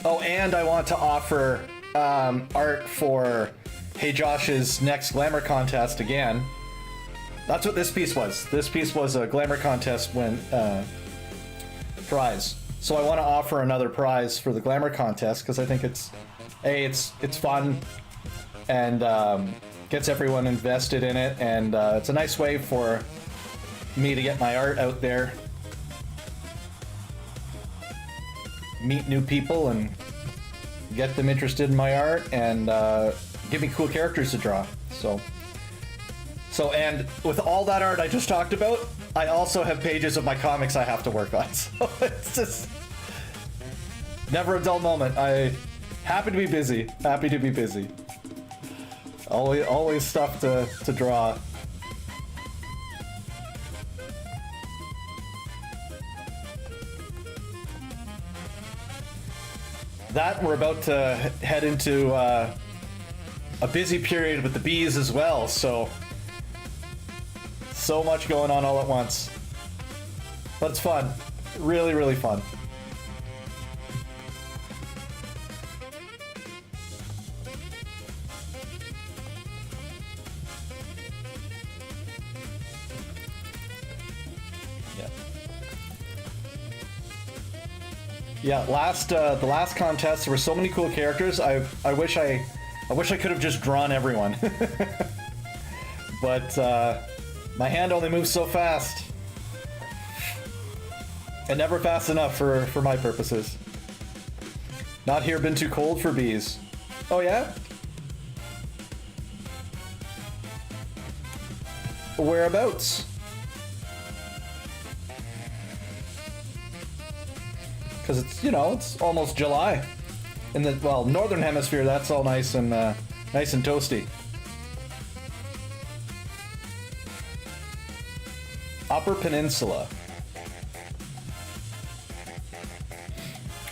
Oh, and I want to offer art for Hey Josh's next Glamour contest again. That's what this piece was. This piece was a Glamour contest prize. So I want to offer another prize for the Glamour contest because I think it's fun and gets everyone invested in it, and it's a nice way for me to get my art out there, meet new people, and get them interested in my art, and give me cool characters to draw. So, and with all that art I just talked about, I also have pages of my comics I have to work on. So it's just never a dull moment. Happy to be busy. Happy to be busy. Always stuff to draw. That we're about to head into a busy period with the bees as well, so much going on all at once. But it's fun. Really, really fun. Yeah, the last contest, there were so many cool characters. I wish I could have just drawn everyone. But my hand only moves so fast. And never fast enough for my purposes. Not here been too cold for bees. Oh yeah? Whereabouts? Because it's, you know, it's almost July. In the, well, northern hemisphere, that's all nice and toasty. Upper Peninsula.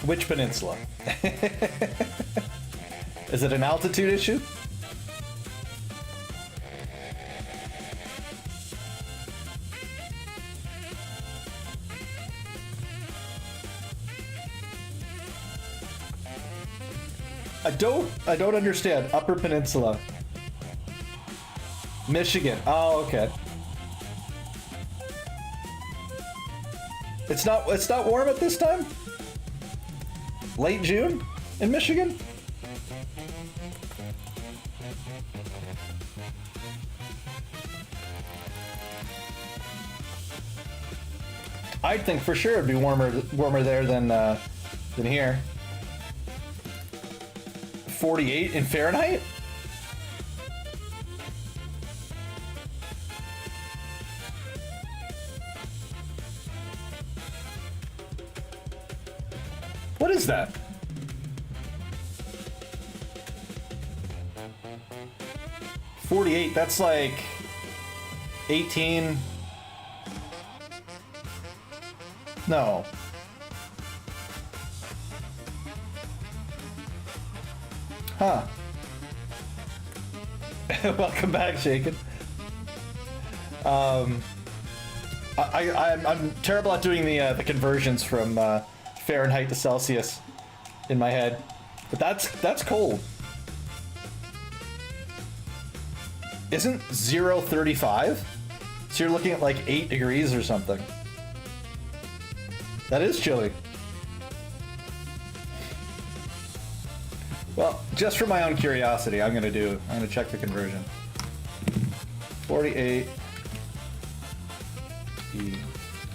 Which peninsula? Is it an altitude issue? I don't understand. Upper Peninsula. Michigan. Oh, okay. It's not warm at this time? Late June in Michigan? I'd think for sure it'd be warmer there than here. 48 in Fahrenheit? What is that? $48, that's like 18. No, Huh. Welcome back, Shaken. I'm terrible at doing the conversions from Fahrenheit to Celsius in my head, but that's cold. Isn't 0 35? So you're looking at like 8 degrees or something. That is chilly. Well, just for my own curiosity, I'm gonna check the conversion. 48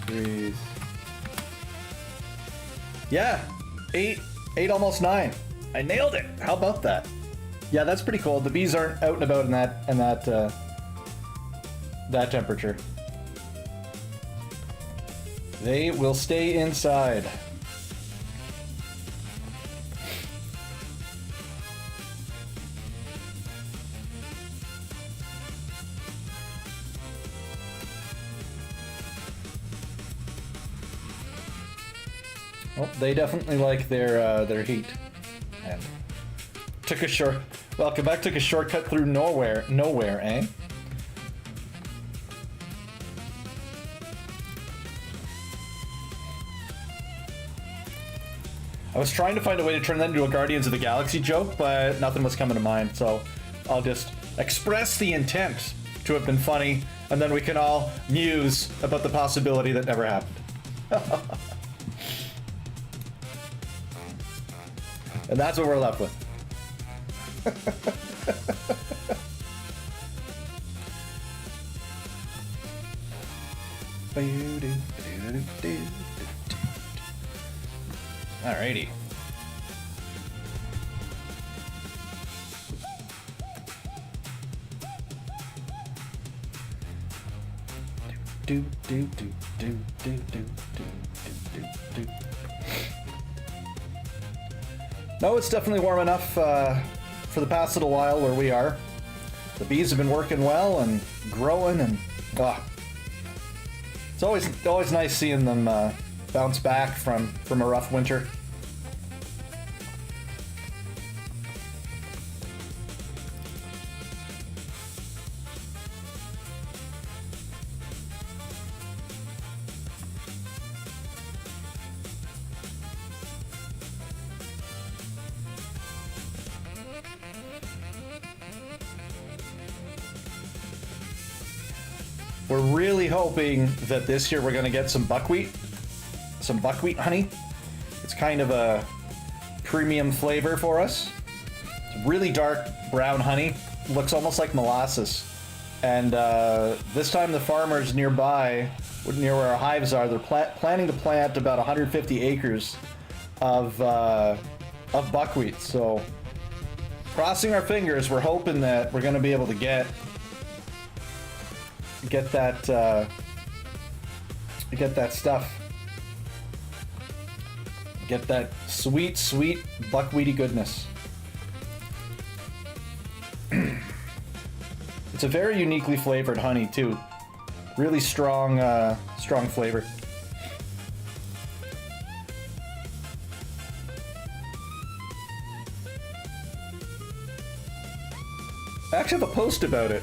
degrees. Yeah, 8, almost 9. I nailed it. How about that? Yeah, that's pretty cold. The bees aren't out and about in that temperature. They will stay inside. Well, they definitely like their heat. And welcome back. Took a shortcut through nowhere, eh? I was trying to find a way to turn that into a Guardians of the Galaxy joke, but nothing was coming to mind, so I'll just express the intent to have been funny, and then we can all muse about the possibility that never happened. And that's what we're left with. Alrighty. No, it's definitely warm enough for the past little while where we are. The bees have been working well and growing, and it's always nice seeing them bounce back from a rough winter. We're really hoping that this year we're going to get some buckwheat honey. It's kind of a premium flavor for us. It's really dark brown honey, looks almost like molasses. And this time the farmers nearby, near where our hives are, they're planning to plant about 150 acres of buckwheat. So crossing our fingers, we're hoping that we're going to be able to get that stuff. Get that sweet buckwheaty goodness. It's a very uniquely flavored honey too. Really strong flavor. I actually have a post about it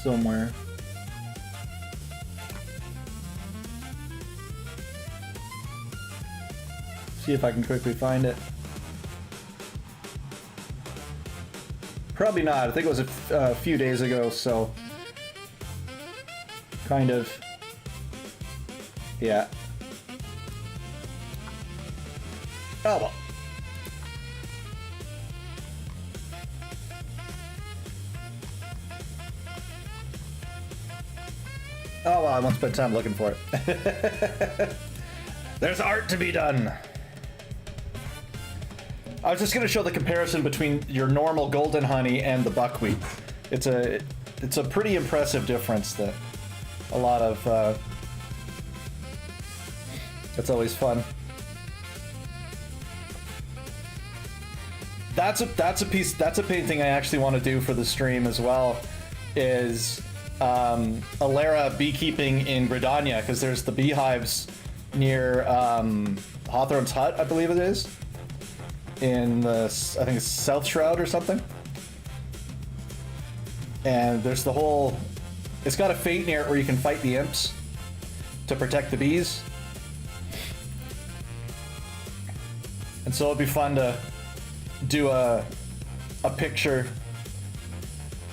somewhere. See if I can quickly find it. Probably not. I think it was a few days ago, so kind of, yeah. Oh well. Oh well, I won't spend time looking for it. There's art to be done. I was just going to show the comparison between your normal golden honey and the buckwheat. It's a pretty impressive difference that a lot of it's always fun. That's a painting I actually want to do for the stream as well, is Alera beekeeping in Gridania, because there's the beehives near Hawthorne's hut, I believe it is. in the, I think it's South Shroud or something. And there's the whole, it's got a fate near it where you can fight the imps to protect the bees. And so it'd be fun to do a picture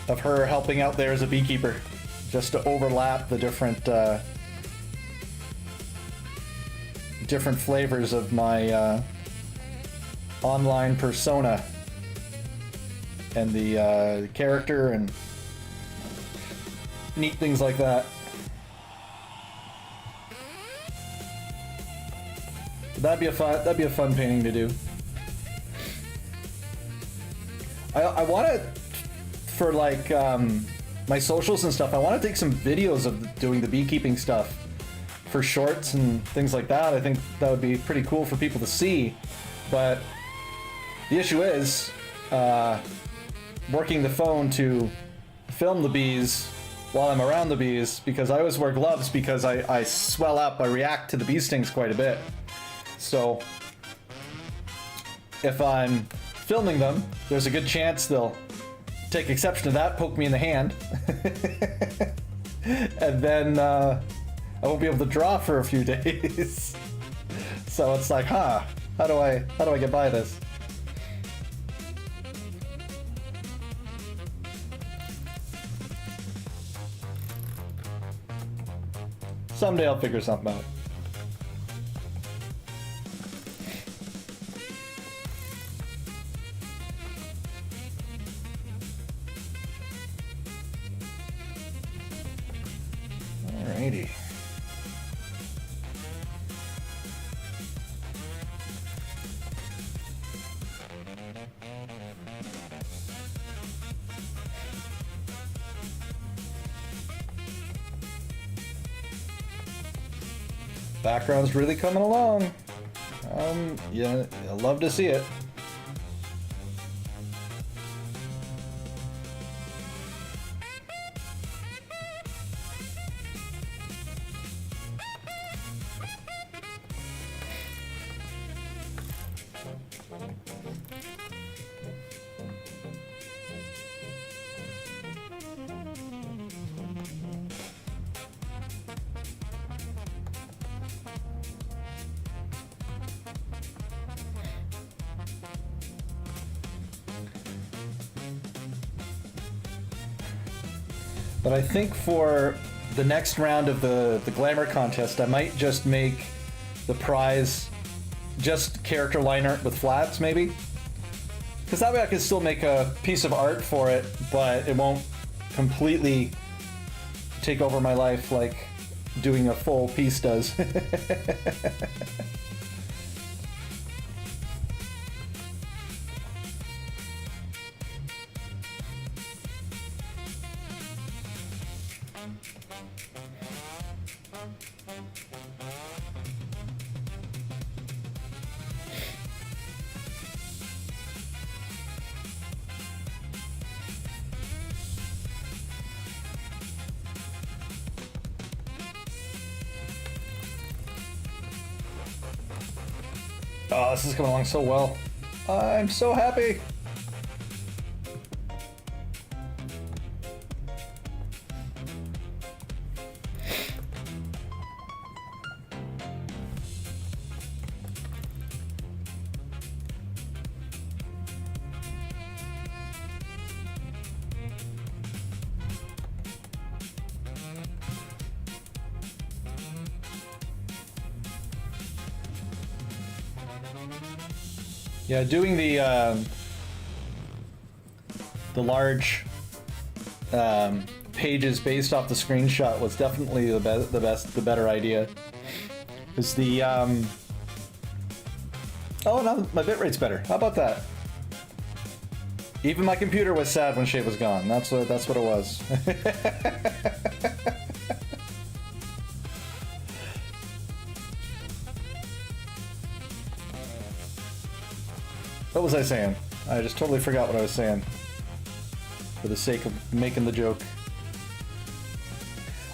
of her helping out there as a beekeeper, just to overlap the different different flavors of my online persona and the character and neat things like that. That'd be a fun painting to do. I want to, for like my socials and stuff, I want to take some videos of doing the beekeeping stuff for shorts and things like that. I think that would be pretty cool for people to see. But the issue is working the phone to film the bees while I'm around the bees, because I always wear gloves because I swell up, I react to the bee stings quite a bit. So if I'm filming them, there's a good chance they'll take exception to that, poke me in the hand, and then I won't be able to draw for a few days. So it's like, how do I get by this? Someday I'll figure something out. Alrighty. Background's really coming along. Yeah, I love to see it. But I think for the next round of the glamour contest, I might just make the prize just character line art with flats, maybe. Because that way I can still make a piece of art for it, but it won't completely take over my life like doing a full piece does. Oh, this is coming along so well. I'm so happy. Yeah, doing the large pages based off the screenshot was definitely the better idea. Because the oh, now my bitrate's better. How about that? Even my computer was sad when Shade was gone. That's what it was. What was I saying? I just totally forgot what I was saying. For the sake of making the joke.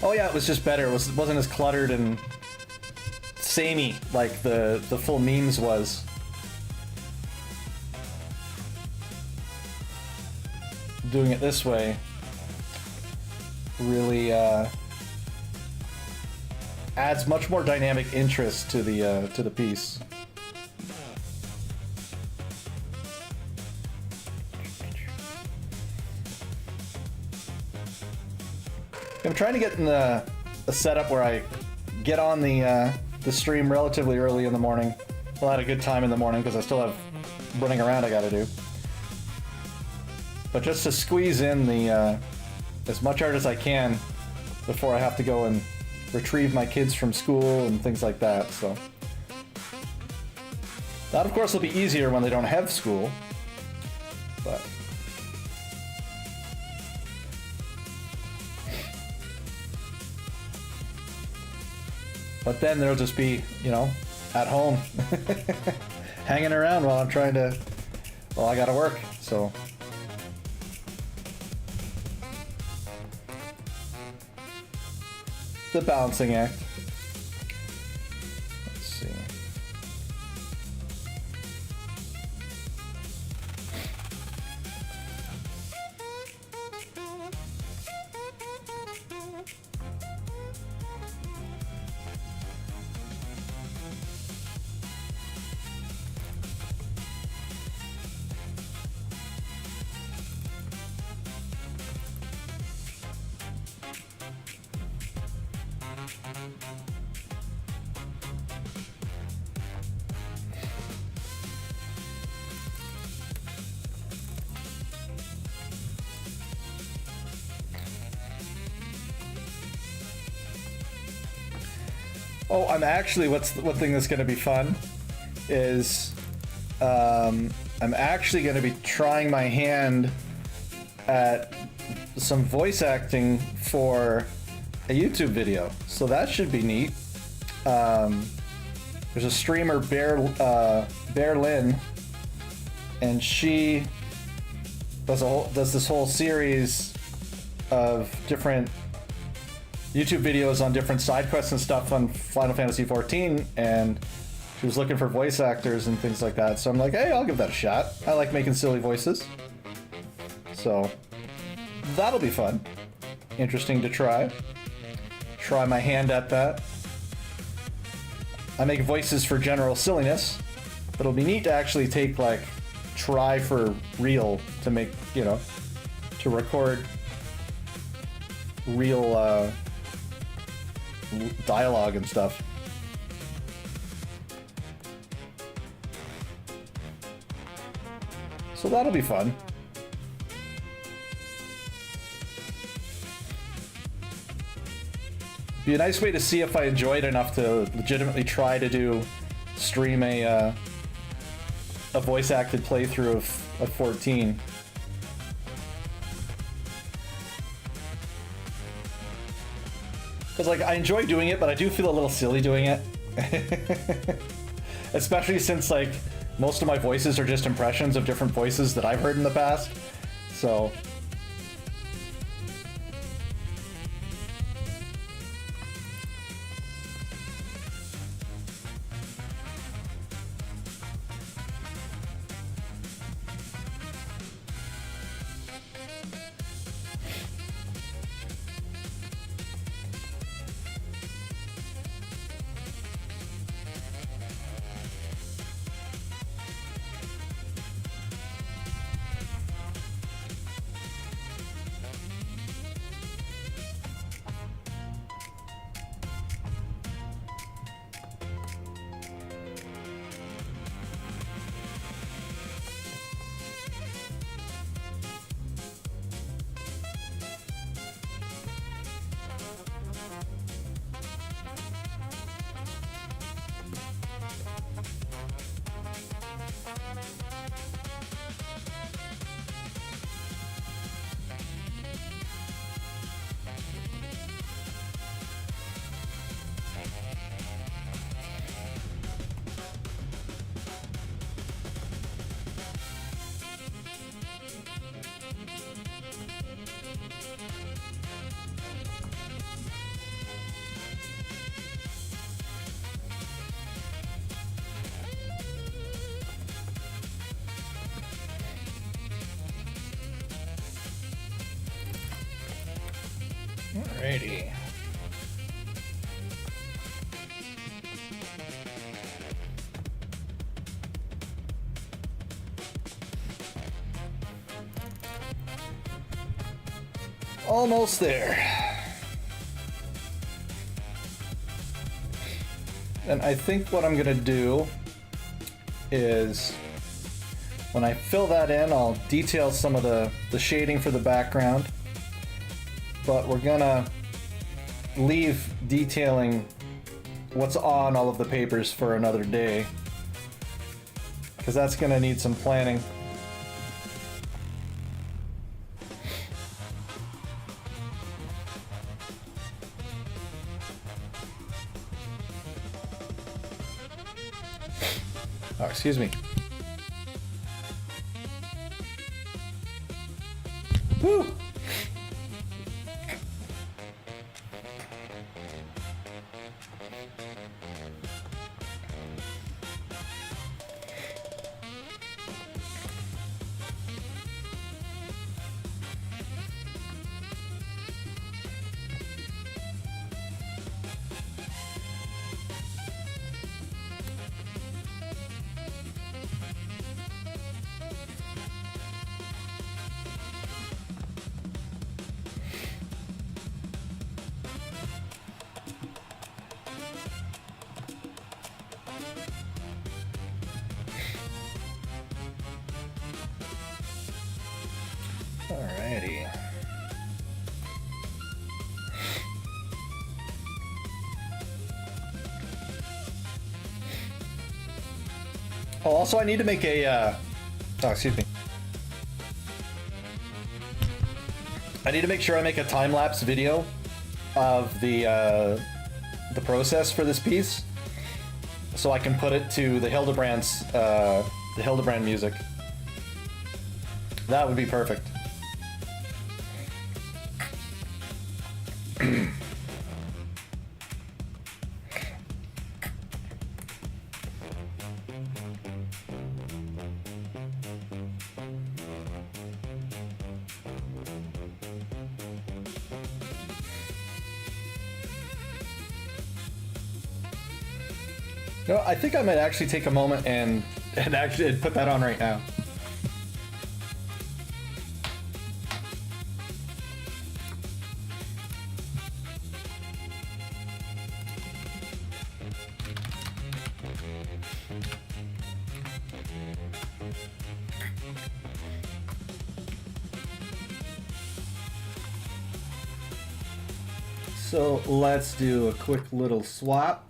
Oh yeah, it was just better. It wasn't as cluttered and samey like the full memes was. doing it this way really adds much more dynamic interest to the piece. I'm trying to get in a setup where I get on the stream relatively early in the morning. Well, I had a good time in the morning because I still have running around I gotta do. But just to squeeze in the as much art as I can before I have to go and retrieve my kids from school and things like that, so. That, of course, will be easier when they don't have school, but. But then they'll just be, you know, at home, hanging around while I'm trying to, well, I gotta work, so. The balancing act. Let's see. Oh, I'm actually, one thing that's going to be fun is I'm actually going to be trying my hand at some voice acting for a YouTube video. So that should be neat. There's a streamer, Bear Lynn, and she does this whole series of different YouTube videos on different side quests and stuff on Final Fantasy XIV, and she was looking for voice actors and things like that. So I'm like, hey, I'll give that a shot. I like making silly voices. So that'll be fun. Interesting to try. Try my hand at that. I make voices for general silliness, but it'll be neat to actually try for real to make, you know, to record real dialogue and stuff. So that'll be fun. Be a nice way to see if I enjoy it enough to legitimately try to stream a voice acted playthrough of 14. Because I enjoy doing it, but I do feel a little silly doing it. Especially since most of my voices are just impressions of different voices that I've heard in the past. So Alrighty. Almost there. And I think what I'm gonna do is when I fill that in, I'll detail some of the shading for the background, but we're gonna leave detailing what's on all of the papers for another day, because that's gonna need some planning. Oh, excuse me. Woo! Alrighty. Oh, also I need to make a, oh, excuse me. I need to make sure I make a time-lapse video of the process for this piece, so I can put it to the Hildebrand's, the Hildebrand music. That would be perfect. No, I think I might actually take a moment and actually put that on right now. So let's do a quick little swap.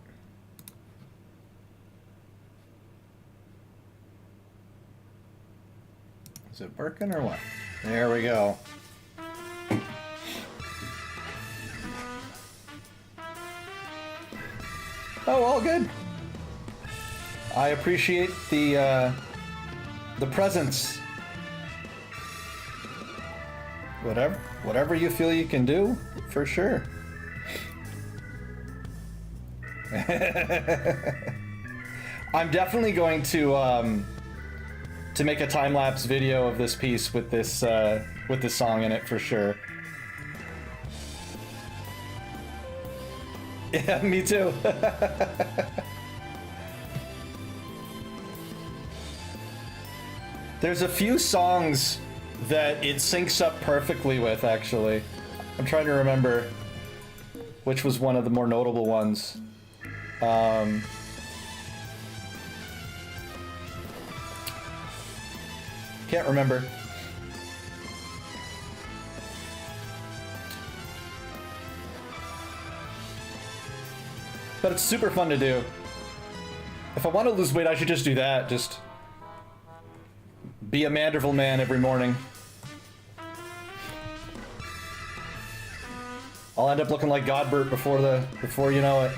Is it working or what? There we go. Oh, all good. I appreciate the presence. Whatever you feel you can do, for sure. I'm definitely going to make a time-lapse video of this piece with this song in it for sure. Yeah, me too. There's a few songs that it syncs up perfectly with, actually. I'm trying to remember which was one of the more notable ones. Can't remember. But it's super fun to do. If I want to lose weight, I should just do that. Just be a Manderville man every morning. I'll end up looking like Godbert before you know it.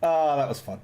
Oh, that was fun.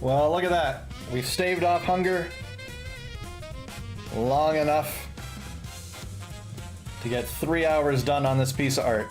Well, look at that. We've staved off hunger long enough to get 3 hours done on this piece of art.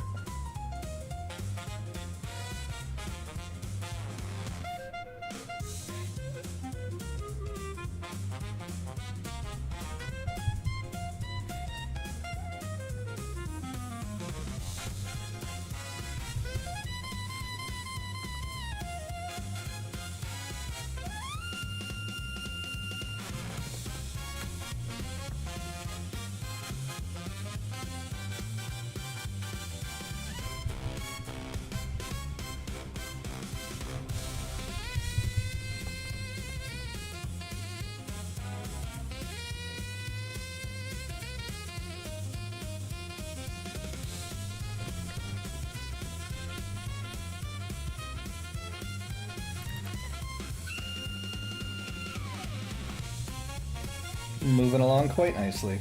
Moving along quite nicely.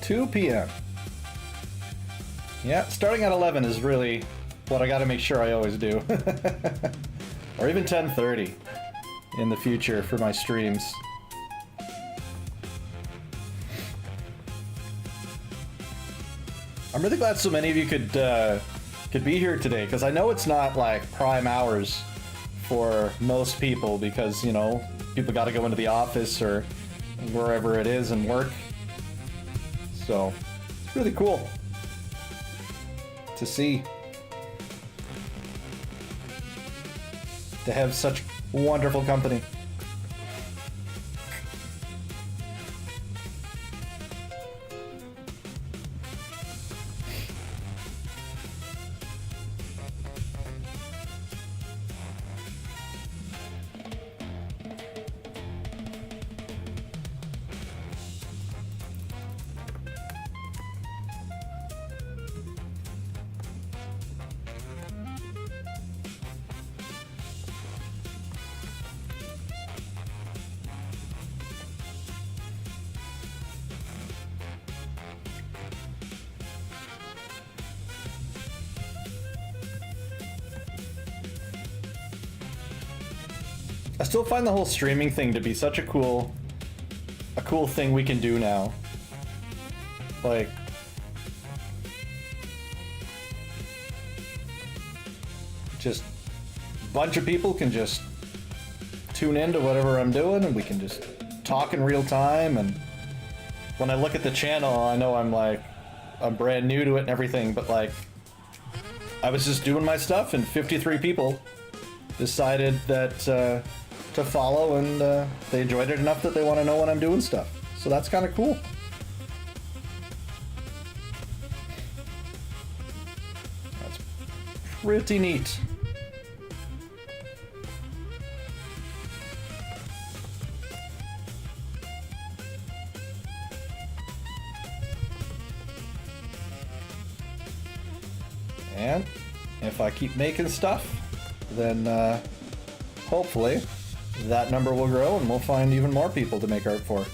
2 p.m. Yeah, starting at 11 is really what I gotta make sure I always do. Or even 10:30 in the future for my streams. I'm really glad so many of you could be here today, because I know it's not like prime hours for most people, because, you know, people gotta go into the office or wherever it is and work. So it's really cool to see, to have such wonderful company. I still find the whole streaming thing to be such a cool thing we can do now. Like, just a bunch of people can just tune into whatever I'm doing, and we can just talk in real time. And when I look at the channel, I know I'm brand new to it and everything, but like, I was just doing my stuff and 53 people decided that to follow, and they enjoyed it enough that they want to know when I'm doing stuff. So that's kind of cool. That's pretty neat. And if I keep making stuff, then hopefully that number will grow and we'll find even more people to make art for.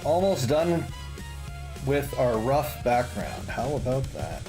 Almost done with our rough background. How about that?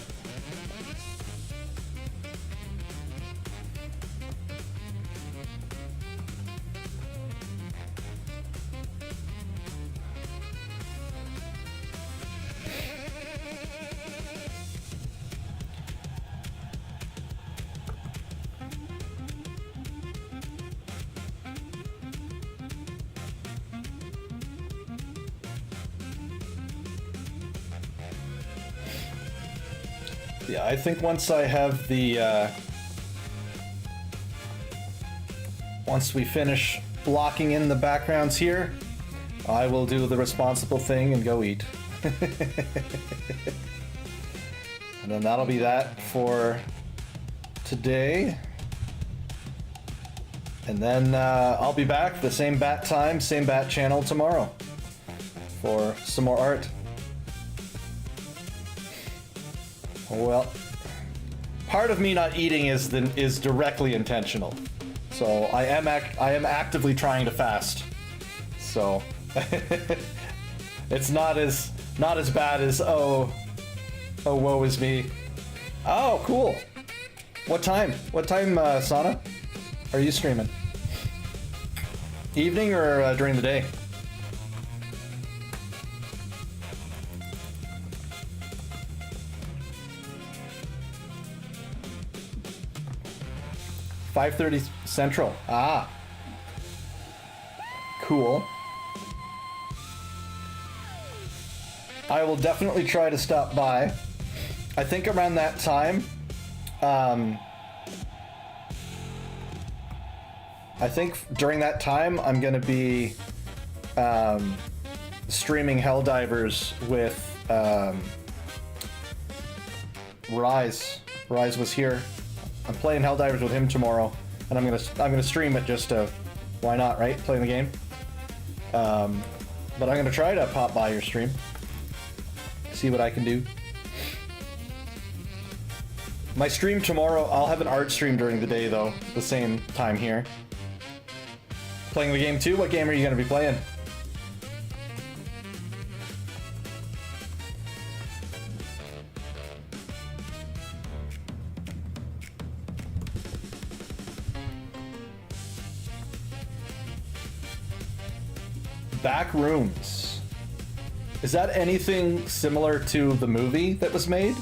Yeah, I think once I have the, once we finish blocking in the backgrounds here, I will do the responsible thing and go eat. And then that'll be that for today. And then I'll be back the same bat time, same bat channel tomorrow for some more art. Well, part of me not eating is directly intentional. So I am actively trying to fast. So it's not as bad as oh woe is me. Oh, cool. What time? What time, Sana? Are you streaming? Evening or during the day? "5:30 Central." Ah. Cool. I will definitely try to stop by. I think around that time, I think during that time I'm gonna be streaming Helldivers with Rise. Rise was here. I'm playing Helldivers with him tomorrow, and I'm gonna stream it just to, why not, right? Playing the game. But I'm gonna try to pop by your stream, see what I can do. My stream tomorrow, I'll have an art stream during the day though, the same time here. Playing the game too? What game are you gonna be playing? Back Rooms. Is that anything similar to the movie that was made?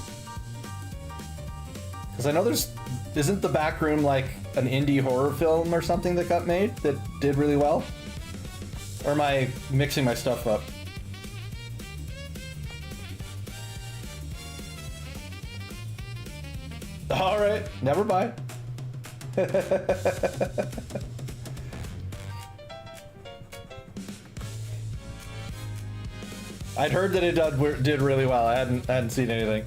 Because I know isn't The Back Room like an indie horror film or something that got made that did really well? Or am I mixing my stuff up? Alright, never mind. I'd heard that it did really well. I hadn't seen anything.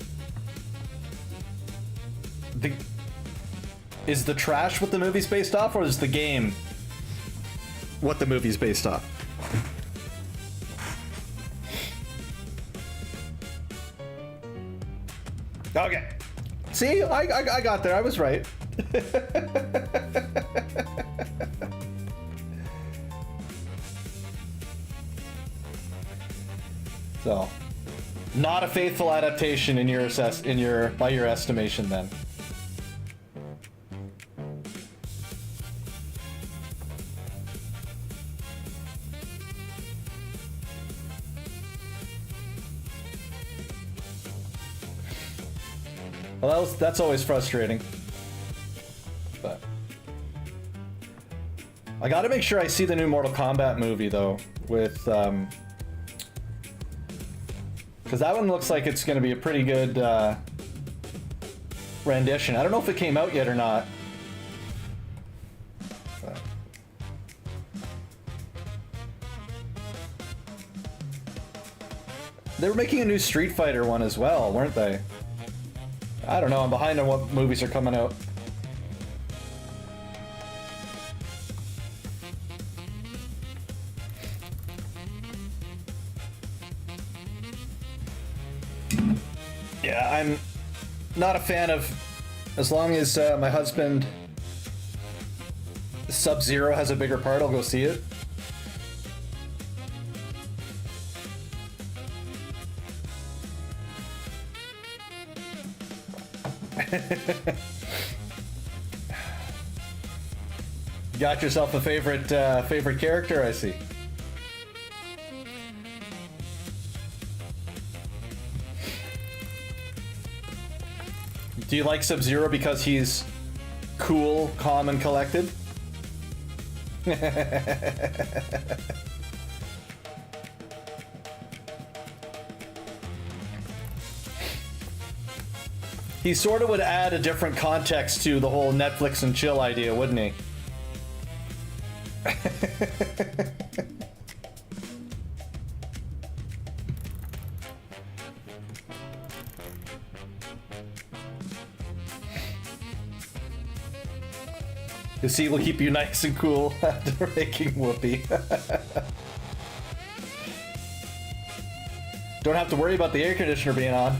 Is the trash what the movie's based off, or is the game what the movie's based off? Okay. See, I got there. I was right. So, not a faithful adaptation by your estimation, then. Well, that's always frustrating. But I gotta make sure I see the new Mortal Kombat movie though, with because that one looks like it's gonna be a pretty good rendition. I don't know if it came out yet or not. But they were making a new Street Fighter one as well, weren't they? I don't know, I'm behind on what movies are coming out. Yeah, I'm not a fan of, as long as my husband Sub-Zero has a bigger part, I'll go see it. Got yourself a favorite character, I see. Do you like Sub-Zero because he's cool, calm, and collected? he sort of would add a different context to the whole Netflix and chill idea, wouldn't he? Because he will keep you nice and cool after making whoopee. Don't have to worry about the air conditioner being on.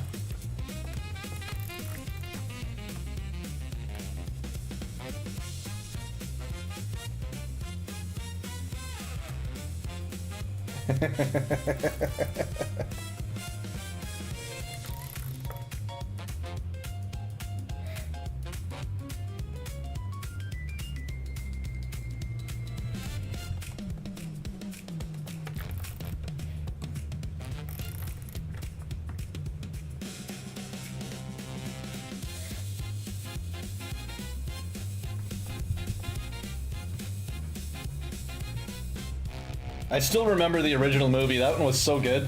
I still remember the original movie. That one was so good.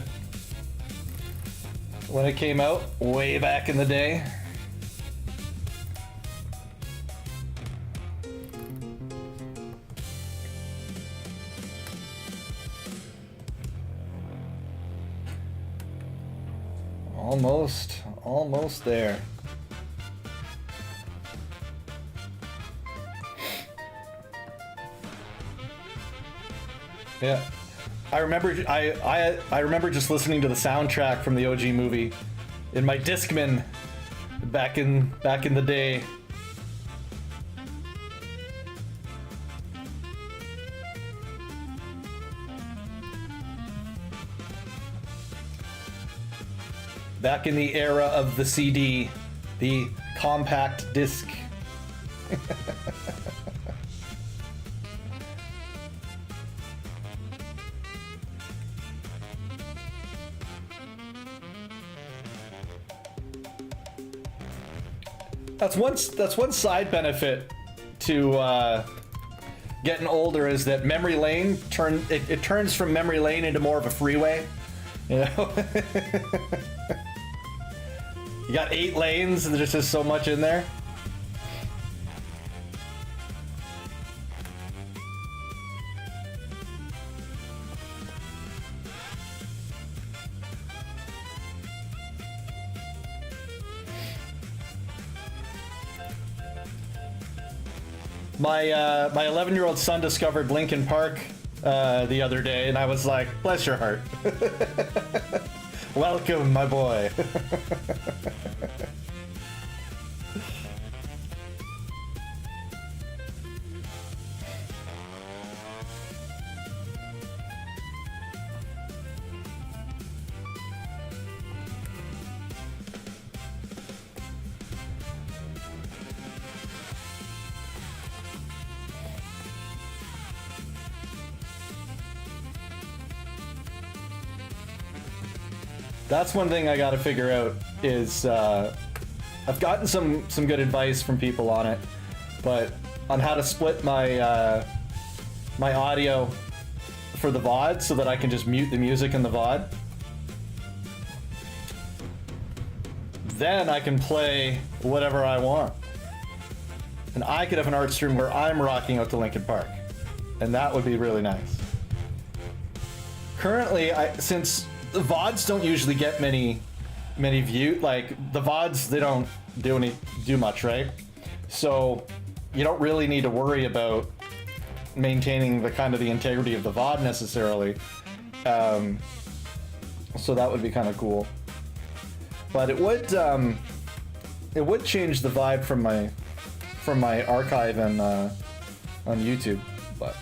When it came out, way back in the day. Almost there. Yeah, I remember. I remember just listening to the soundtrack from the OG movie in my Discman back in the day. Back in the era of the CD, the compact disc. That's one side benefit to getting older is that memory lane turns from memory lane into more of a freeway. You know, you got 8 lanes and there's just so much in there. My 11-year-old son discovered Linkin Park the other day, and I was like, bless your heart. Welcome, my boy. That's one thing I gotta figure out is I've gotten some good advice from people on it, but on how to split my my audio for the VOD so that I can just mute the music in the VOD. Then I can play whatever I want. And I could have an art stream where I'm rocking out to Linkin Park. And that would be really nice. Currently, since the VODs don't usually get many views, like the VODs, they don't do much, right? So you don't really need to worry about maintaining the integrity of the VOD necessarily. So that would be kind of cool. But it would change the vibe from my archive and on YouTube. But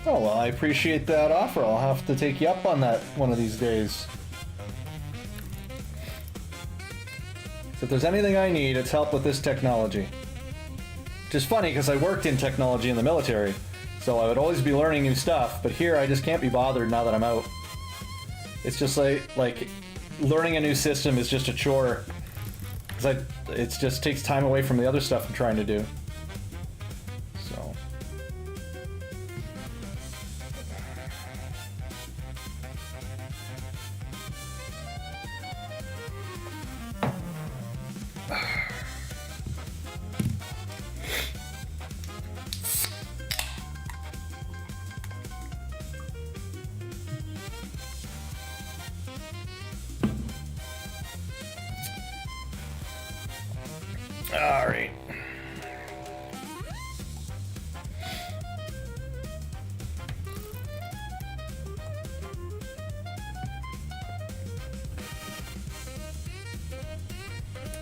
oh well, I appreciate that offer. I'll have to take you up on that one of these days. So if there's anything I need, it's help with this technology. Which is funny because I worked in technology in the military, so I would always be learning new stuff. But here, I just can't be bothered now that I'm out. It's just like learning a new system is just a chore. Because it just takes time away from the other stuff I'm trying to do. So. All right.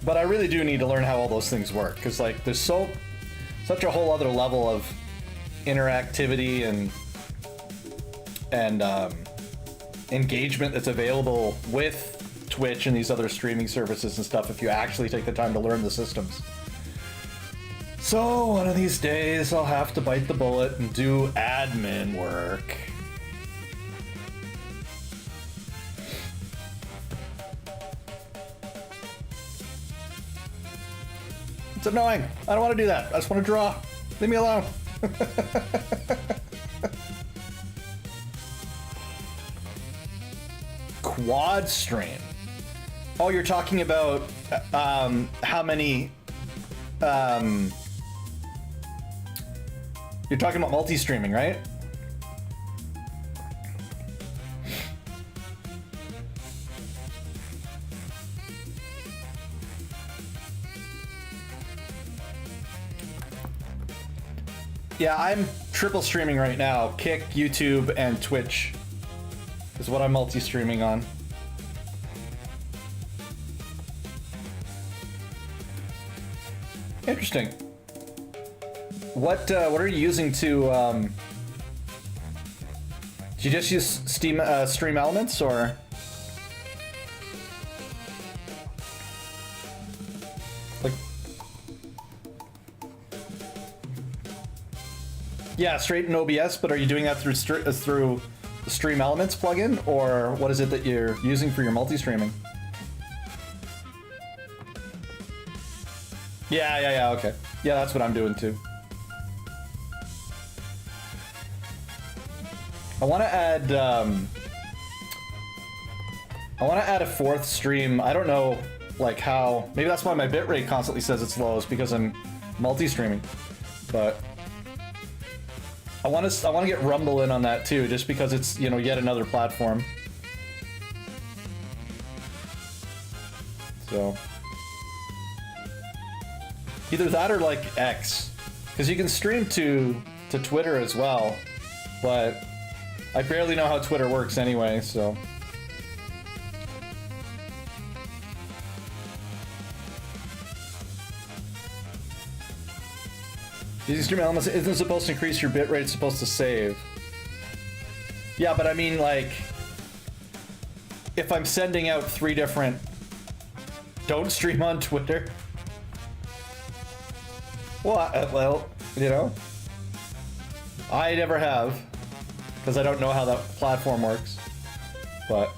But I really do need to learn how all those things work, because like there's such a whole other level of interactivity and engagement that's available with Twitch and these other streaming services and stuff if you actually take the time to learn the systems. So one of these days I'll have to bite the bullet and do admin work. It's annoying. I don't want to do that. I just want to draw. Leave me alone. Quad stream. Oh, you're talking about how many... you're talking about multi-streaming, right? Yeah, I'm triple streaming right now. Kick, YouTube, and Twitch is what I'm multi-streaming on. Interesting. What are you using to? Do you just use Steam Stream Elements or? Like, yeah, straight in OBS. But are you doing that through the Stream Elements plugin, or what is it that you're using for your multi-streaming? Yeah, okay. Yeah, that's what I'm doing too. I want to add a fourth stream. I don't know, like how. Maybe that's why my bitrate constantly says it's low, is because I'm multi-streaming. But I want to get Rumble in on that too, just because it's, you know, yet another platform. So either that or like X, because you can stream to Twitter as well, but I barely know how Twitter works anyway, so. Using Stream Elements isn't supposed to increase your bitrate, it's supposed to save. Yeah, but I mean, like, if I'm sending out 3 different don't stream on Twitter. Well, you know, I never have, because I don't know how that platform works. But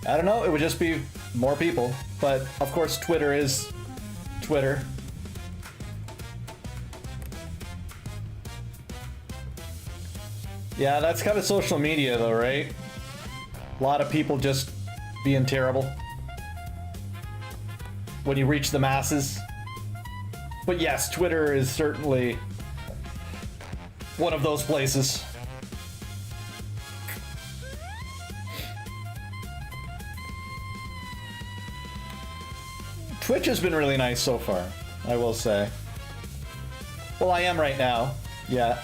I don't know, it would just be more people. But of course, Twitter is Twitter. Yeah, that's kind of social media though, right? A lot of people just being terrible when you reach the masses. But yes, Twitter is certainly one of those places. Twitch has been really nice so far, I will say. Well, I am right now. Yeah.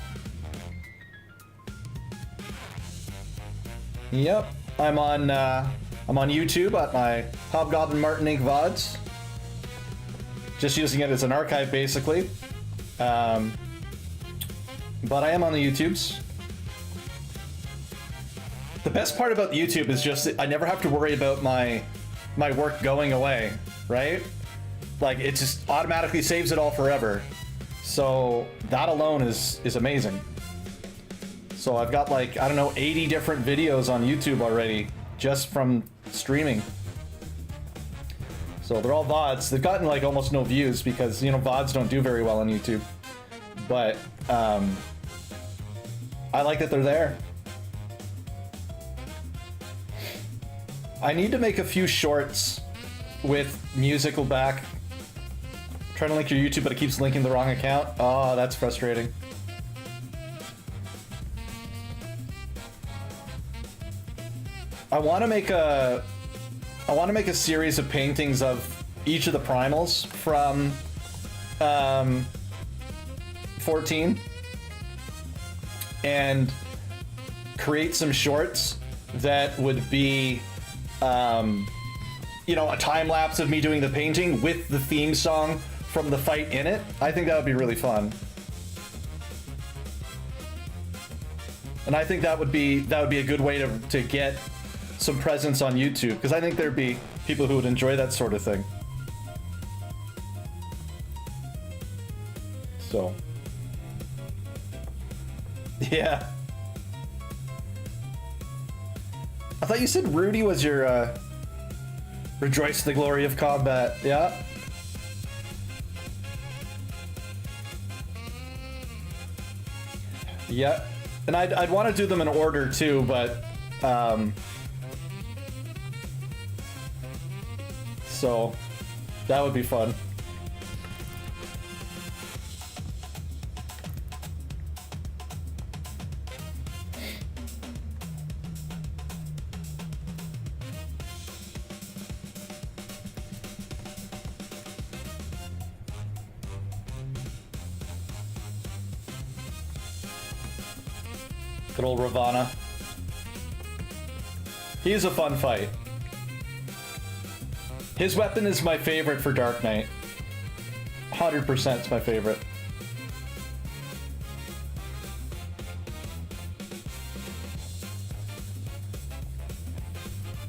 Yep, I'm on YouTube at my Hobgoblin Martin Inc. VODs. Just using it as an archive, basically. But I am on the YouTubes. The best part about YouTube is just that I never have to worry about my work going away, right? Like, it just automatically saves it all forever. So that alone is amazing. So I've got like, I don't know, 80 different videos on YouTube already, just from streaming. So they're all VODs. They've gotten like almost no views because, you know, VODs don't do very well on YouTube. But I like that they're there. I need to make a few shorts with musical back. I'm trying to link your YouTube, but it keeps linking the wrong account. Oh, that's frustrating. I want to make a series of paintings of each of the primals from 14 and create some shorts that would be, you know, a time lapse of me doing the painting with the theme song from the fight in it. I think that would be really fun. And I think that would be a good way to get some presence on YouTube, because I think there'd be people who would enjoy that sort of thing. So, yeah. I thought you said Rudy was your rejoice the glory of combat. Yeah. Yeah. And I'd want to do them in order too, but so that would be fun. Good old Ravana. He's a fun fight. His weapon is my favorite for Dark Knight. 100% is my favorite.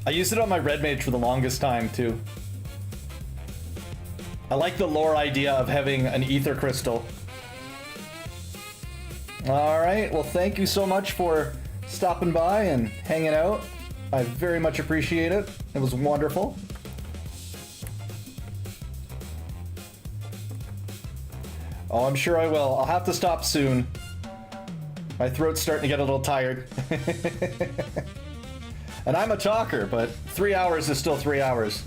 I used it on my Red Mage for the longest time too. I like the lore idea of having an ether crystal. Alright, well thank you so much for stopping by and hanging out. I very much appreciate it. It was wonderful. Oh, I'm sure I will. I'll have to stop soon. My throat's starting to get a little tired. And I'm a talker, but 3 hours is still 3 hours.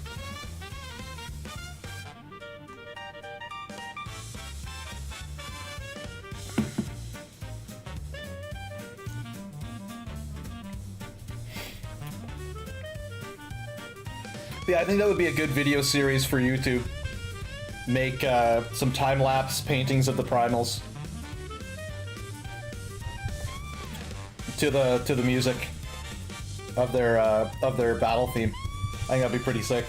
Yeah, I think that would be a good video series for YouTube. Make some time-lapse paintings of the primals to the music of their battle theme. I think that'd be pretty sick.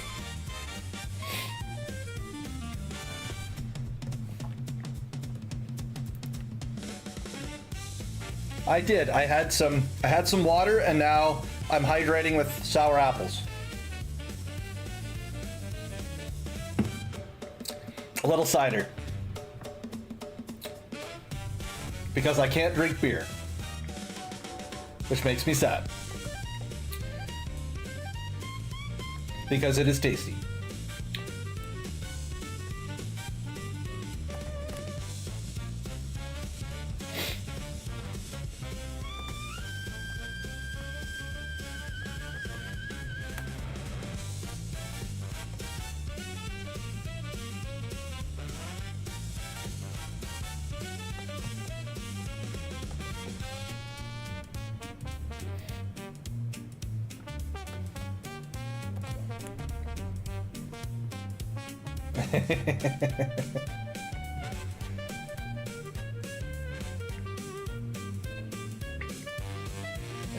I did. I had some water, and now I'm hydrating with sour apples. A little cider. Because I can't drink beer. Which makes me sad. Because it is tasty.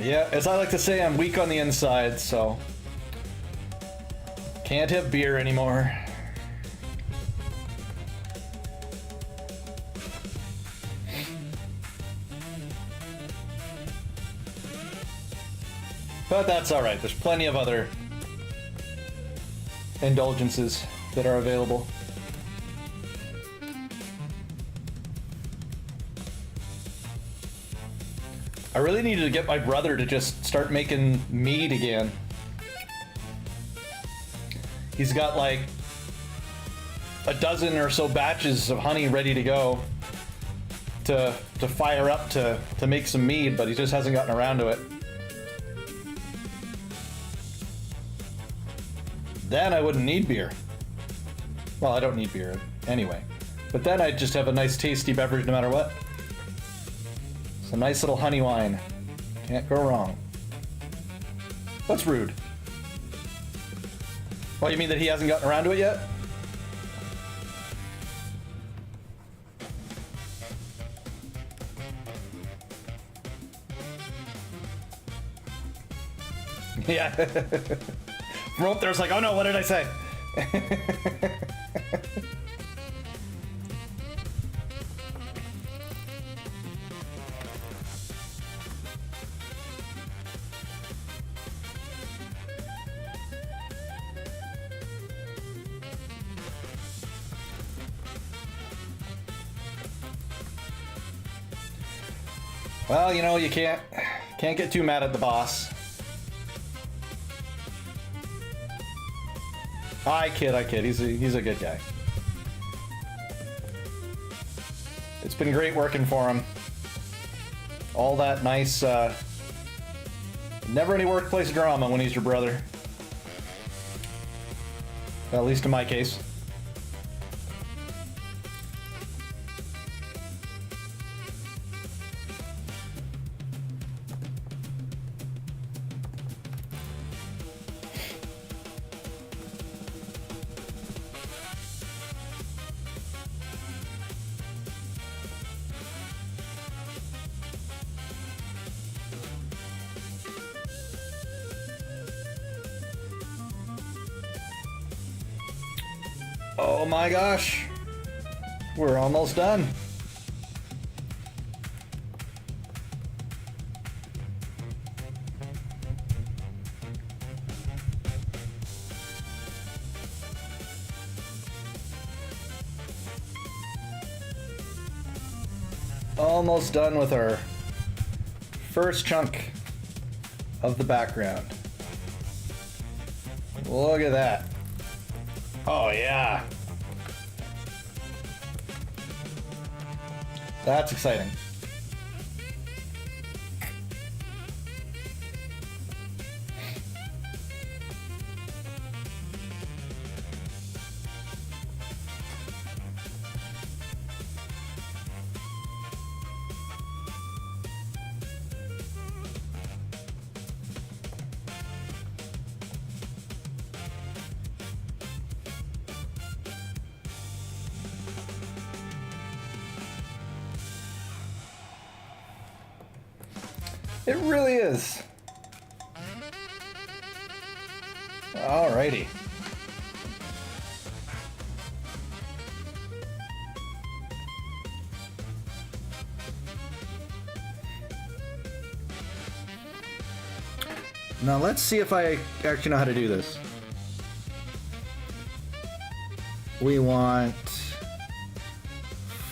Yeah, as I like to say, I'm weak on the inside, so can't have beer anymore. But that's alright, there's plenty of other indulgences that are available. I really needed to get my brother to just start making mead again. He's got like a dozen or so batches of honey ready to go to fire up to make some mead, but he just hasn't gotten around to it. Then I wouldn't need beer. Well, I don't need beer anyway. But then I'd just have a nice tasty beverage no matter what. Some nice little honey wine. Can't go wrong. What's rude? Oh, you mean that he hasn't gotten around to it yet? Yeah. From up there's like, oh no, what did I say? Well, you know, you can't get too mad at the boss. I kid. He's a good guy. It's been great working for him. All that nice, never any workplace drama when he's your brother. At least in my case. Oh my gosh, we're almost done. Almost done with our first chunk of the background. Look at that. Oh yeah. That's exciting. It really is. Alrighty. Now let's see if I actually know how to do this. We want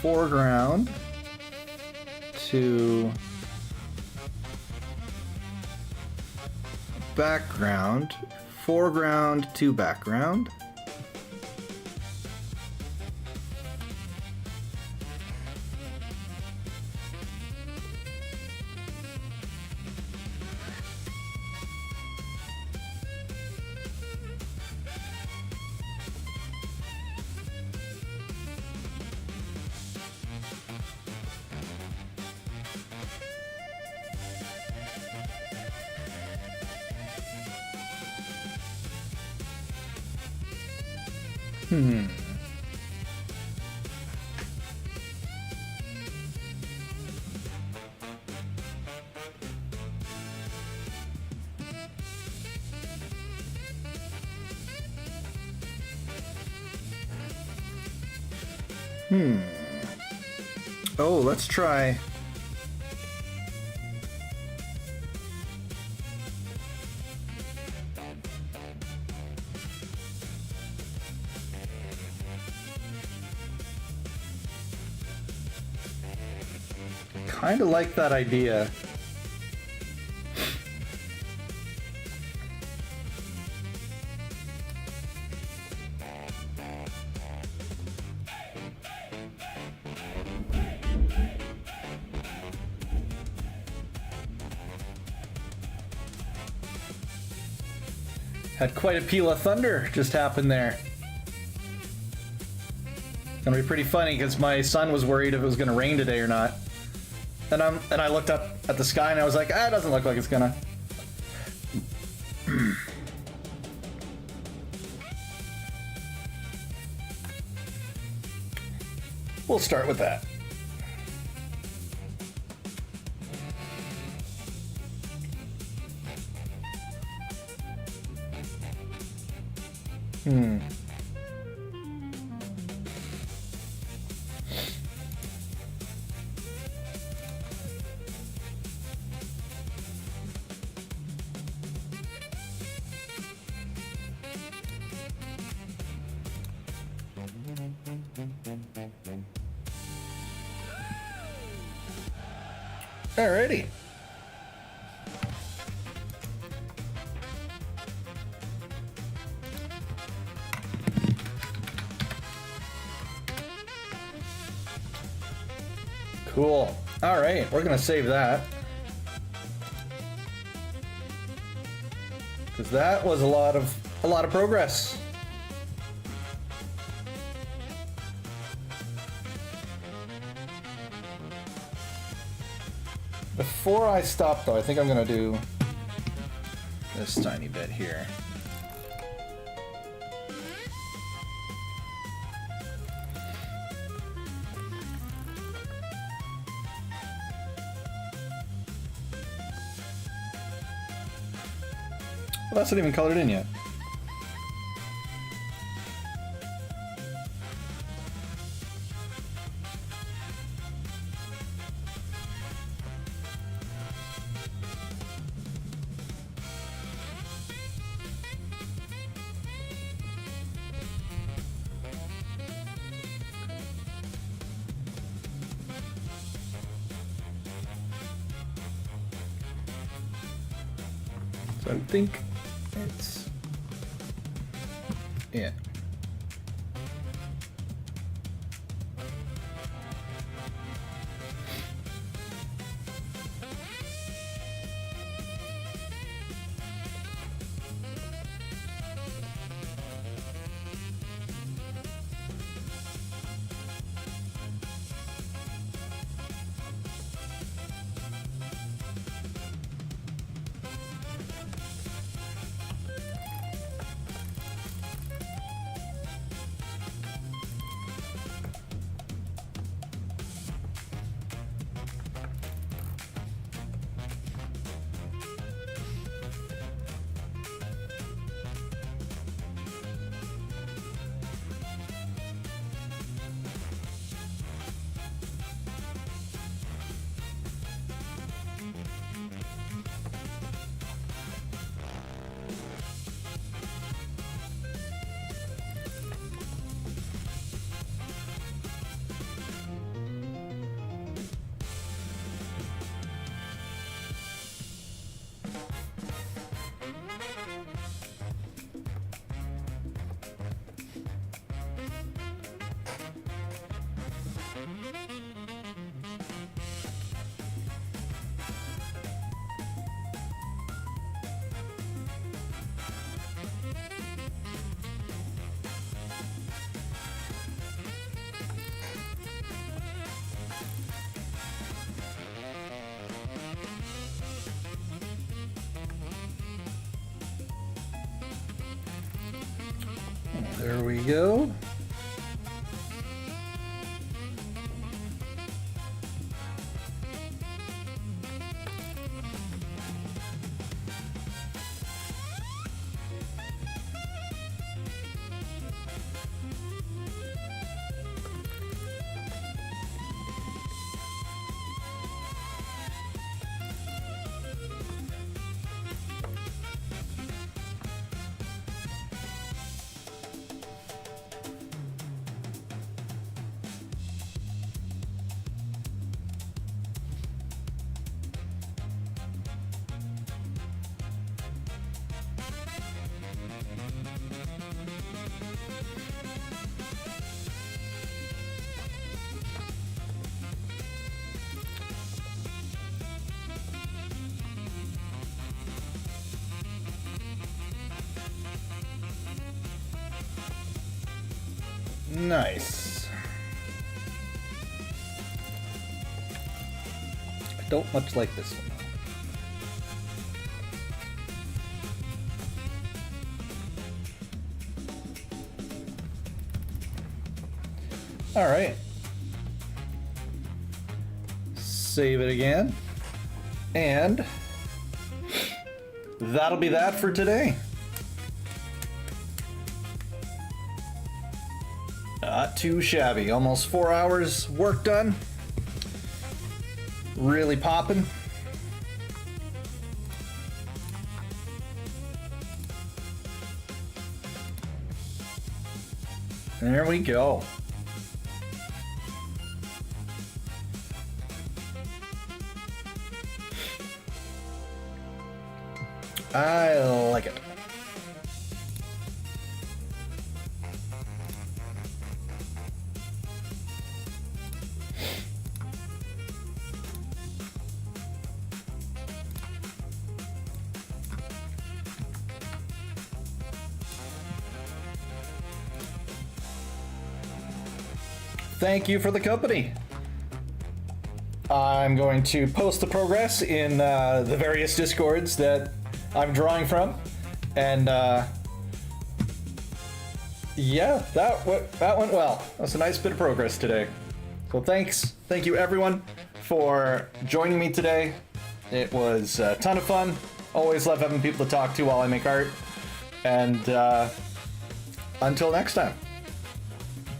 foreground to background, foreground to background. Oh, let's try. Kind of like that idea. Had quite a peal of thunder just happened there. It's gonna be pretty funny because my son was worried if it was gonna rain today or not. And I looked up at the sky and I was like, it doesn't look like it's gonna. We'll start with that. Alrighty. Cool. All right, we're gonna save that. Because that was a lot of progress. Before I stop though, I think I'm gonna do this tiny bit here. Well, that's not even colored in yet. So I think it's, yeah. There we go. Nice. I don't much like this one. All right. Save it again. And that'll be that for today. Not too shabby. Almost 4 hours work done. Really popping. There we go. I like it. Thank you for the company. I'm going to post the progress in the various discords that I'm drawing from, and yeah, that went well. That's a nice bit of progress today. So thank you everyone for joining me today. It was a ton of fun. Always love having people to talk to while I make art, and until next time.